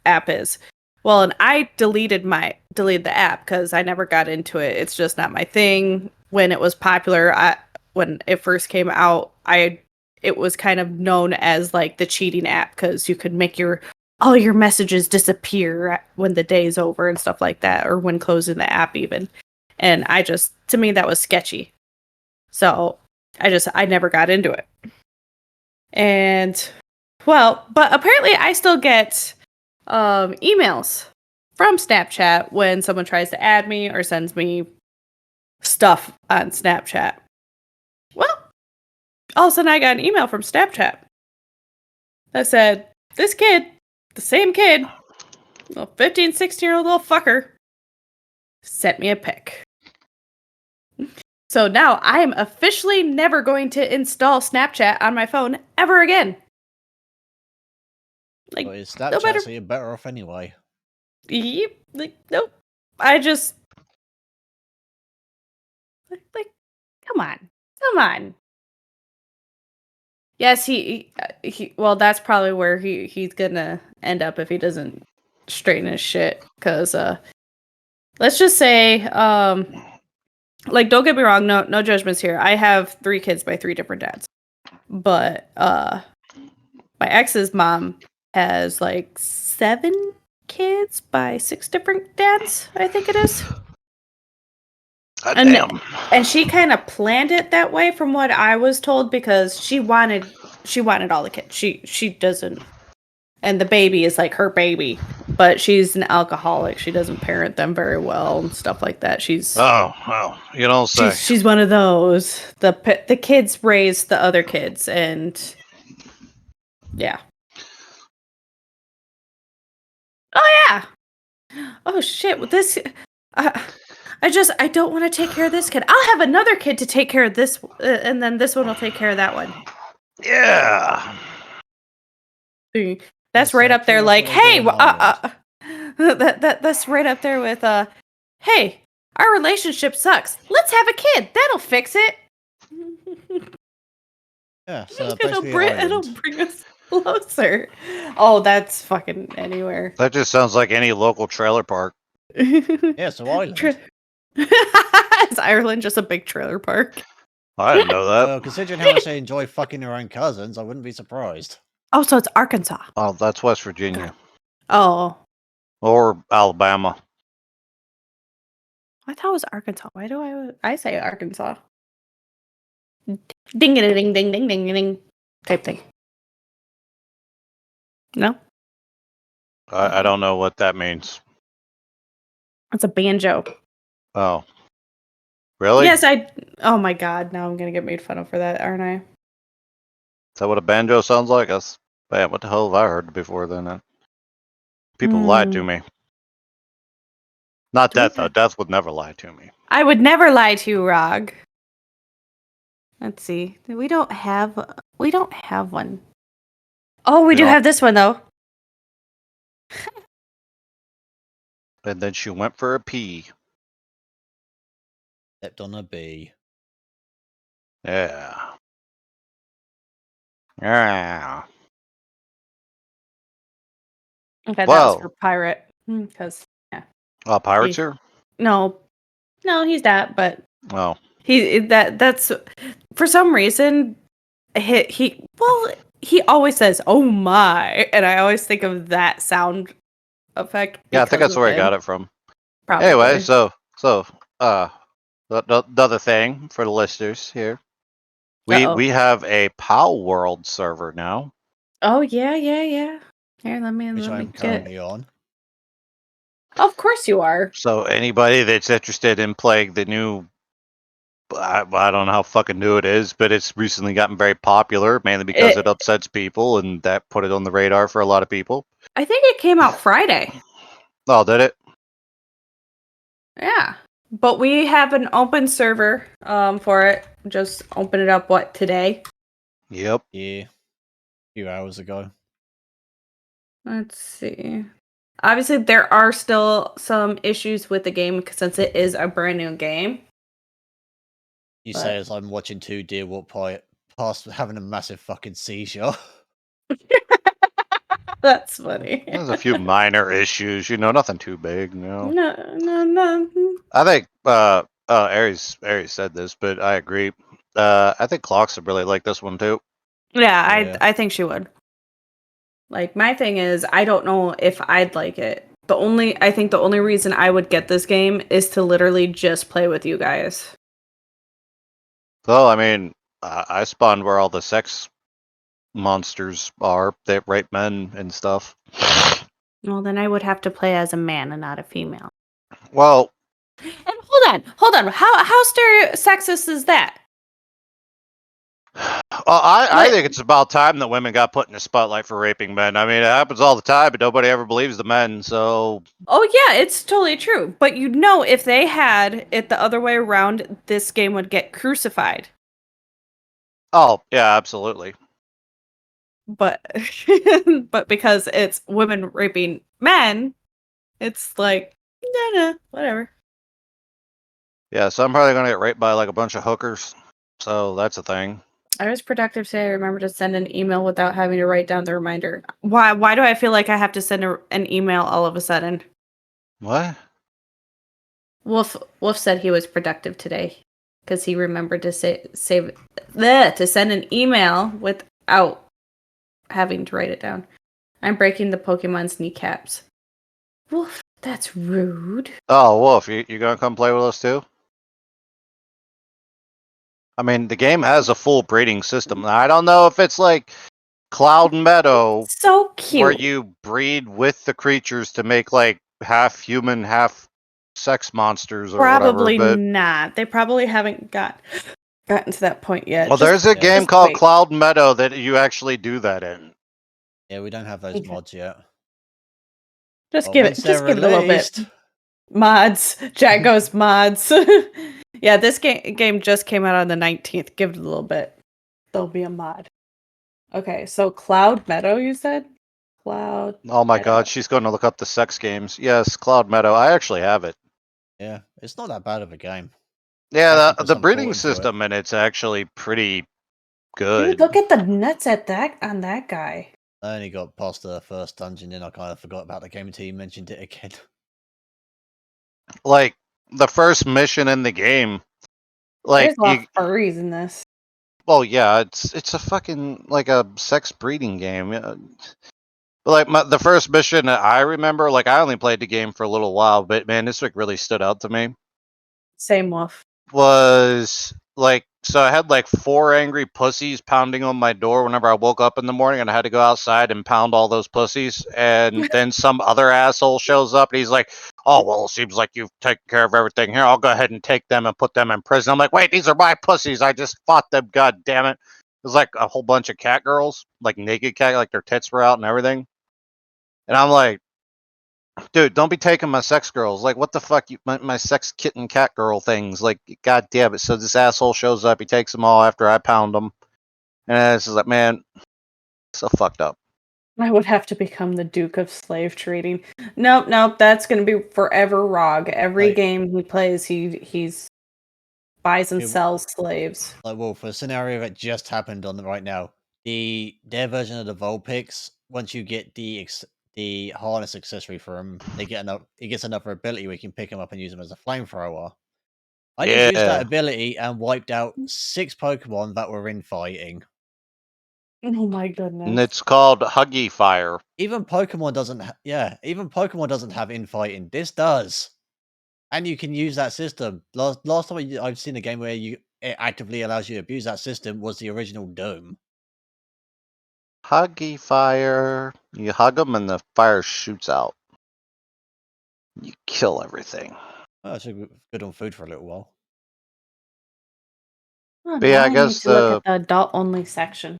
app is. Well, and I deleted the app because I never got into it. It's just not my thing. When it was popular, when it first came out, it was kind of known as like the cheating app because you could make all your messages disappear when the day's over and stuff like that, or when closing the app even. And to me, that was sketchy. So I never got into it. And well, but apparently I still get emails from Snapchat when someone tries to add me or sends me stuff on Snapchat. Well, all of a sudden I got an email from Snapchat that said, this kid, the same kid, a 15, 16-year-old little fucker, sent me a pic. So now I am officially never going to install Snapchat on my phone ever again. Like, Well, it's Snapchat, so you're better off anyway. Yep, like, nope. I just like, come on. Yes, he. Well, that's probably where he's gonna end up if he doesn't straighten his shit. Cause let's just say, like, don't get me wrong, no judgments here. I have 3 kids by 3 different dads, but my ex's mom has like 7 kids by 6 different dads. I think it is. Damn. And she kind of planned it that way from what I was told because she wanted all the kids. She doesn't, and the baby is like her baby, but she's an alcoholic. She doesn't parent them very well and stuff like that. She's You don't say. she's one of those. The kids raise the other kids, and yeah. Oh yeah. Oh shit. With this. I don't want to take care of this kid. I'll have another kid to take care of this, and then this one will take care of that one. Yeah. That's right up there. Like, hey, that's right up there with hey, our relationship sucks. Let's have a kid. That'll fix it. Yeah, so it'll basically bring us closer. Oh, that's fucking anywhere. That just sounds like any local trailer park. Yeah, it's an island. Is Ireland just a big trailer park? I didn't know that. Well, considering how much they enjoy fucking their own cousins, I wouldn't be surprised. Oh, so it's Arkansas. Oh, that's West Virginia. Oh, Or Alabama. I thought it was Arkansas. Why do I say Arkansas? Ding a ding ding ding ding ding type thing. No, I don't know what that means. it's a banjo. Oh. Really? Yes, oh my god, now I'm gonna get made fun of for that, aren't I? Is that what a banjo sounds like? Man, what the hell have I heard before then? People lied to me. Not Death, though. Death would never lie to me. I would never lie to you, Rog. Let's see. We don't have one. Oh, we do have this one though. And then she went for a pee. Stepped on a bee. Yeah. Yeah. Okay, that Wow. was for pirate. Because Pirates here? no, No, he's not. But Oh, that's for some reason he always says "oh my," and I always think of that sound effect. yeah, I think because that's of where I him, got it from. Probably. Anyway, so the other thing for the listeners here, Uh-oh. we have a POW World server now. Oh yeah. Here, let me which I'm get. currently on. Of course you are. So anybody that's interested in playing the new, I don't know how fucking new it is, but it's recently gotten very popular, mainly because it upsets people, and that put it on the radar for a lot of people. I think it came out Friday. Oh, did it? Yeah. But we have an open server for it. Just open it up today? Yep. Yeah, a few hours ago. Let's see. Obviously there are still some issues with the game since it is a brand new game. You But- say as I'm watching two deer walk past having a massive fucking seizure. That's funny. There's a few minor issues, nothing too big, No. I think Aries said this, but I agree. I think Clocks would really like this one too. Yeah, Yeah. I think she would. Like, my thing is, I don't know if I'd like it. I think the only reason I would get this game is to literally just play with you guys. Well, I mean, I spawned where all the sex monsters are that rape men and stuff. Well, then I would have to play as a man and not a female. Well, And hold on. How sexist is that? I think it's about time that women got put in the spotlight for raping men. I mean, it happens all the time, but nobody ever believes the men. So, Oh yeah, it's totally true. But if they had it the other way around, this game would get crucified. oh yeah, absolutely. But but because it's women raping men, it's like nah, whatever. Yeah, so I'm probably gonna get raped by like a bunch of hookers. So that's a thing. I was productive today. I remember to send an email without having to write down the reminder. Why do I feel like I have to send an email all of a sudden? What? Wolf said he was productive today because he remembered to to send an email without having to write it down. I'm breaking the Pokemon's kneecaps. Wolf, that's rude. Oh, Wolf, you gonna come play with us too? I mean, the game has a full breeding system. I don't know if it's like Cloud Meadow, So cute. where you breed with the creatures to make like half human, half sex monsters or Probably whatever. But not. They probably haven't gotten to that point yet. well, there's a game just called wait. Cloud Meadow that you actually do that in. Yeah, we don't have those Okay. mods yet. Just But give once it a they're little bit. released- Mods. Jack goes mods. Yeah, this game just came out on the 19th. Give it a little bit. There'll be a mod. Okay, so Cloud Meadow, you said? Cloud. Oh my Meadow. god, she's going to look up the sex games. Yes, Cloud Meadow. I actually have it. Yeah, it's not that bad of a game. Yeah, Actually put the some breeding thought into it. system and it's actually pretty Dude, good. look at the nuts on that guy. I only got past the first dungeon, and I kind of forgot about the game until you mentioned it again. Like the first mission in the game, like There's a lot of furries in this. well, yeah, it's a fucking like a sex breeding game. Yeah. Like the first mission that I remember, like I only played the game for a little while, but man, this like really stood out to me. Same wolf. Was like so I had like 4 angry pussies pounding on my door whenever I woke up in the morning, and I had to go outside and pound all those pussies. And then some other asshole shows up and he's like, "Oh well, it seems like you've taken care of everything here. I'll go ahead and take them and put them in prison." I'm like, "Wait, these are my pussies. I just fought them. God damn it!" It was like a whole bunch of cat girls, like naked cat, like their tits were out and everything. And I'm like, dude, don't be taking my sex girls. Like, what the fuck? My sex kitten cat girl things. Like, god damn it. So this asshole shows up. He takes them all after I pound them. And it's just like, man, so fucked up. I would have to become the Duke of Slave Trading. Nope. That's gonna be forever Rog. Every Like- game he plays, he's buys and Yeah, sells slaves. Like, well, for a scenario that just happened on right now, their version of the Vulpix, once you get the harness accessory for him, he gets another ability where you can pick him up and use him as a flamethrower. I just used that Yeah. ability and wiped out 6 Pokemon that were infighting. Oh my And goodness. it's called Huggy Fire. Even Pokemon doesn't. Even Pokemon doesn't have infighting. This does, and you can use that system. Last time I've seen a game where it actively allows you to abuse that system was the original Doom. Huggy Fire. You hug them and the fire shoots out. You kill everything. Oh, it's good on food for a little while. Oh, But yeah, now I I need guess to look at the adult only section.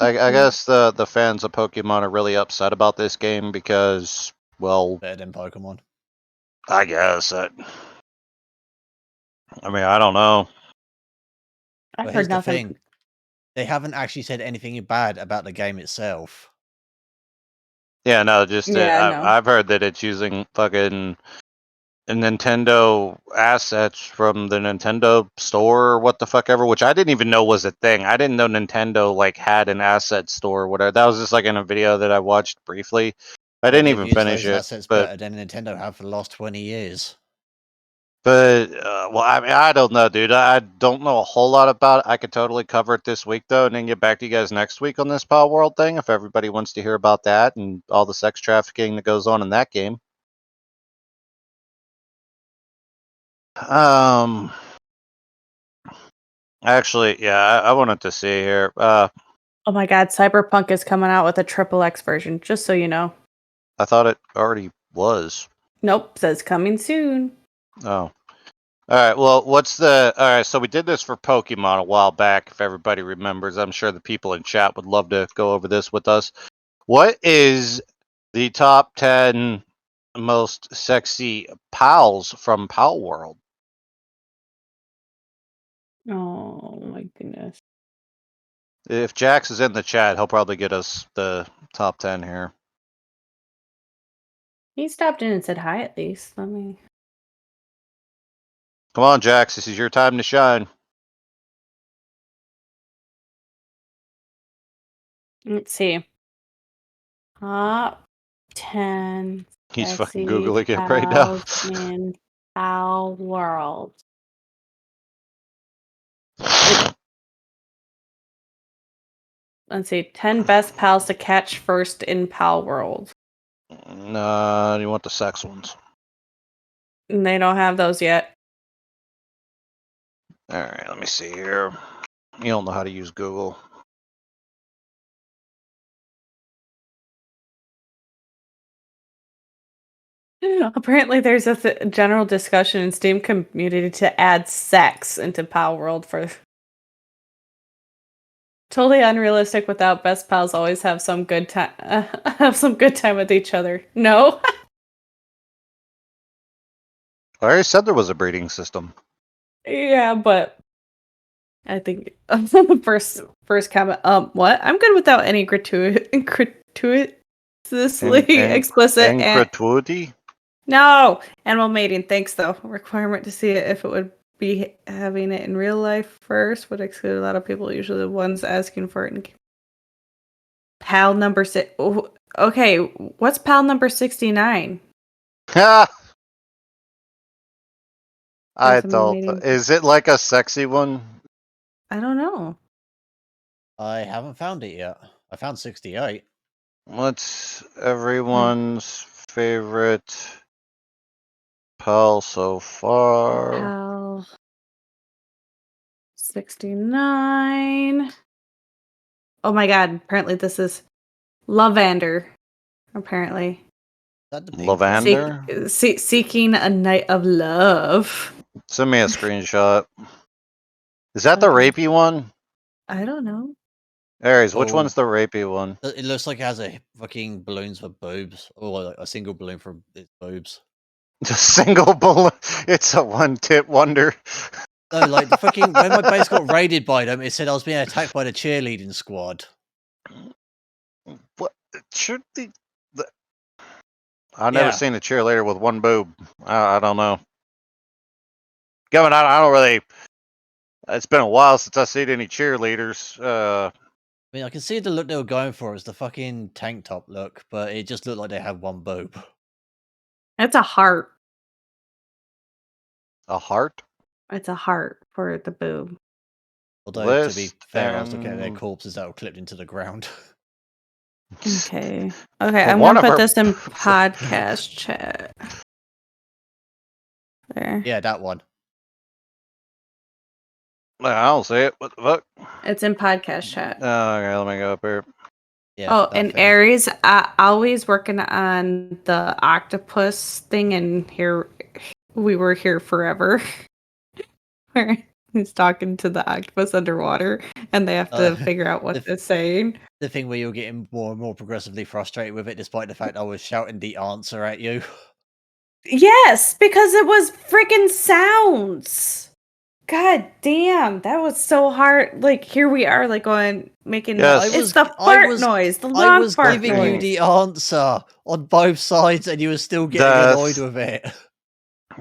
I guess the fans of Pokemon are really upset about this game because, well, Better than Pokemon. I guess that. I mean, I don't know. I've But heard here's the nothing. thing: they haven't actually said anything bad about the game itself. Yeah, no, just Yeah, no. I've heard that it's using fucking Nintendo assets from the Nintendo store or what the fuck ever, which I didn't even know was a thing. I didn't know Nintendo like had an asset store or whatever. That was just like in a video that I watched briefly. I didn't They've even used finish those it, assets but better than Nintendo have for the last 20 years. well, I mean, I don't know, dude. I don't know a whole lot about it. I could totally cover it this week though, and then get back to you guys next week on this Pal World thing if everybody wants to hear about that and all the sex trafficking that goes on in that game. Actually, yeah, I wanted to see here. Oh my god, Cyberpunk is coming out with a XXX version, just so you know. I thought it already was. Nope, says coming soon. Oh. Alright, well, alright, so we did this for Pokemon a while back, if everybody remembers. I'm sure the people in chat would love to go over this with us. What is the top 10 most sexy pals from Pal World? Oh my goodness. If Jax is in the chat, he'll probably get us the top 10 here. He stopped in and said hi at least. Let me. Come on, Jax, this is your time to shine. Let's see. Top 10 He's fucking sexy Googling it right now. pals in Pal World. Let's see. 10 best pals to catch first in Pal World. Nah, you want the sex ones. And they don't have those yet. Alright, let me see here. You don't know how to use Google. Apparently, there's a general discussion in Steam community to add sex into Pal World for totally unrealistic. Without best pals, always have some good time. Have some good time with each other. No, I already said there was a breeding system. yeah, but I think first comment. What? I'm good without any gratuitously explicit and Incredulity? no animal mating. Thanks though. Requirement to see it if it would be having it in real life first would exclude a lot of people. Usually the ones asking for it. Pal number 6. Oh, okay, what's pal number 69? Ha! I Decimal don't. meeting. Is it like a sexy one? I don't know. I haven't found it yet. I found 68. What's everyone's favorite pal so far? Pal 69. Oh my god, apparently this is Lavander. Apparently. Is that the pink one? Lavander? Seeking a night of love. Send me a screenshot. Is that the Okay. rapey one? I don't know. Aries, which Oh. one's the rapey one? It looks like it has a fucking balloons for boobs, or like a single balloon for its boobs. The single bullet. It's a one-tit wonder. No, like the fucking when my base got raided by them, it said I was being attacked by the cheerleading squad. What? Should I've never Yeah. seen a cheerleader with one boob. I don't know. Kevin, I don't really. It's been a while since I've seen any cheerleaders. I mean, I can see the look they were going for was the fucking tank top look, but it just looked like they had one boob. That's a heart. A heart? It's a heart for the boob. Although, to be List fair, I was looking at their and corpses that were clipped into the ground. Okay. Okay, For I'm one gonna of put our- this in podcast chat. There. Yeah, that one. I don't see it. What the fuck? It's in podcast chat. Okay, let me go up here. Yeah. Oh, that and thing. Aries, always working on the octopus thing, and here we were here forever. Where he's talking to the octopus underwater, and they have to figure out what the- they're saying. The thing where you're getting more and more progressively frustrated with it, despite the fact I was shouting the answer at you. Yes, because it was freaking sounds. God damn, that was so hard. Like here we are, like going making Yes. it's the fart noise, the long I was fart giving noise. you the answer on both sides, and you were still getting annoyed with it.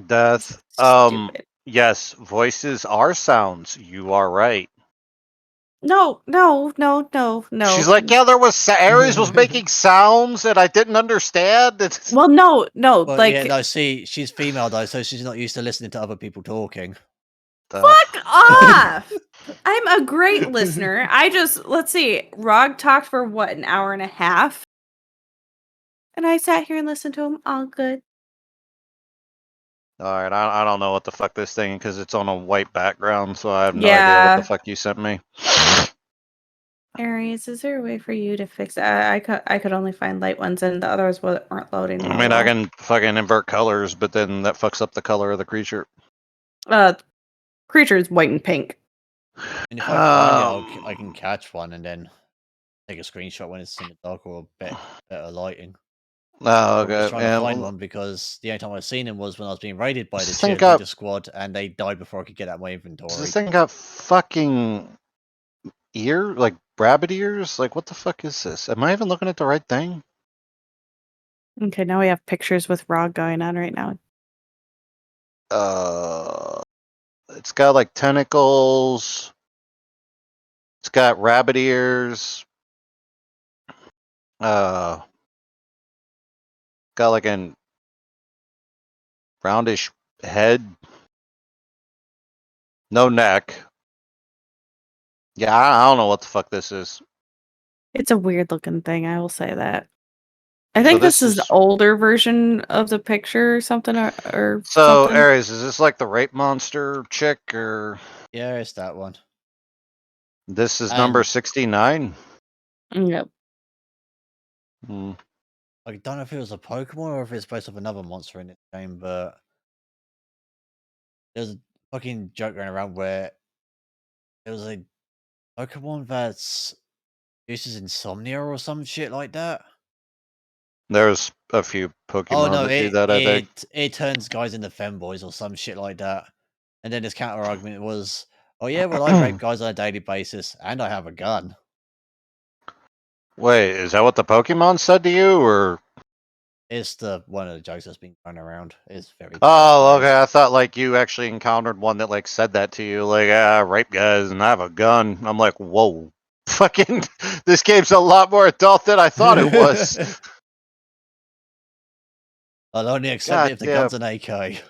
Death. Stupid. Yes, voices are sounds. You are right. No. She's like, yeah, there was Ares was making sounds, and I didn't understand. It's Well, no, Well, like yeah, no. See, she's female though, so she's not used to listening to other people talking. fuck off. I'm a great listener. Let's see, Rog talked for what, an hour and a half? And I sat here and listened to him all good. All right, I don't know what the fuck this thing because it's on a white background, so I have no idea Yeah. what the fuck you sent me. Aries, is there a way for you to fix that? I could only find light ones, and the others weren't loading. I mean, I can fucking invert colors, but then that fucks up the color of the creature. Creature is white and pink. And if I find it, I can catch one and then take a screenshot when it's in the dark or better lighting. Oh, I'm just okay. trying to find one because the only time I've seen him was when I was being raided by the This thing cheerleader got- squad, and they died before I could get out my Does inventory. this thing got fucking like rabbit ears? Like, what the fuck is this? Am I even looking at the right thing? Okay, now we have pictures with Rog going on right now. It's got like tentacles. It's got rabbit ears. Got like an roundish head. No neck. Yeah, I don't know what the fuck this is. It's a weird looking thing, I will say that. I So think this this is the is- older version of the picture or something or So, something. Aries, is this like the rape monster chick, or Yeah, it's that one. this is number And- 69? Yep. Hmm. I don't know if it was a Pokemon or if it's based off another monster in this game, but there's a fucking joke going around where there was a Pokemon that's uses insomnia or some shit like that. There's a few Pokemon Oh no, that do that, I think. it turns guys into femboys or some shit like that. And then his counter argument was, "Oh yeah, well I rape guys on a daily basis, and I have a gun." Wait, is that what the Pokemon said to you, or? It's the one of the jokes that's been thrown around. It's very. Oh, hilarious. okay. I thought like you actually encountered one that like said that to you, like, rape guys and I have a gun. I'm like, whoa, fucking, this game's a lot more adult than I thought it was. I'll only accept it if the God gun's an AK.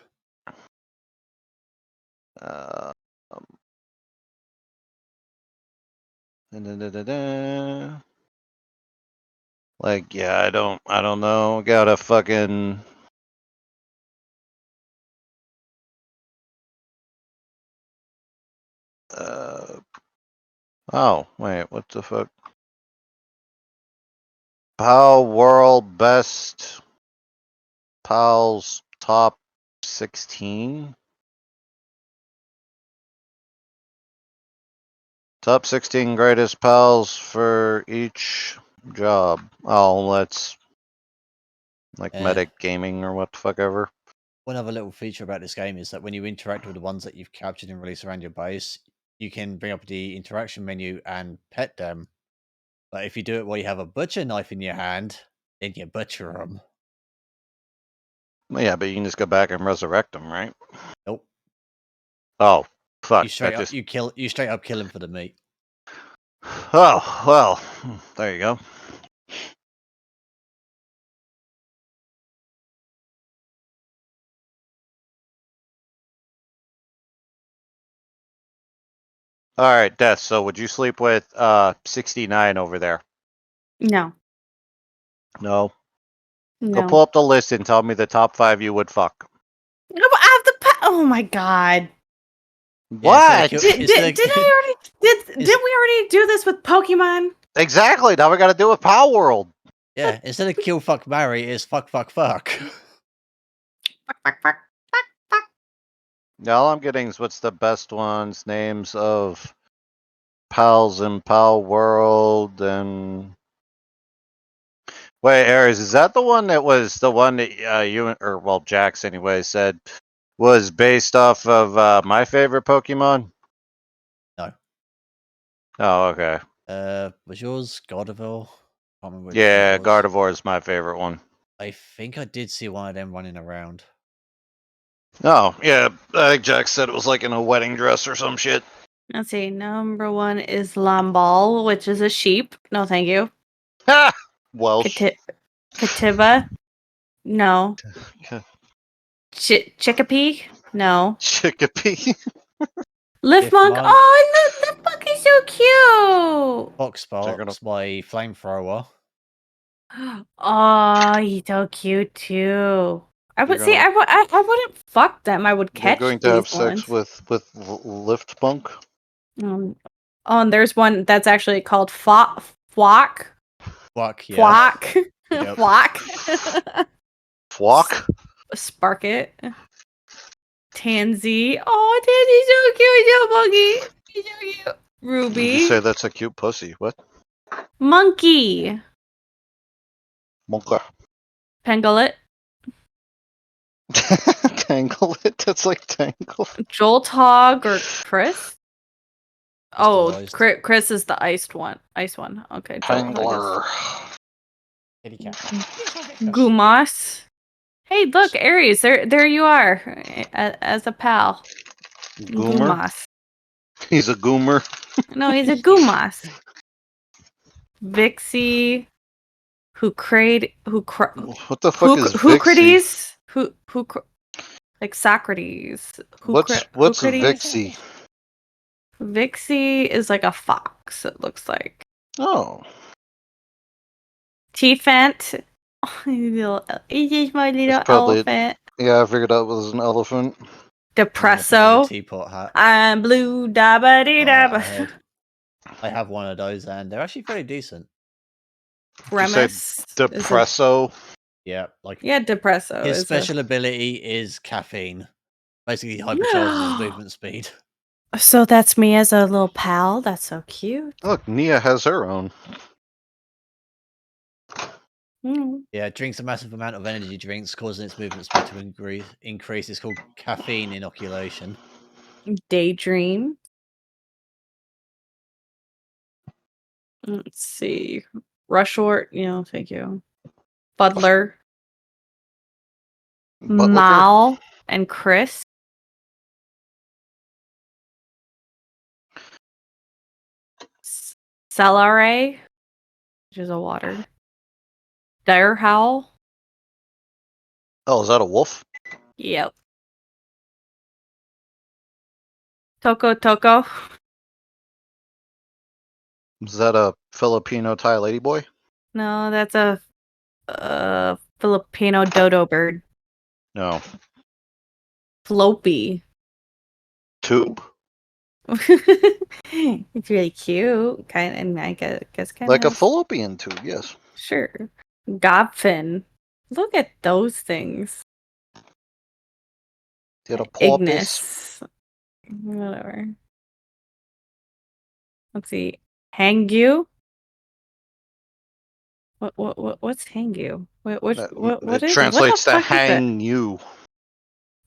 Da-da-da-da-da. Like, yeah, I don't know. Got a fucking. Oh, wait, what the fuck? PAL World Best PALs Top 16? Top 16 greatest PALs for each job. Oh, that's like Yeah. medic gaming or what the fuck ever. One other little feature about this game is that when you interact with the ones that you've captured and released around your base, you can bring up the interaction menu and pet them. But if you do it while you have a butcher knife in your hand, then you butcher them. Well, yeah, but you can just go back and resurrect them, right? Nope. Oh, fuck. You straight that up just... you straight up kill him for the meat. Oh, well, there you go. All right, Death. So would you sleep with 69 over there? No. No. Go No. pull up the list and tell me the top 5 you would fuck. No, but I have the oh my god. What? kill- Did, Instead did, of did ki- I already did Is- did we already do this with Pokemon? Exactly. Now we got to do with Power World. Yeah, instead of kill, fuck, marry, it's fuck, fuck, fuck. Fuck. Now all I'm getting is what's the best ones, names of pals in Pal World, and wait, Ares, is that the one that was the one that you or well Jax anyway said was based off of my favorite Pokemon? No. Oh, okay. Was yours Gardevoir? Can't remember which Yeah, one it was. Gardevoir is my favorite one. I think I did see one of them running around. Oh, yeah. I think Jax said it was like in a wedding dress or some shit. Let's see. Number 1 is Lamball, which is a sheep. No, thank you. Ha! Welsh. Katiba. No. Chickapee. No. Chickapee. Liftmonk. Liftmonk. Oh, Liftmonk is so cute. Foxbox, my flamethrower. Oh, he's so cute too. I would You're see. gonna- I wouldn't fuck them. I would You're catch going to these have sex ones. with Lift Bunk? Oh, and there's one that's actually called Flock. Fuck, yeah. Flock. Yep. Flock. Flock? Spark it. Tansy. Oh, Tansy's so cute. He's so cute. Did Ruby. you say that's a cute pussy? What? Monkey. Monka. Pangolin. Tangle it? That's like Tangle. Jolthog or Chris? Oh, Crystallized. Chris is the iced one. Ice one. Okay. Tangler. Kitty cat. Gumas. Hey, look, Aries. There you are, as a pal. Goomer? Gumas. He's a goomer. No, he's a Gumas. Vixie. What the fuck is Vixie? Hucrites. Like Socrates. What's a Hucrites? Vixie? Vixie is like a fox, it looks like. Oh. T-Fant. He's just my little It's probably- elephant. Yeah, I figured out it was an elephant. Depresso. Teapot hat. I'm blue dabba dee on that dabba. head. I have one of those, and they're actually very decent. Premise. Depresso. Yeah, like Yeah, Depresso. his is a- special ability is caffeine. Basically, hypercharges his movement speed. So that's me as a little pal. That's so cute. Look, Nia has her own. Mm. Yeah, it drinks a massive amount of energy drinks, causing its movement speed to increase. It's called caffeine inoculation. Daydream. Let's see. Rushort. Thank you. Butler. But Mal and Chris. Celery, which is a water. Dire Howl. Oh, is that a wolf? Yep. Toko. Is that a Filipino Thai ladyboy? No, that's a Filipino dodo bird. No. Floppy. Tube. It's really cute. And I guess kind Like a of fallopian tube, yes. sure. Gobfin. Look at those things. Did a porpoise? Ignis. Whatever. Let's see. Hangyu. What's Hangyu? What It is translates what the to fuck is that? hang you.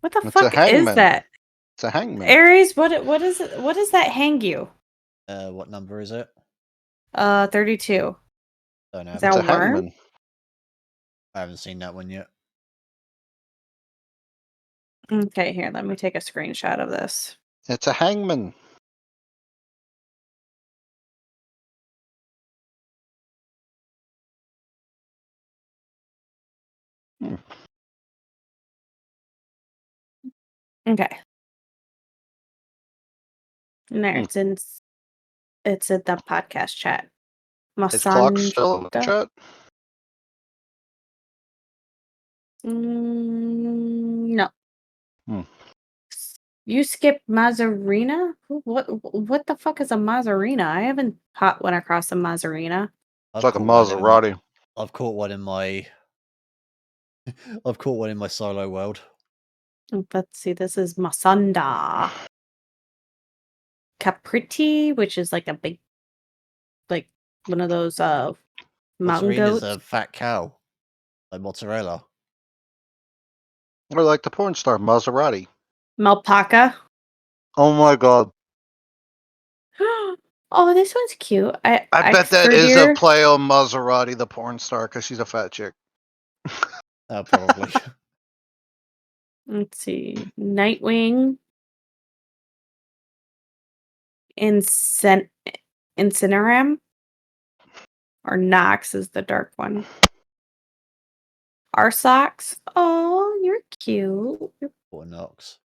What the It's a fuck is hangman. that? It's a hangman. Aries, what is it? What is that Hangyu? What number is it? 32. Don't have Is that It's it. a worm? hangman. I haven't seen that one yet. Okay, here, let me take a screenshot of this. It's a hangman. Okay. And there, it's in the podcast chat. Is Clock still in the Masanda. chat? No. Hmm. You skipped Mazarina? What the fuck is a Mazarina? I haven't went across a Mazarina. It's like a caught one in my- Maserati. I've caught one in my. I've caught one in my solo world. Let's see. This is Masanda. Capriti, which is like a big, like one of those mountain Mozzarina's goats. a fat cow, like mozzarella. Or like the porn star Maserati. Malpaca. Oh my god. Oh, this one's cute. I bet that for is here- a play on Maserati, the porn star, because she's a fat chick. Probably. Let's see. Nightwing. Incineram. Or Nox is the dark one. Arsox. Oh, you're cute. Or Nox.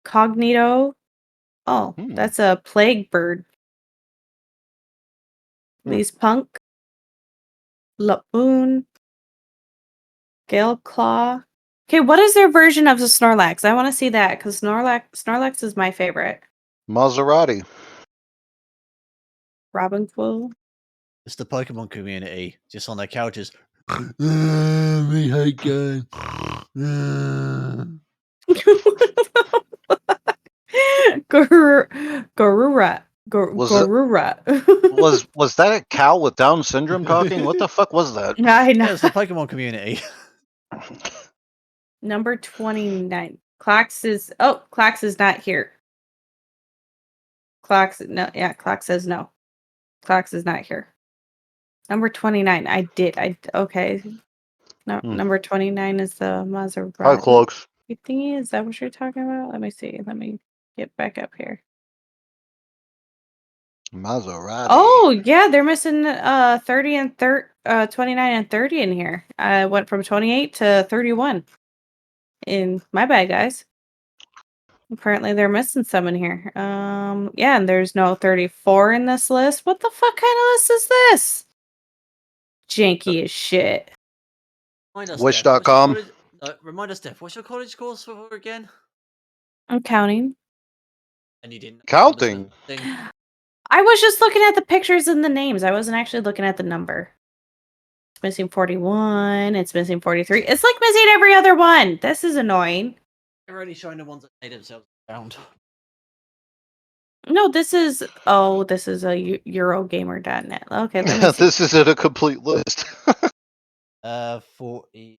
Cognito. Oh, Hmm. that's a plague bird. Hmm. Lee's Punk. Lapoon. Gale Claw. Okay, what is their version of the Snorlax? I want to see that because Snorlax is my favorite. Maserati. Robin Quill. It's the Pokemon community, just on their couches. We hate game. Garura. Was it- Garura. Was that a cow with Down syndrome talking? What the fuck was that? I know. Yeah, it's the Pokemon community. Number 29. Clocks is not here. Clocks says no. Clocks is not here. Number 29. Okay. No, Hmm. number 29 is the Maserati. Hi, Cloaks. Thingy, is that what you're talking about? Let me see. Let me get back up here. Maserati. Oh, yeah, they're missing 30 and 29 and 30 in here. I went from 28 to 31. My bad, guys. Apparently they're missing some in here. Yeah, and there's no 34 in this list. What the fuck kind of list is this? Janky as shit. Remind us, Wish.com. Steph, what's your college- remind us, Steph, what's your college course for again? I'm counting. And you didn't. Counting? Thing. I was just looking at the pictures and the names. I wasn't actually looking at the number. It's missing 41. It's missing 43. It's like missing every other one. This is annoying. They're only showing the ones that made themselves found. No, this is a Eurogamer.net. Okay, let me see. This isn't a complete list. 40.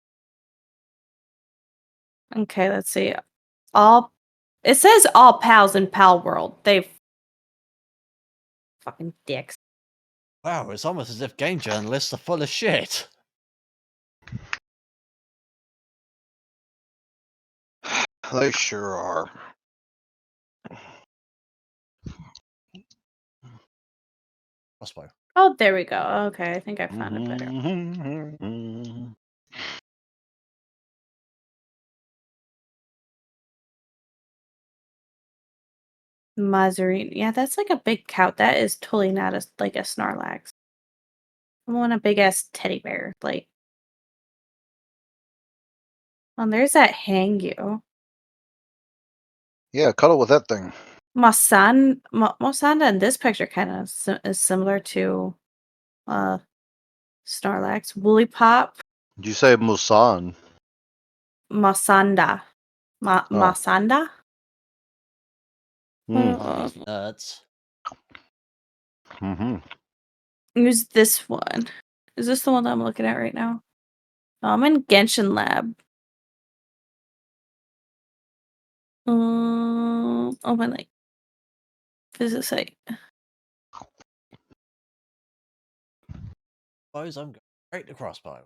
Okay, let's see. It says all pals in Pal World. They've fucking dicks. Wow, it's almost as if game journalists are full of shit. They sure are. Crossbow. Oh, there we go. Okay, I think I found it better. Mm-hmm. Mazarine. Yeah, that's like a big cow. That is totally not like a Snorlax. I want a big ass teddy bear. Like, oh, there's that Hangyu. Yeah, cuddle with that thing. Mosanda in this picture kind of is similar to Snorlax. Woollypop. Did you say Musan? Masanda. Masanda? Mm. Nuts. Mm-hmm. Who's this one? Is this the one that I'm looking at right now? Oh, I'm in Genshin Lab. Open like visit site. Suppose I'm going straight to crossbow.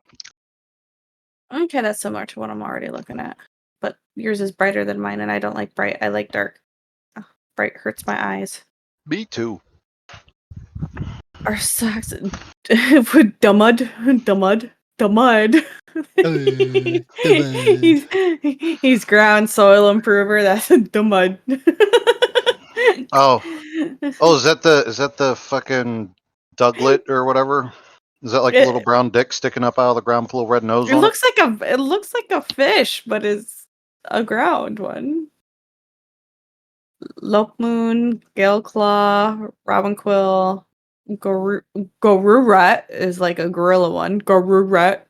Okay, that's similar to what I'm already looking at. But yours is brighter than mine, and I don't like bright. I like dark. Ugh, bright hurts my eyes. Me too. Our socks with Dumud. he's ground soil improver. That's a Dumud. Oh. Oh, is that the fucking Douglet or whatever? Is that like a little It, brown dick sticking up out of the ground with a little red nose on it? it looks like a fish, but it's a ground one. Lopemoon, Galeclaw, Robinquill, Gorurat is like a gorilla one. Gorurat,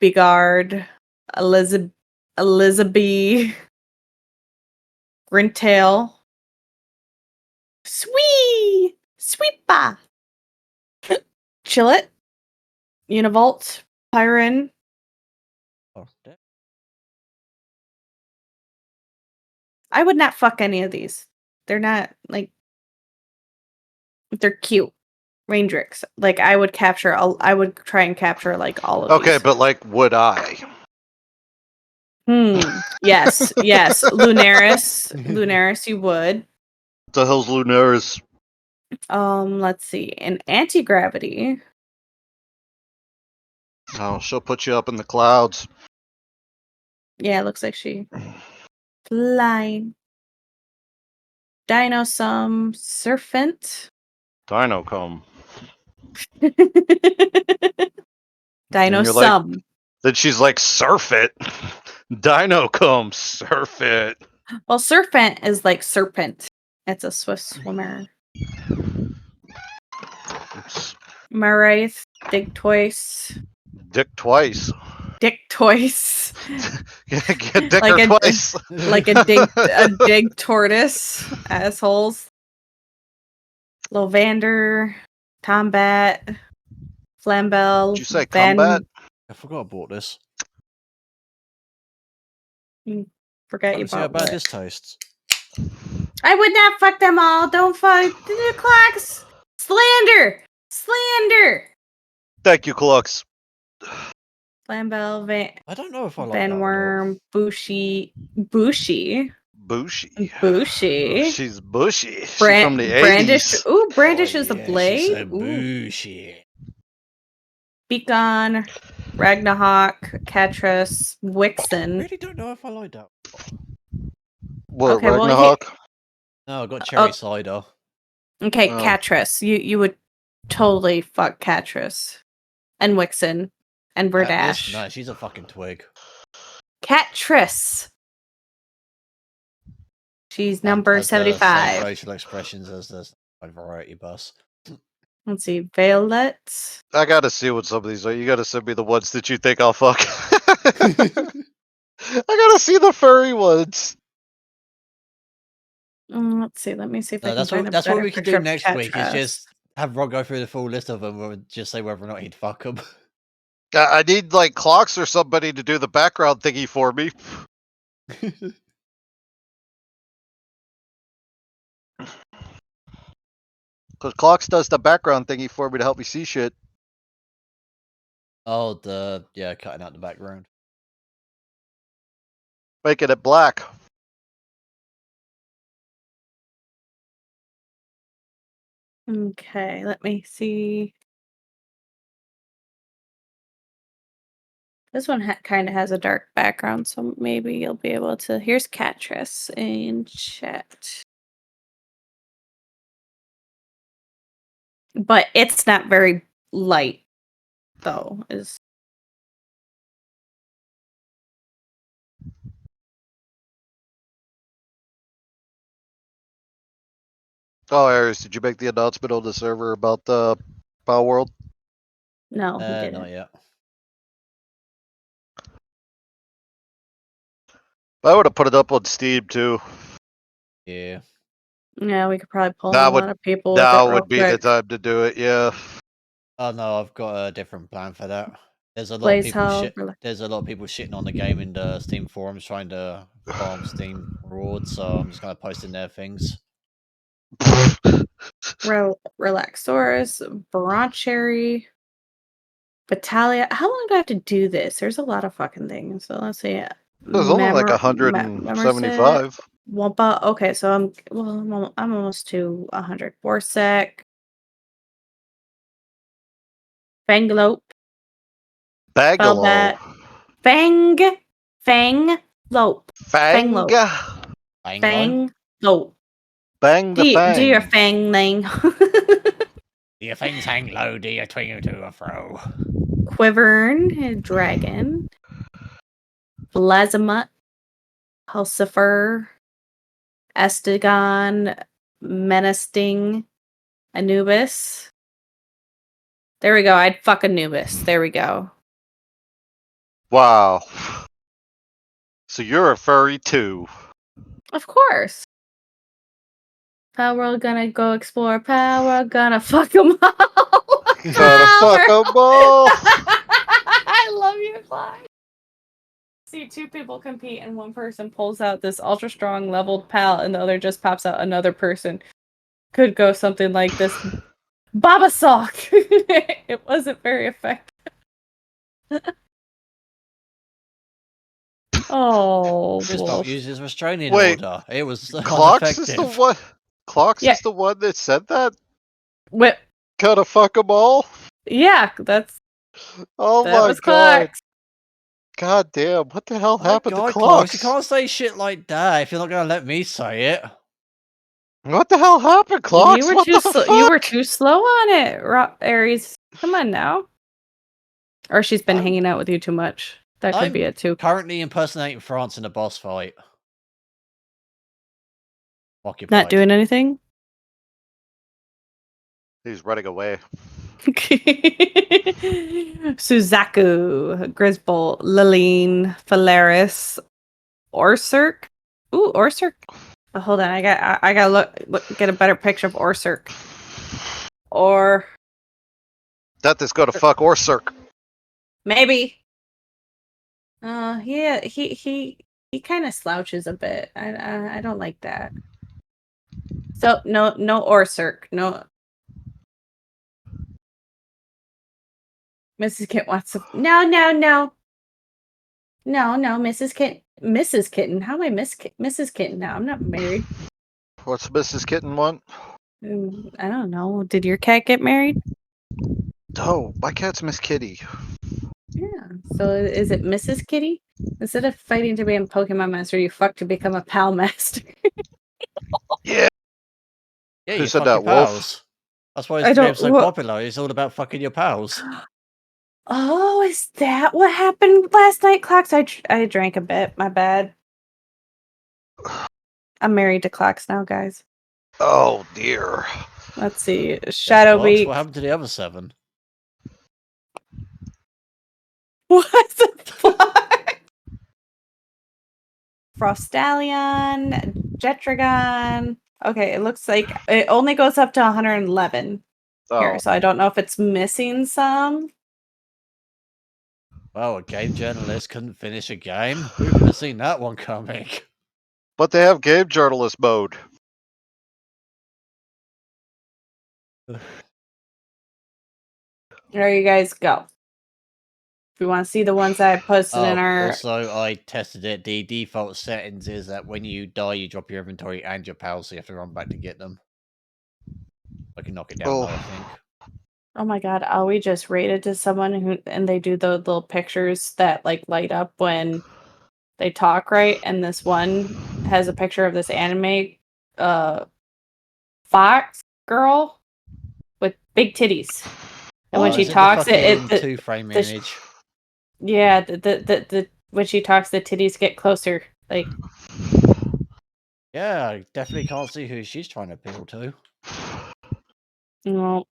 Bigard, Elizabeth, Grintail, Sweepa, Chillet, Univolt, Pyron. Oh, damn. I would not fuck any of these. They're not like they're cute. Raindrix. Like I would I would try and capture like all of Okay, these. but like, would I? Yes, yes. Lunaris, you would. What the hell's Lunaris? Let's see. An anti-gravity. Oh, she'll put you up in the clouds. Yeah, it looks like she flying. Dinosum Serpent. Dinocomb. Dinosum. Then she's like, surf it. Dinocomb, surf it. Well, Serpent is like serpent. It's a swift swimmer. Maraith, Digtoise, Dick twice. Dictoise, Get dick Like her a- twice. like a dig tortoise, assholes. Lovander, Tombat, Flambell. Did you say combat? I forgot I bought this. Forget Let you me see how bought bad what. this tastes. I would not fuck them all. Don't fuck the clocks. Slander. Thank you, Clux. Flambell, I don't know if I like Van that Worm, Bushi. Bushy. She's bushy. She's from the 80s. Brandish. Ooh, Brandish Oh, is a yeah, blade. She said Ooh. bullshit. Beacon, Ragnahawk, Catras, I Wixen. really don't know if I like that. What, Okay, well, Ragnarok? No, I got cherry Oh. cider. Okay, Oh. Catras. You would totally fuck Catras. And Wixen. And Verdash. No, she's a fucking twig. Catras. She's And number has the same 75. facial expressions as the variety bus. Let's see. Violet. I gotta see what some of these are. You gotta send me the ones that you think I'll fuck. I gotta see the furry ones. Let's see. Let me see if I No, can find a that's what better we can picture do of next week. Is Catras. just have Rod go through the full list of them, and just say whether or not he'd fuck them. I need like clocks or somebody to do the background thingy for me. Because clocks does the background thingy for me to help me see shit. Oh, cutting out the background. Making it black. Okay, let me see. This one kind of has a dark background, so maybe you'll be able to. Here's Catras in chat. But it's not very light, though. Is Oh, Aries, did you make the announcement on the server about the Power World? no, he didn't. Not yet. I would have put it up on Steam too. Yeah. Yeah, we could probably pull That in a would- lot of people. With Now it real would be the quick. time to do it. Yeah. Oh no, I've got a different plan for that. There's a lot Blaze of people Hell, There's a lot of people shitting on the game in the Steam forums trying to farm Steam rewards, so I'm just gonna post in their things. Relaxaurus, Broncherry, Battalia. How long do I have to do this? There's a lot of fucking things. So let's see. There's only like 175. Wampa. Okay, so I'm almost to 100. Borsec. Fanglope. Bagalo. Fanglope. Fang. Fanglope. Bang, line. Fang. No. Bang the Do fang. your fang thing. Do your things hang low? Do your twing to a fro? Quivern, dragon. Blazamut, Pulsifer, Estegon, Menacing, Anubis. There we go. I'd fuck Anubis. There we go. Wow. So you're a furry too. Of course. Power gonna go explore. Power gonna fuck them all. Gotta fuck 'em all. I love you, Clyde. See, two people compete, and one person pulls out this ultra strong leveled pal, and the other just pops out another person. Could go something like this. Baba Sock! It wasn't very effective. Oh, Chris wolf. Bolt uses restraining Wait, order. It was Clocks is the ineffective. one. Clocks Yeah. is the one that said that. Wait, Gotta fuck 'em all. yeah, that's Oh that my was god. Clark's. God damn. What the hell Oh my happened God, to Clocks, you Clocks? can't say shit like that if you're not gonna let me say it. What the hell happened, Clocks? You were What too the slow. fuck? You were too slow on it, Aries. Come on now. Or she's been I'm- hanging out with you too much. That could be I'm it too. Currently impersonating France in a boss fight. Occupied. Not doing anything. He's running away. Suzaku, Grisbolt, Liline, Phalaris, Orsurk. Ooh, Orsurk. Oh, hold on, I gotta look, get a better picture of Orsurk. Or That is gonna fuck Orsurk. maybe. Yeah, he kind of slouches a bit. I don't like that. So no Orsurk, no. Mrs. Kitten wants to. No, Mrs. Kitten. How am I Mrs. Kitten now? I'm not married. What's Mrs. Kitten want? I don't know. Did your cat get married? Oh, my cat's Miss Kitty. Yeah. So is it Mrs. Kitty? Instead of fighting to be a Pokemon master, you fuck to become a pal master. Yeah. Yeah, Who you said fuck that, your Wolf? pals. That's why I this don't- game's so what- popular. It's all about fucking your pals. Oh, is that what happened last night, Clocks? I drank a bit. My bad. I'm married to Clocks now, guys. Oh dear. Let's see. Shadow Clocks, Beak. what happened to the other 7? What the fuck? Frostallion, Jetragon. Okay, it looks like it only goes up to 111 here, Oh, so I don't know if it's missing some. Well, a game journalist couldn't finish a game. Who could have seen that one coming? but they have game journalist mode. There you guys go. If you want to see the ones that I posted in our Also, I tested it. The default settings is that when you die, you drop your inventory and your pals, so you have to run back to get them. I can knock it down, though, I think. Oh my god, are we just rated to someone who and they do the little pictures that like light up when they talk, right? And this one has a picture of this anime fox girl with big titties. And when Oh, she is it the talks fucking it 2-frame the- image. yeah, the when she talks the titties get closer. Like Yeah, I definitely can't see who she's trying to appeal to.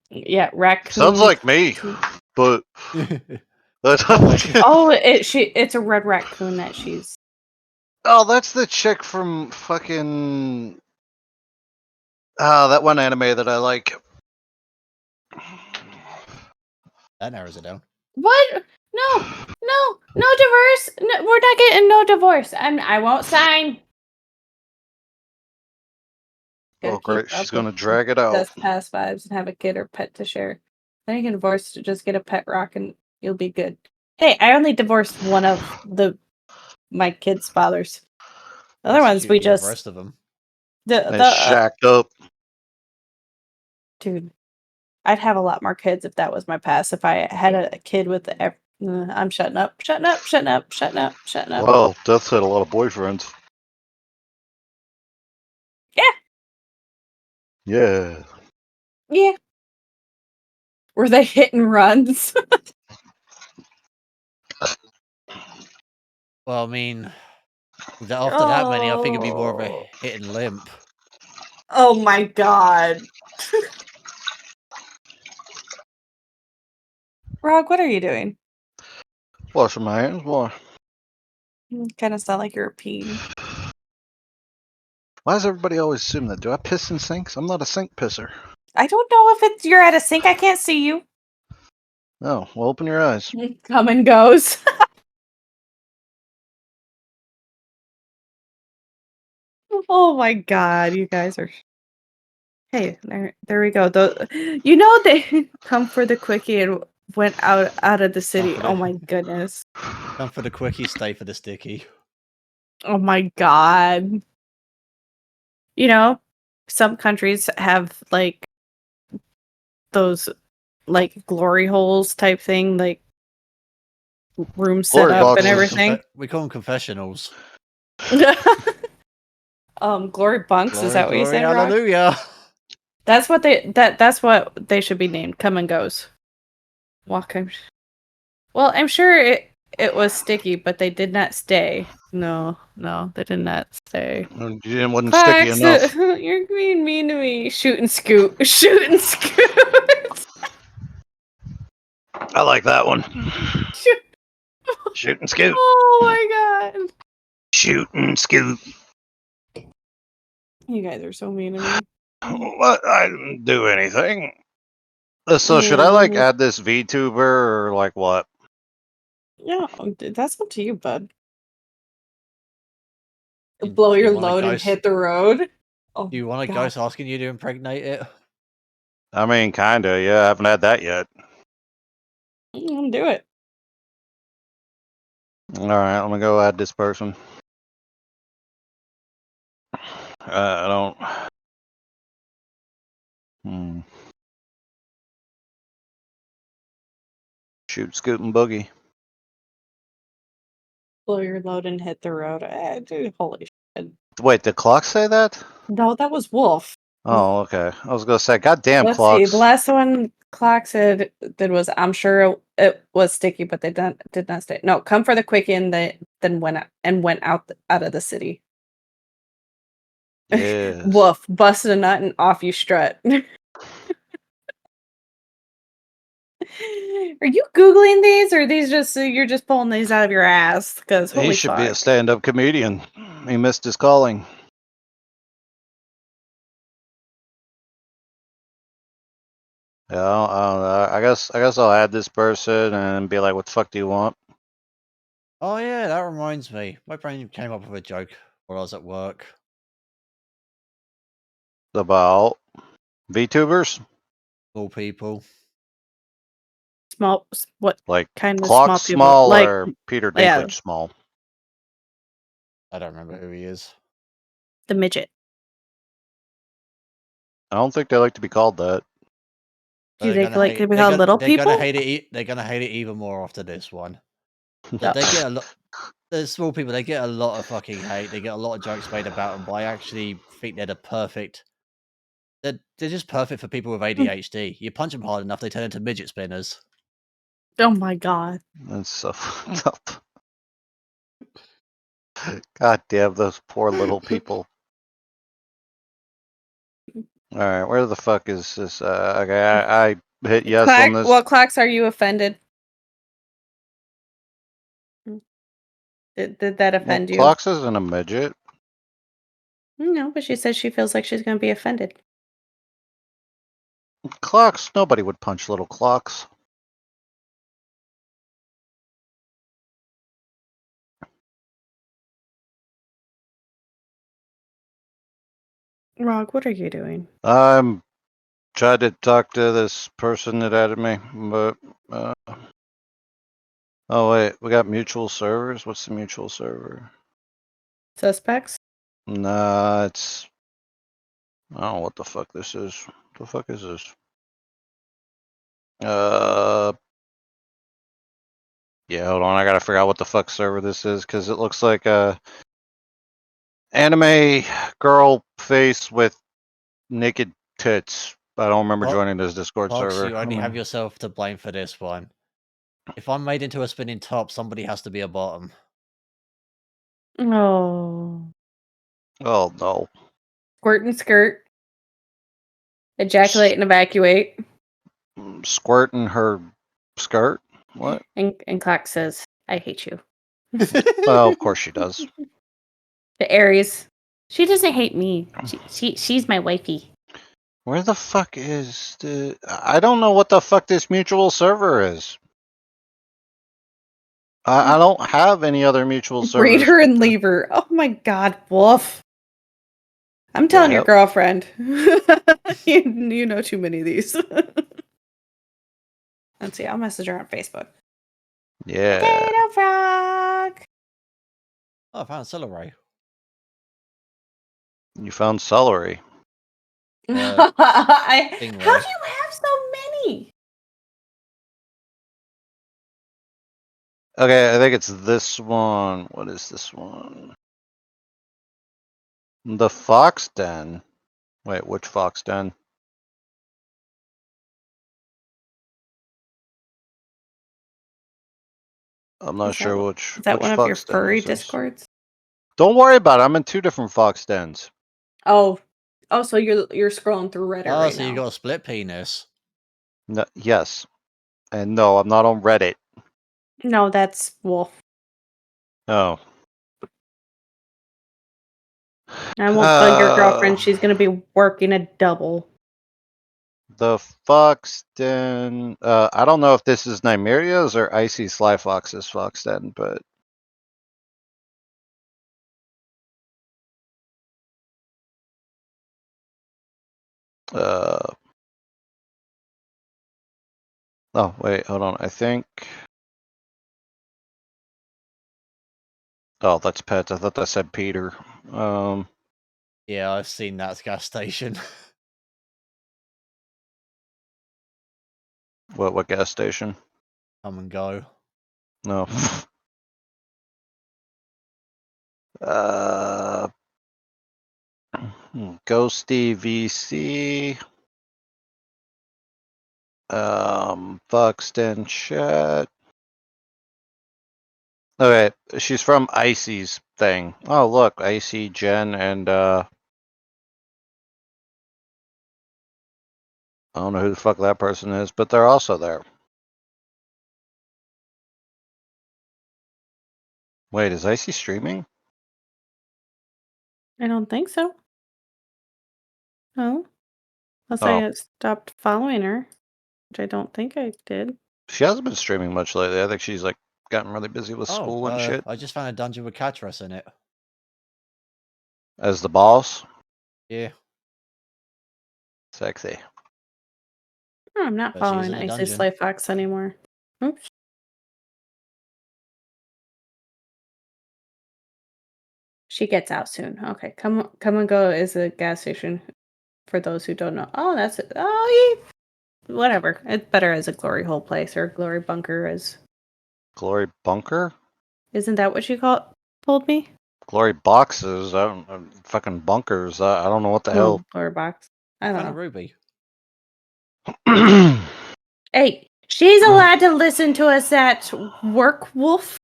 yeah, raccoon. Sounds like me, but Oh, it's a red raccoon that she's oh, that's the chick from fucking that one anime that I like. That narrows it down. What? No divorce. No, we're not getting no divorce. I won't sign. Gotta Oh great, keep she's up gonna with drag it out. best past vibes and have a kid or pet to share. Then you can divorce to just get a pet rock and you'll be good. Hey, I only divorced one of my kids' fathers. The other ones we Execute the just rest of them. And shacked up. dude. I'd have a lot more kids if that was my past. If I had a kid with I'm shutting up. Well, Death had a lot of boyfriends. Yeah. Yeah. Were they hit and runs? Well, I mean, after that many, I think it'd be more of a Oh. hit and limp. Oh my god. Rog, what are you doing? Washing my hands. Why? You kind of sound like you're peeing. Why does everybody always assume that? Do I piss in sinks? I'm not a sink pisser. I don't know if it's you're at a sink. I can't see you. Oh, well, open your eyes. Come and goes. Oh my god, you guys are. Hey, there we go. You know they come for the quickie and went out of the city. for Oh the- my goodness. Come for the quickie, stay for the sticky. Oh my god. You know, some countries have like those like glory holes type thing, like rooms set Glory up and boxes. everything. We call them confessionals. Glory bunks, Glory, is that what you glory, said, Rock? hallelujah. That's what that's what they should be named. Come and goes. Walk. Well, I'm sure it was sticky, but they did not stay. No, they did not stay. You didn't wasn't sticky Clax, enough. you're being mean to me. Shoot and scoot. Shoot and scoot. I like that one. Shoot. Shoot and scoot. Oh my god. Shoot and scoot. You guys are so mean to me. What? I didn't do anything. So should I like add this VTuber or like what? Yeah, that's up to you, bud. Do Blow you your want a load and ghost- hit the road. Oh, Do you want a God. ghost asking you to impregnate it? I mean, kinda. Yeah, I haven't had that yet. Do it. All right, I'm gonna go add this person. I don't. Shoot, scoot, and boogie. Blow your load and hit the road. Dude, holy shit. Wait, did clock say that? No, that was Wolf. Oh, okay. I was gonna say, goddamn Let's clocks. see. The last one Clock said that was, I'm sure it was sticky, but they did not stay. No, come for the quickie and they then went out of the city. Yes. Woof, busted a nut and off you strut. Are you googling these, or are these just you're just pulling these out of your ass? Because holy He should be a fuck. stand-up comedian. He missed his calling. Yeah, I don't know. I guess I'll add this person and be like, "What the fuck do you want?" Oh yeah, that reminds me. My brain came up with a joke while I was at work. About VTubers, All people. Small, what like kind of Clock small people? Small Like, or Peter yeah. Dinklage Small. I don't remember who he is. the midget. I don't think they like to be called that. Do They're they gonna like hate- to be they're called gonna- little they're people? Gonna hate it. They're gonna hate it even more after this one. They get a lot. The small people, they get a lot of fucking hate. They get a lot of jokes made about them. But I actually think they're the perfect. They're just perfect for people with ADHD. You punch them hard enough, they turn into midget spinners. Oh my god. That's so fucked up. God damn those poor little people. All right, where the fuck is this? Okay, I hit yes Clack, on this. what Clacks are you offended? Did that offend you? Clocks isn't a midget. No, but she says she feels like she's going to be offended. Clocks, nobody would punch little clocks. Rog, what are you doing? I'm trying to talk to this person that added me, but oh wait, we got mutual servers. What's the mutual server? Suspects? Nah, it's I don't know what the fuck this is. What the fuck is this? Yeah, hold on. I gotta figure out what the fuck server this is because it looks like a anime girl face with naked tits. I don't remember Fox- joining this Discord Fox, server. you only have yourself to blame for this one. If I'm made into a spinning top, somebody has to be a bottom. Oh. Oh no. Squirt and skirt. Ejaculate and evacuate. Squirting her skirt? What? And Clock says, I hate you. Well, of course she does. The Aries. She doesn't hate me. She's my wifey. Where the fuck is the... I don't know what the fuck this mutual server is. I don't have any other mutual servers. Read her and leave her. Oh my god, Wolf. I'm telling your Yep. girlfriend. you know too many of these. Let's see, I'll message her on Facebook. Yeah. Potato frog. Oh, I found celery. You found celery. Uh, How do Stingray. you have so many? Okay, I think it's this one. What is this one? The Fox Den. Wait, which Fox Den? I'm not Is that sure one- which. Is that which one of your Fox Den furry is this. discords? Don't worry about it. I'm in 2 different Fox Dens. Oh, so you're scrolling through Reddit Oh, right so now. you got a split penis. No, yes. And no, I'm not on Reddit. No, that's Wolf. Oh. I won't bug your girlfriend. She's gonna be working a double. The Fox Den. I don't know if this is Nymeria's or Icy Sly Fox's Fox Den, but. Oh, wait, hold on. I think. Oh, that's Pets. I thought that said Peter. Yeah, I've seen that gas station. What gas station? Come and go. No. Ghosty VC. Buxton Chat. Okay, she's from Icy's thing. Oh, look, Icy, Jen, and I don't know who the fuck that person is, but they're also there. Wait, is Icy streaming? I don't think so. No. Unless Oh. I stopped following her, which I don't think I did. She hasn't been streaming much lately. I think she's like gotten really busy with school and shit. I just found a dungeon with Catras in it. As the boss? Yeah. Sexy. Oh, I'm not But she's following in a Icy dungeon. Sly Fox anymore. Oops. She gets out soon. Okay, come and go is a gas station. For those who don't know, oh, that's it. Oh, whatever. It's better as a glory hole place or glory bunker. As Glory Bunker? isn't that what you told me? Glory Boxes? I don't fucking bunkers. I don't know what the hell. Glory box. I Found don't a know. ruby. Hey, she's allowed to listen to us at work, Wolf.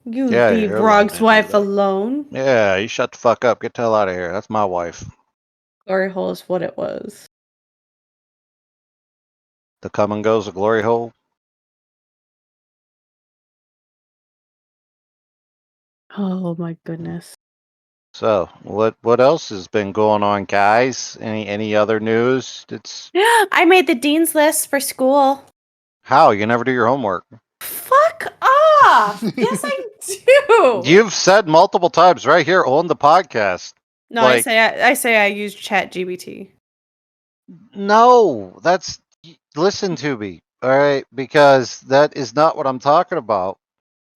You Yeah, leave you're allowed Rog's to do wife that. alone. Yeah, you shut the fuck up. Get the hell out of here. That's my wife. Glory hole is what it was. The come and goes of glory hole. Oh my goodness. So what else has been going on, guys? Any other news? It's I made the dean's list for school. how you never do your homework. Fuck off! Yes, I do. You've said multiple times right here on the podcast. No, like- I say I use Chat GBT. No, listen to me, all right? Because that is not what I'm talking about.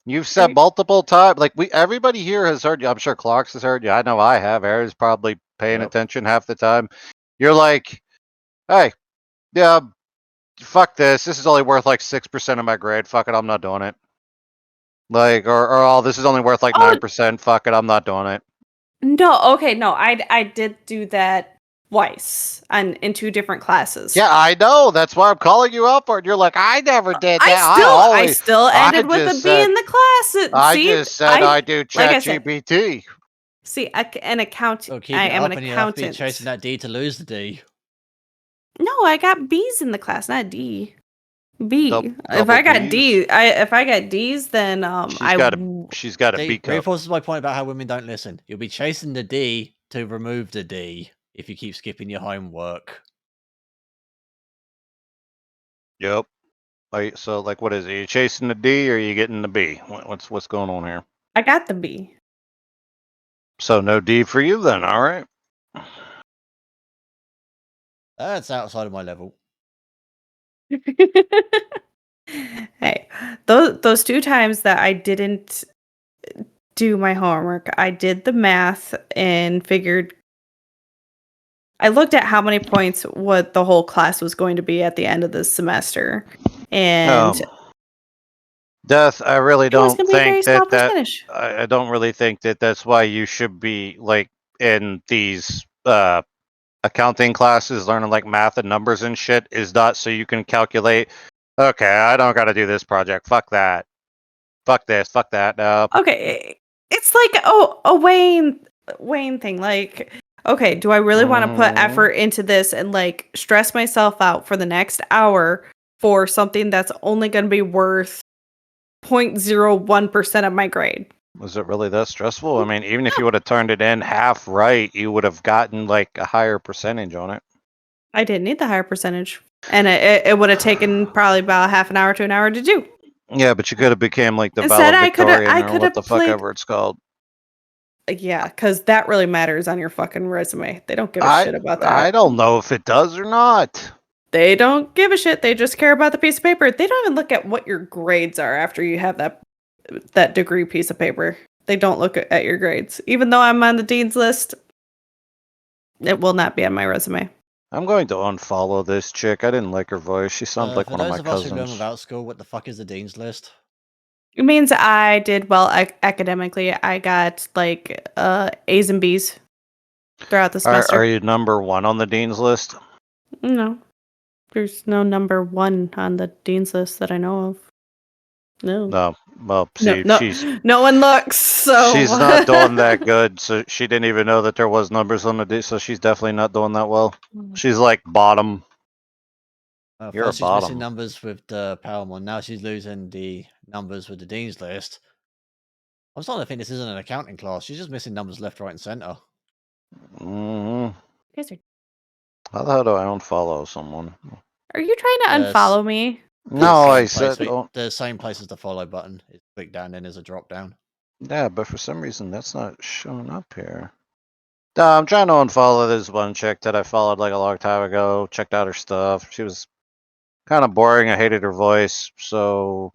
You've said you- multiple times, like everybody here has heard you. I'm sure Clark's has heard you. I know I have. Aaron's probably paying Yep. attention half the time. You're like, hey, yeah, fuck this. This is only worth like 6% of my grade. Fuck it, I'm not doing it. Like, or oh, this is only worth like Oh. 9%. Fuck it, I'm not doing it. No, okay, no, I did do that twice in 2 different classes. Yeah, I know. That's why I'm calling you up for it. You're like, I never did that. I still I ended with a just B said- in the class. I See, just said I do like I said, ChatGPT. see, an accountant. So keep I it am up, an and you'll have to be accountant. chasing that D to lose the D. No, I got B's in the class, not D. B. Dou- If I double got D, if I got D's, then She's got a See, B cup. reinforces my point about how women don't listen. You'll be chasing the D to remove the D if you keep skipping your homework. Yep. So, like, what is it? Are you chasing the D or are you getting the B? What's going on here? I got the B. So no D for you then. All right. That's outside of my level. Hey, those 2 times that I didn't do my homework, I did the math and figured I looked at how many points what the whole class was going to be at the end of the semester. And Death, I really it was don't going to be a very think small that percentage. I don't really think that that's why you should be like in these accounting classes learning like math and numbers and shit is not so you can calculate, okay, I don't got to do this project. Fuck that. Fuck this. Fuck that. No. Okay, it's like a Wayne thing. Like, okay, do I really want to put Mhm. effort into this and like stress myself out for the next hour for something that's only going to be worth 0.01% of my grade? Was it really that stressful? I mean, even if you would have turned it in half right, you would have gotten like a higher percentage on it. I didn't need the higher percentage, and it would have taken probably about half an hour to an hour to do. Yeah, but you could have became like the Instead, I valedictorian or could what the have fuck played. ever it's called. Yeah, because that really matters on your fucking resume. They don't give a shit about that. I don't know if it does or not. They don't give a shit. They just care about the piece of paper. They don't even look at what your grades are after you have that degree piece of paper. They don't look at your grades. Even though I'm on the dean's list, it will not be on my resume. I'm going to unfollow this chick. I didn't like her voice. She sounds like For one of those my of us who learn cousins. without school, what the fuck is the dean's list? It means I did well academically. I got like A's and B's throughout the semester. Are you number 1 on the dean's list? No. There's no number 1 on the dean's list that I know of. No. No. Well, see, no one looks, so she's not doing that good. So she didn't even know that there was numbers on the D. So she's definitely not doing that well. She's like bottom. You're a First she's missing bottom. numbers with the Paramount. Now she's losing the numbers with the dean's list. I'm starting to think this isn't an accounting class. She's just missing numbers left, right, and center. Mm-hmm. You guys How the hell do I unfollow someone? are you trying to Yes. unfollow me? No, I Same said place, don't. the same place as the follow button. It's click down, then there's a drop down. Yeah, but for some reason that's not showing up here. No, I'm trying to unfollow this one chick that I followed like a long time ago. Checked out her stuff. She was kind of boring. I hated her voice, so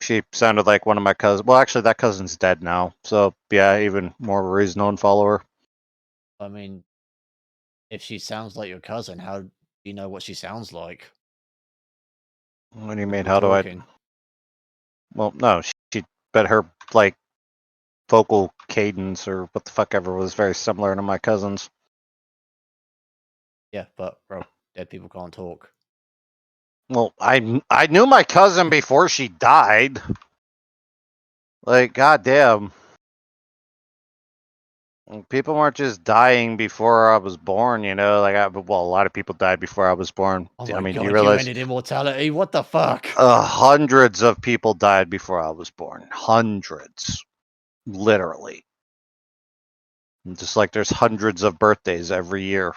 she sounded like one of my cousins. Well, actually, that cousin's dead now. So yeah, even more of a reason to unfollow her. I mean, if she sounds like your cousin, how do you know what she sounds like? What do you With mean? you How do I? talking? Well, no, she but her like vocal cadence or what the fuck ever was very similar to my cousin's. Yeah, but bro, dead people can't talk. Well, I knew my cousin before she died. Like, goddamn. People weren't just dying before I was born, you know. Like, well, a lot of people died before I was born. Oh I my mean, god, do you you realize ended immortality? What the fuck? hundreds of people died before I was born? Hundreds, literally. And just like there's hundreds of birthdays every year.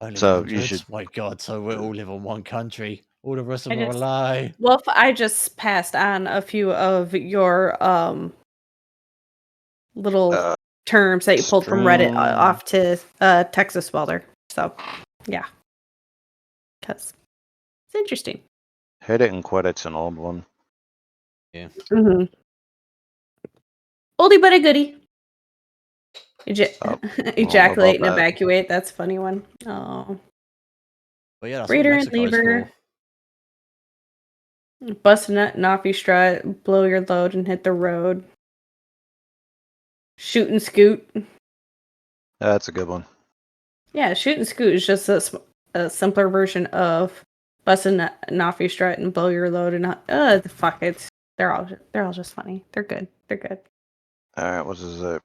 Only So you hundreds? should. My god, so we all live in one country. All the rest of I them are a just- lie. Wolf, I just passed on a few of your little terms that you pulled from Reddit Stream. off to Texas Welder. So, yeah. Because it's interesting. Hit it and quit. It's an old one. Mm-hmm. Oldie but a goodie. Oh, Ejaculate and about that. evacuate. That's a funny one. Oh. But yeah, that's Reader what and Mexico's lever. for. Bust a nut and off you strut. Blow your load and hit the road. Shoot and Scoot. That's a good one. Yeah, Shoot and Scoot is just a simpler version of busting an off your strut and blow your load and fuck it. They're all just funny. They're good. They're good. All right, what is it?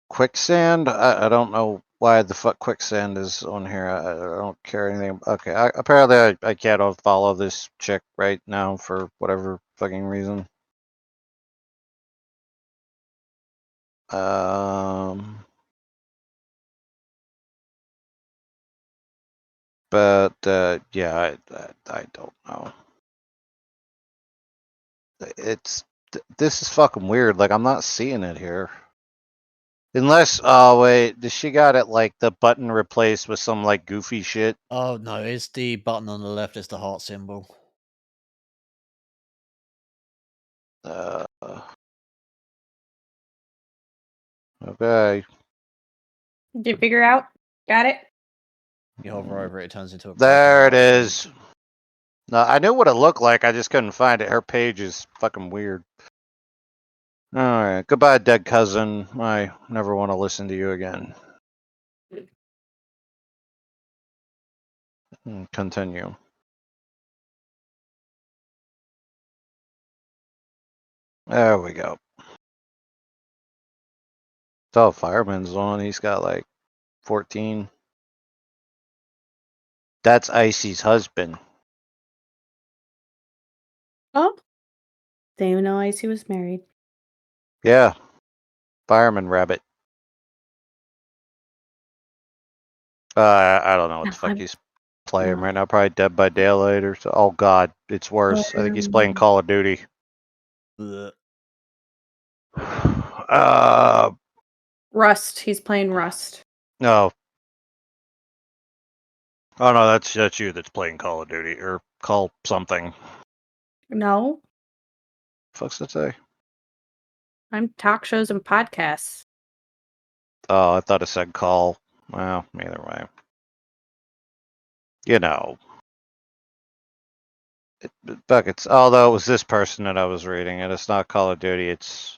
Quicksand. I don't know why the fuck Quicksand is on here. I don't care anything. Okay, apparently I can't unfollow this chick right now for whatever fucking reason. But yeah, I don't know. This is fucking weird. Like I'm not seeing it here. Unless, oh wait, does she got it like the button replaced with some like goofy shit? Oh no, it's the button on the left. It's the heart symbol. Okay. Did you figure out? Got it? You hover over it, it turns into a. There it broken heart is. No, I knew what it looked like. I just couldn't find it. Her page is fucking weird. All right. Goodbye, dead cousin. I never want to listen to you again. Continue. There we go. So Fireman's on. He's got like 14. That's Icy's husband. Oh. Didn't even know Icy was married. Yeah. Fireman Rabbit. I don't know what No, the fuck I'm- he's playing no. right now. Probably Dead by Daylight or so. Oh god, it's worse. I think he's playing Call of Duty. Blech. Rust. He's playing Rust. No. Oh no, that's you that's playing Call of Duty or Call something. No, Fuck's that say? I'm talk shows and podcasts. Oh, I thought it said Call. Well, either way. You know. Buckets. Although it was this person that I was reading, and it's not Call of Duty. It's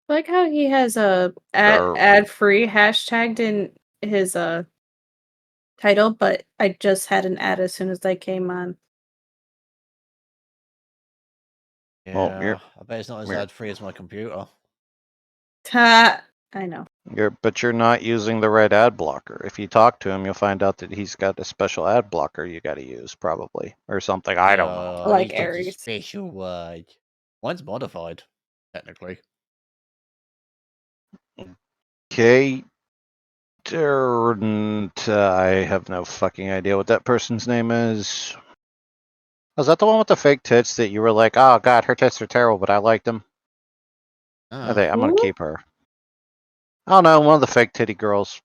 I like how he has a Or- ad free hashtagged in his title, but I just had an ad as soon as I came on. Yeah, Well, you're- I bet it's not as you're- ad free as my computer. I know. But you're not using the right ad blocker. If you talk to him, you'll find out that he's got a special ad blocker you got to use, probably, or something. I don't know. Like he's got a Aries. special word. Mine's modified, technically. Okay. I have no fucking idea what that person's name is. Was that the one with the fake tits that you were like, oh god, her tits are terrible, but I liked them? Ah, I'm gonna Who? keep her. I don't know, one of the fake titty girls.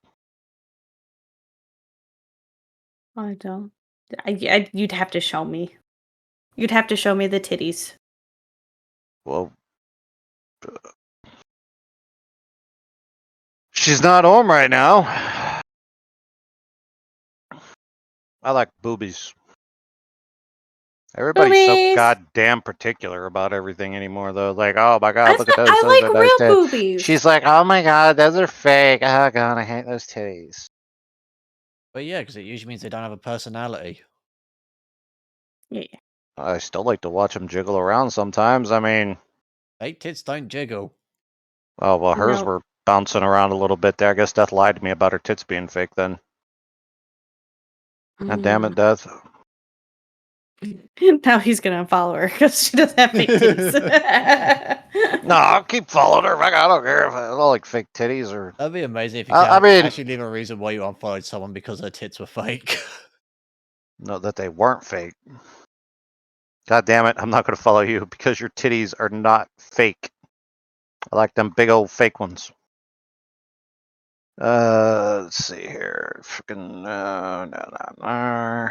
I don't. You'd have to show me. You'd have to show me the titties. Well, she's not home right now. I like boobies. Everybody's so Boobies! goddamn particular about everything anymore, though. Like, oh my god, look at those. I those like are real nice tits. boobies. She's like, oh my god, those are fake. Oh god, I hate those titties. but yeah, because it usually means they don't have a personality. Yeah. I still like to watch them jiggle around sometimes. I mean, Fake tits don't jiggle. oh well, hers No. were bouncing around a little bit there. I guess Death lied to me about her tits being fake then. God damn it, Death. Now he's gonna follow her because she doesn't have fake titties. No, I'll keep following her. I don't care if I don't like fake titties or. That'd be amazing if you I can mean- actually leave a reason why you unfollowed someone because their tits were fake. No, that they weren't fake. God damn it, I'm not going to follow you because your titties are not fake. I like them big old fake ones. Let's see here. Freaking, no.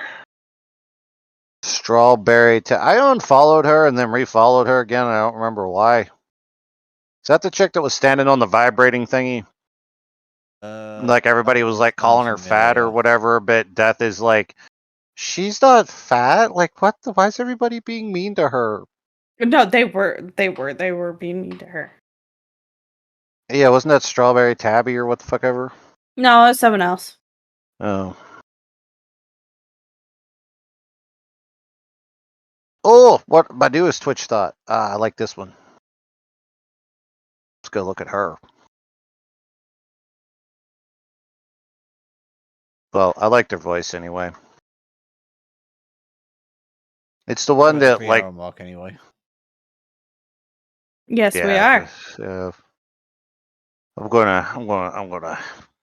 Strawberry. I unfollowed her and then refollowed her again. I don't remember why. Is that the chick that was standing on the vibrating thingy? Like everybody was like calling her fat or whatever, but Death is like, She's not fat. Like, what? Why is everybody being mean to her? No, they were being mean to her. Yeah, wasn't that Strawberry Tabby or what the fuck ever? No, it's someone else. Oh. Oh, what my newest Twitch thought. I like this one. Let's go look at her. Well, I liked her voice anyway. It's the one We're at the that 3 like hour mark anyway. Yes, we yeah, are. 'cause, I'm gonna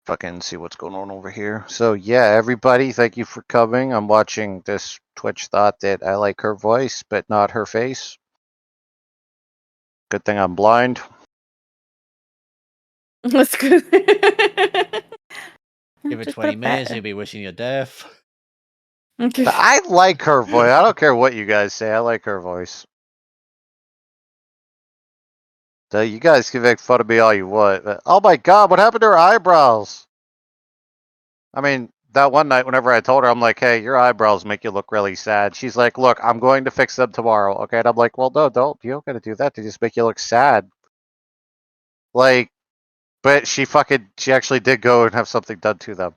fucking see what's going on over here. So yeah, everybody, thank you for coming. I'm watching this Twitch thought that I like her voice, but not her face. Good thing I'm blind. That's good. Give it Just put 20 a minutes, bat- you'll be wishing you death. But I like her voice. I don't care what you guys say. I like her voice. So you guys can make fun of me all you want. But, oh my god, what happened to her eyebrows? I mean, that one night whenever I told her, I'm like, hey, your eyebrows make you look really sad. She's like, look, I'm going to fix them tomorrow. Okay. And I'm like, well, no, don't. You don't got to do that. They just make you look sad. Like, but she actually did go and have something done to them.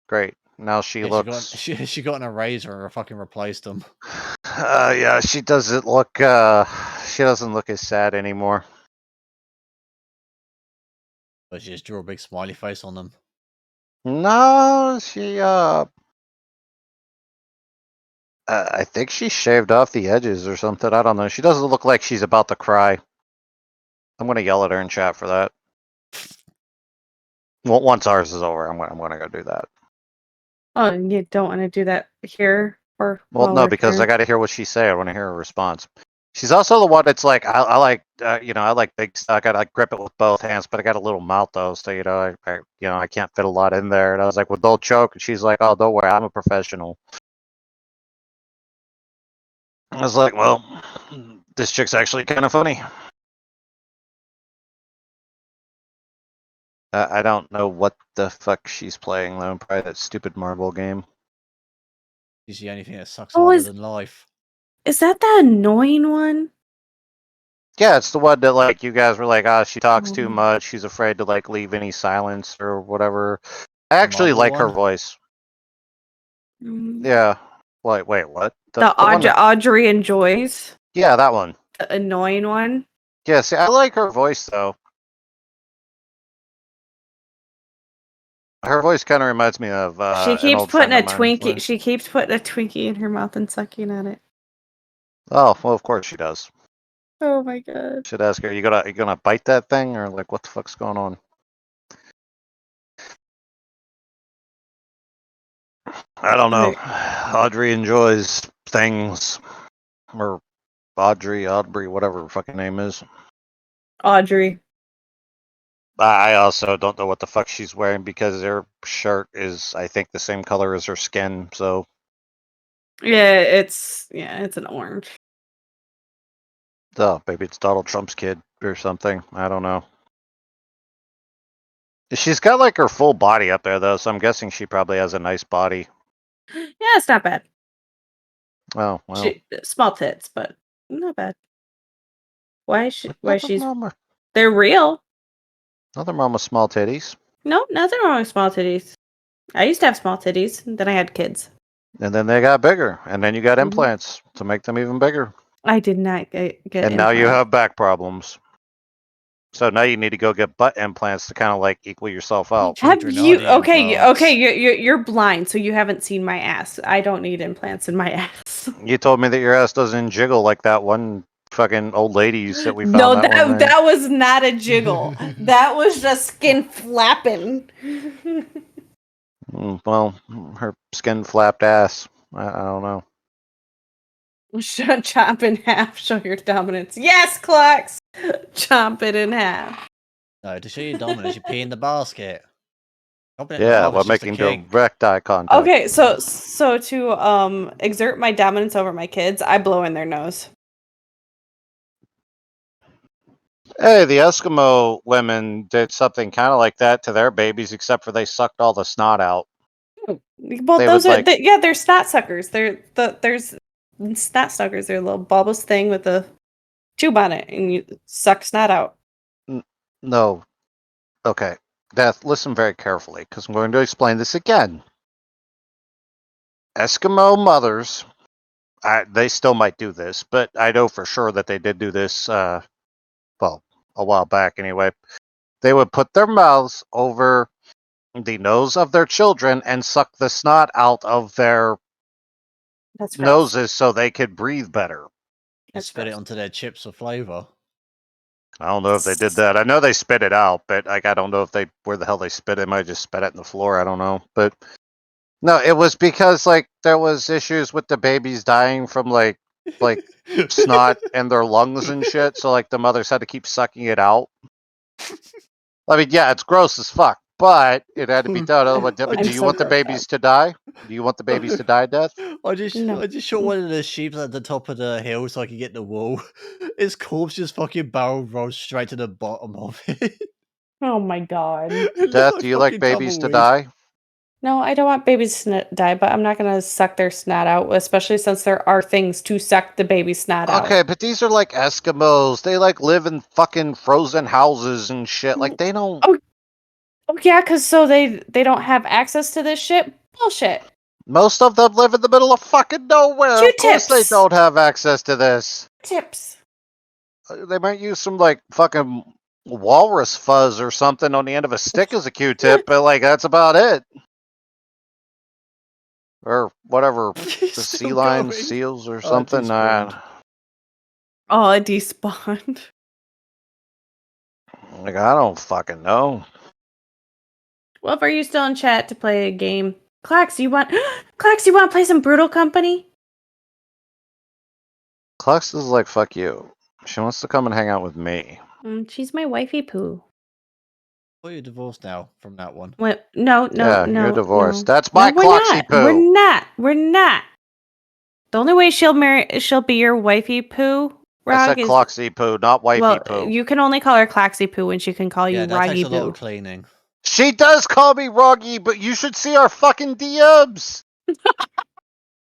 Great. Now she Yeah, looks. she got an eraser and fucking replaced them. Yeah, she doesn't look. She doesn't look as sad anymore. But she just drew a big smiley face on them. No, she. I think she shaved off the edges or something. I don't know. She doesn't look like she's about to cry. I'm gonna yell at her in chat for that. Well, once ours is over, I'm gonna go do that. Oh, and you don't want to do that here or Well, while no, we're because I here? got to hear what she say. I want to hear her response. She's also the one that's like, I like, I like big stuff. I gotta like, grip it with both hands, but I got a little mouth though, so I can't fit a lot in there. And I was like, well, don't choke. And she's like, oh, don't worry, I'm a professional. I was like, well, this chick's actually kind of funny. I don't know what the fuck she's playing though. Probably that stupid marble game. She's the only thing that sucks Oh, harder is than life. that the annoying one? Yeah, it's the one that like you guys were like, ah, she talks too Oh. much. She's afraid to like leave any silence or whatever. I actually marble like her one? voice. Mm. Yeah. Wait, what? The one that- Audrey enjoys. yeah, that one. The annoying one. Yeah, see, I like her voice though. Her voice kind of reminds me of She an keeps old putting friend a of mine's Twinkie. voice. She keeps putting a Twinkie in her mouth and sucking at it. Oh, well, of course she does. Oh my god. Should ask her, you gonna bite that thing or like what the fuck's going on? I don't know. Audrey enjoys things, or Aubrey, whatever her fucking name is. Audrey. I also don't know what the fuck she's wearing because her shirt is, I think, the same color as her skin. So Yeah, it's an orange. maybe it's Donald Trump's kid or something. I don't know. She's got like her full body up there though, so I'm guessing she probably has a nice body. Yeah, it's not bad. Oh well. Small tits, but not bad. Why Nothing she's wrong with- they're real. nothing wrong with small titties. Nope, nothing wrong with small titties. I used to have small titties, and then I had kids. And then they got bigger, and then you got Mhm. implants to make them even bigger. I did not get And now you implants. have back problems. So now you need to go get butt implants to kind of like equal yourself out. Have you Adrenality okay? implants. Okay, you're blind, so you haven't seen my ass. I don't need implants in my ass. You told me that your ass doesn't jiggle like that one fucking old lady that we found. No, that one night. that was not a jiggle. That was just skin flapping. Well, her skin flapped ass. I don't know. Chop in half. Show your dominance. Yes, Clux. Chop it in half. No, to show your dominance, you pee in the basket. Dropping it in the Yeah, hog is while just a making king. direct eye contact. Okay, so to exert my dominance over my kids, I blow in their nose. Hey, the Eskimo women did something kind of like that to their babies, except for they sucked all the snot out. Well, They those would, are like- yeah, they're snot suckers. There's snot suckers. They're a little bulbous thing with a tube on it, and you suck snot out. No. Okay. Death, listen very carefully, because I'm going to explain this again. Eskimo mothers, they still might do this, but I know for sure that they did do this, well, a while back anyway. They would put their mouths over the nose of their children and suck the snot out of their That's gross. noses so they could breathe better. You That's spit it gross. onto their chips for flavor. I don't know if they did that. I know they spit it out, but like I don't know if they where the hell they spit it. They might have just spit it in the floor. I don't know. But no, it was because like there was issues with the babies dying from like snot in their lungs and shit. So like the mothers had to keep sucking it out. I mean, yeah, it's gross as fuck, but it had to be done. Otherwise, but I'm do you so want the grossed babies to die? Do you want the babies to die, Death? I just No. shot one of the sheep at the top of the hill so I could get the wall. Its corpse just fucking barrel rolls straight to the bottom of it. Oh my god. It looked Death, do you like fucking babies to tumbleweed. die? No, I don't want babies to die, but I'm not gonna suck their snot out, especially since there are things to suck the baby snot out. Okay, but these are like Eskimos. They like live in fucking frozen houses and shit. Like they don't. Oh yeah, because so they don't have access to this shit. Bullshit. Most of them live in the middle of fucking nowhere. Of course they Q-tips. don't have access to this. Tips. They might use some like fucking walrus fuzz or something on the end of a stick as a Q-tip, but like that's about it. Or whatever, the Still sea lion, going. seals or Oh, it something. despawned. Oh, it despawned. Like I don't fucking know. Well, are you still in chat to play a game? Clax, you want to play some Brutal Company? Clux is like fuck you. She wants to come and hang out with me. She's my wifey poo. Oh, you're divorced now from that one. What? No, Yeah, no. you're divorced. No. That's my No, we're Cloxy not. poo. We're not. We're not. The only way she'll be your wifey poo, I said Rog, is Cloxy poo, not wifey well, poo. you can only call her Claxy poo when she can call you Yeah, that takes Roggy a lot poo. of cleaning. She does call me Roggy, but you should see our fucking DMs.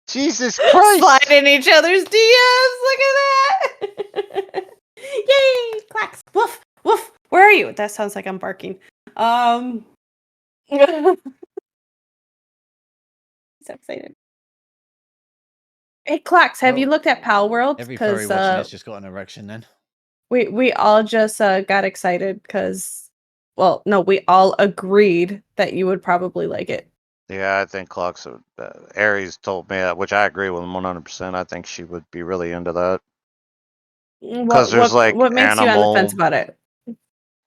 Jesus Christ. Slide in each other's DMs. Look at that. Yay, Clax. Woof, woof. Where are you? That sounds like I'm barking. So excited. Hey, Clax, have you Well, looked at Pal World? Every furry Because watching this just got an erection then. we all just got excited because, well, no, we all agreed that you would probably like it. Yeah, I think Clocks. Aries told me that, which I agree with him 100%. I think she would be really into that. What, there's, like, what makes you on the fence animal- about it?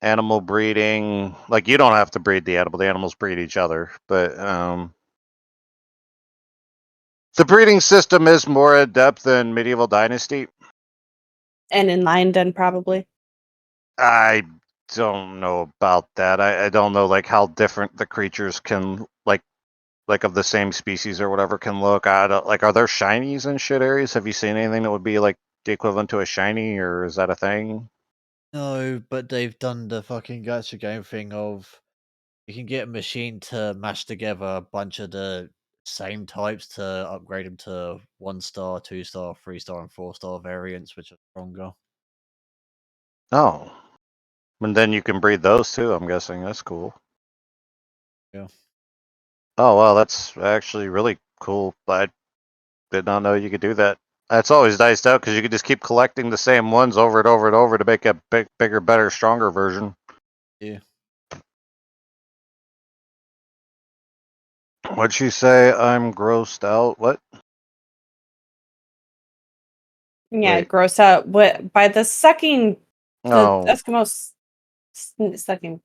Animal breeding. Like, you don't have to breed the animals breed each other. But, the breeding system is more in depth than Medieval Dynasty. And in London, probably. I don't know about that. I don't know, like, how different the creatures can, like of the same species or whatever can look. I don't, like, are there shinies in shit areas? Have you seen anything that would be like the equivalent to a shiny, or is that a thing? No, but they've done the fucking gacha game thing of you can get a machine to mash together a bunch of the same types to upgrade them to 1-star, 2-star, 3-star, and 4-star variants, which are stronger. Oh. And then you can breed those too, I'm guessing. That's cool. Yeah. Oh, wow, that's actually really cool. I did not know you could do that. That's always diced out because you could just keep collecting the same ones over and over and over to make a bigger, better, stronger version. Yeah. What'd you say? I'm grossed out. What? Yeah, Wait. gross out. What by the sucking? The Oh, Eskimos sucking.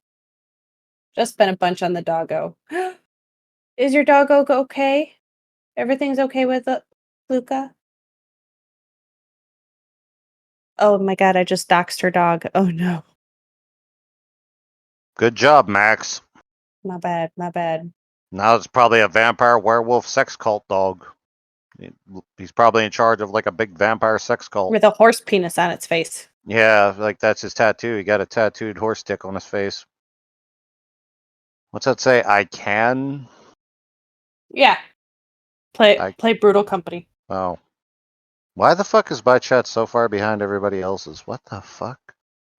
Just spent a bunch on the doggo. Is your doggo okay? Everything's okay with it, Luca? Oh my god, I just doxed her dog. Oh no. good job, Max. My bad, my bad. Now it's probably a vampire werewolf sex cult dog. He's probably in charge of like a big vampire sex cult. With a horse penis on its face. Yeah, like that's his tattoo. He got a tattooed horse dick on his face. What's that say? I can? Yeah. Play I- play Brutal Company. Oh. Why the fuck is my chat so far behind everybody else's? What the fuck?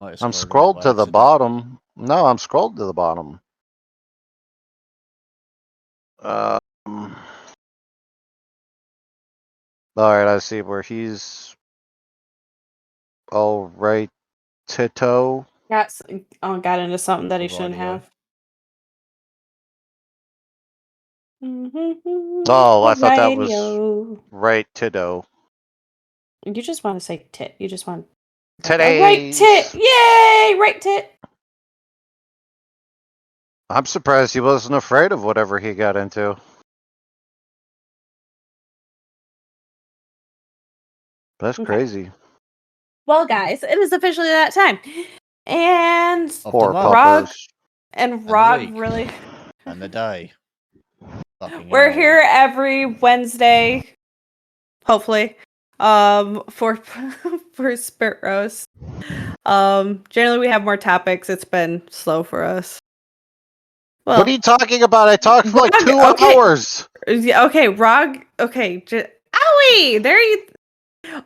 Might have I'm scrolled scrolled up by to the accident. bottom. No, I'm scrolled to the bottom. Alright, I see where he's all right. Tito. Got into something that he Good shouldn't audio. have. Oh, I thought that was Radio. right Tito. You just want to say tit. You just want Today's. right tit. Yay! Right tit. I'm surprised he wasn't afraid of whatever he got into. That's Okay. crazy. Well, guys, it is officially that time, and Of Poor the month Rog puppers. and the Rog week. really. and the day. Fucking We're hour. here every Wednesday, hopefully, for for Spit Roast. Generally we have more topics. It's been slow for us. Well, What are you talking about? I talked for like Rog, 2 okay. hours. Yeah, okay, Rog. Okay, owie! There you.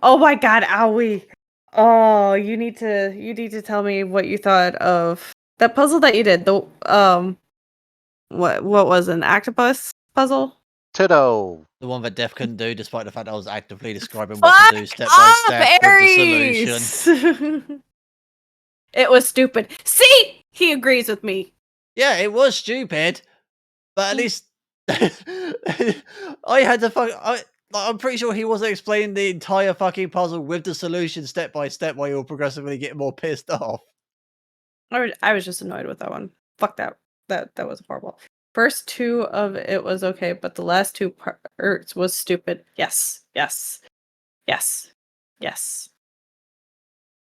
Oh my God, owie! Oh, you need to tell me what you thought of that puzzle that you did. The what was an octopus puzzle? Tito. The one that Death couldn't do, despite the fact I was actively describing what to do Fuck step by off, step with the solution. Aries! It was stupid. See, he agrees with me. Yeah, it was stupid, but at least I had to I'm pretty sure he wasn't explaining the entire fucking puzzle with the solution step by step while you were progressively getting more pissed off. I was just annoyed with that one. Fuck that. That was horrible. First two of it was okay, but the last two parts was stupid. Yes.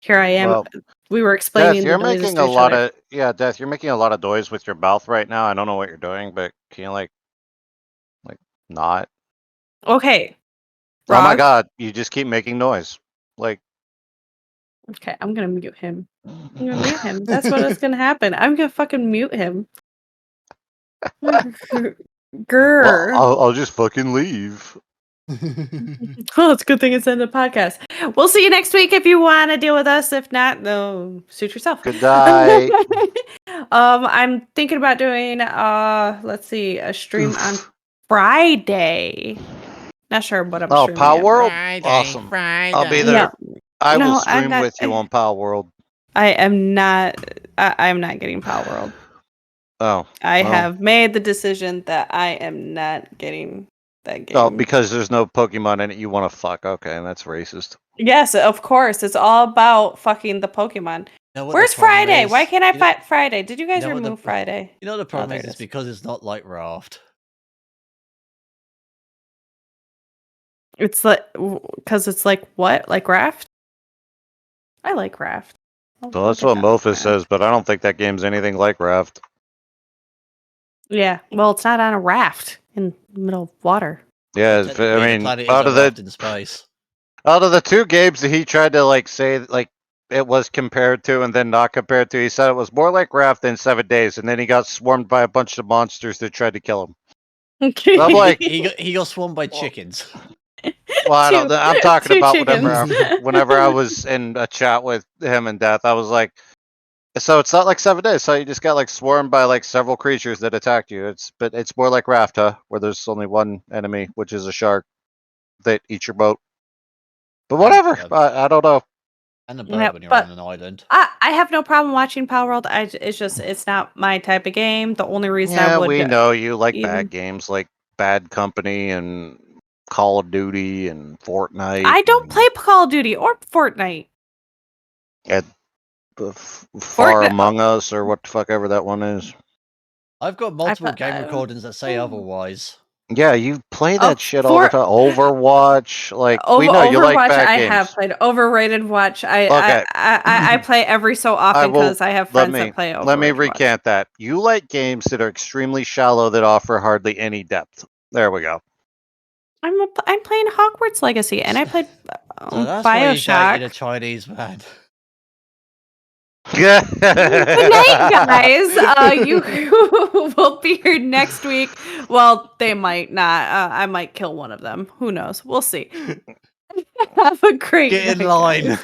Here I am. Well, We were explaining Death, you're the noises making to a each lot other. of Death, you're making a lot of noise with your mouth right now. I don't know what you're doing, but can you like not? Okay. Oh my Rog. god, you just keep making noise. Like Okay, I'm gonna mute him. I'm gonna mute him. That's what is gonna happen. I'm gonna fucking mute him. Grr. well, I'll just fucking leave. Oh, it's a good thing it's in the podcast. We'll see you next week if you want to deal with us. If not, no, suit yourself. Good night. I'm thinking about doing let's see, a stream on Friday. Not sure what I'm Oh, streaming Power yet. World? Friday, Awesome. Friday. I'll be there. No, I will no, I'm stream not. with you on Power World. I am not. I'm not getting Power World. Oh. I well. have made the decision that I am not getting that game. Oh, because there's no Pokemon in it you want to fuck. Okay, that's racist. Yes, of course. It's all about fucking the Pokemon. You know what Where's the problem Friday? is? Why can't I You know- fight Friday? Did you guys you know what the remove pro- Friday? You know what the problem there is? it It's is. because it's not like Raft. It's like because it's like what? Like Raft? I like Raft. So that's what Mofa says, but I don't think that game's anything like Raft. Yeah. Well, it's not on a raft in the middle of water. Yeah, Technically, I the mean, planet is out a of raft the in space. out of the two games that he tried to like say like it was compared to and then not compared to, he said it was more like Raft than 7 Days, and then he got swarmed by a bunch of monsters that tried to kill him. I'm like, he got swarmed by chickens. well, I don't. I'm talking two about chickens. whenever I was in a chat with him and Death, I was like, so it's not like 7 Days. So you just got like swarmed by like several creatures that attacked you. But it's more like Raft, huh? Where there's only one enemy, which is a shark that eats your boat. But whatever. I don't know. And a bird Yeah, when you're but- on an island. I have no problem watching Power World. It's not my type of game. The only reason I Yeah, would we know you like even- bad games like Bad Company and Call of Duty and Fortnite. I don't and play Call of Duty or Fortnite. Far Fortnite- Among Us or what the fuck ever that one is. I've got multiple put- game recordings that say otherwise. Yeah, you play that Oh, shit all the time. Overwatch, like we know you like Overwatch, bad I games. have played. Overrated Watch. Okay. I play every so often will- because I have friends that play Overrated Let me Watch. recant that. You like games that are extremely shallow that offer hardly any depth. There we go. I'm playing Hogwarts Legacy, and I played So that's why you dated a Bioshock. Chinese man. Good night, guys. You will be here next week. Well, they might not. I might kill one of them. Who knows? We'll see. Have a great Get in night, line. guys.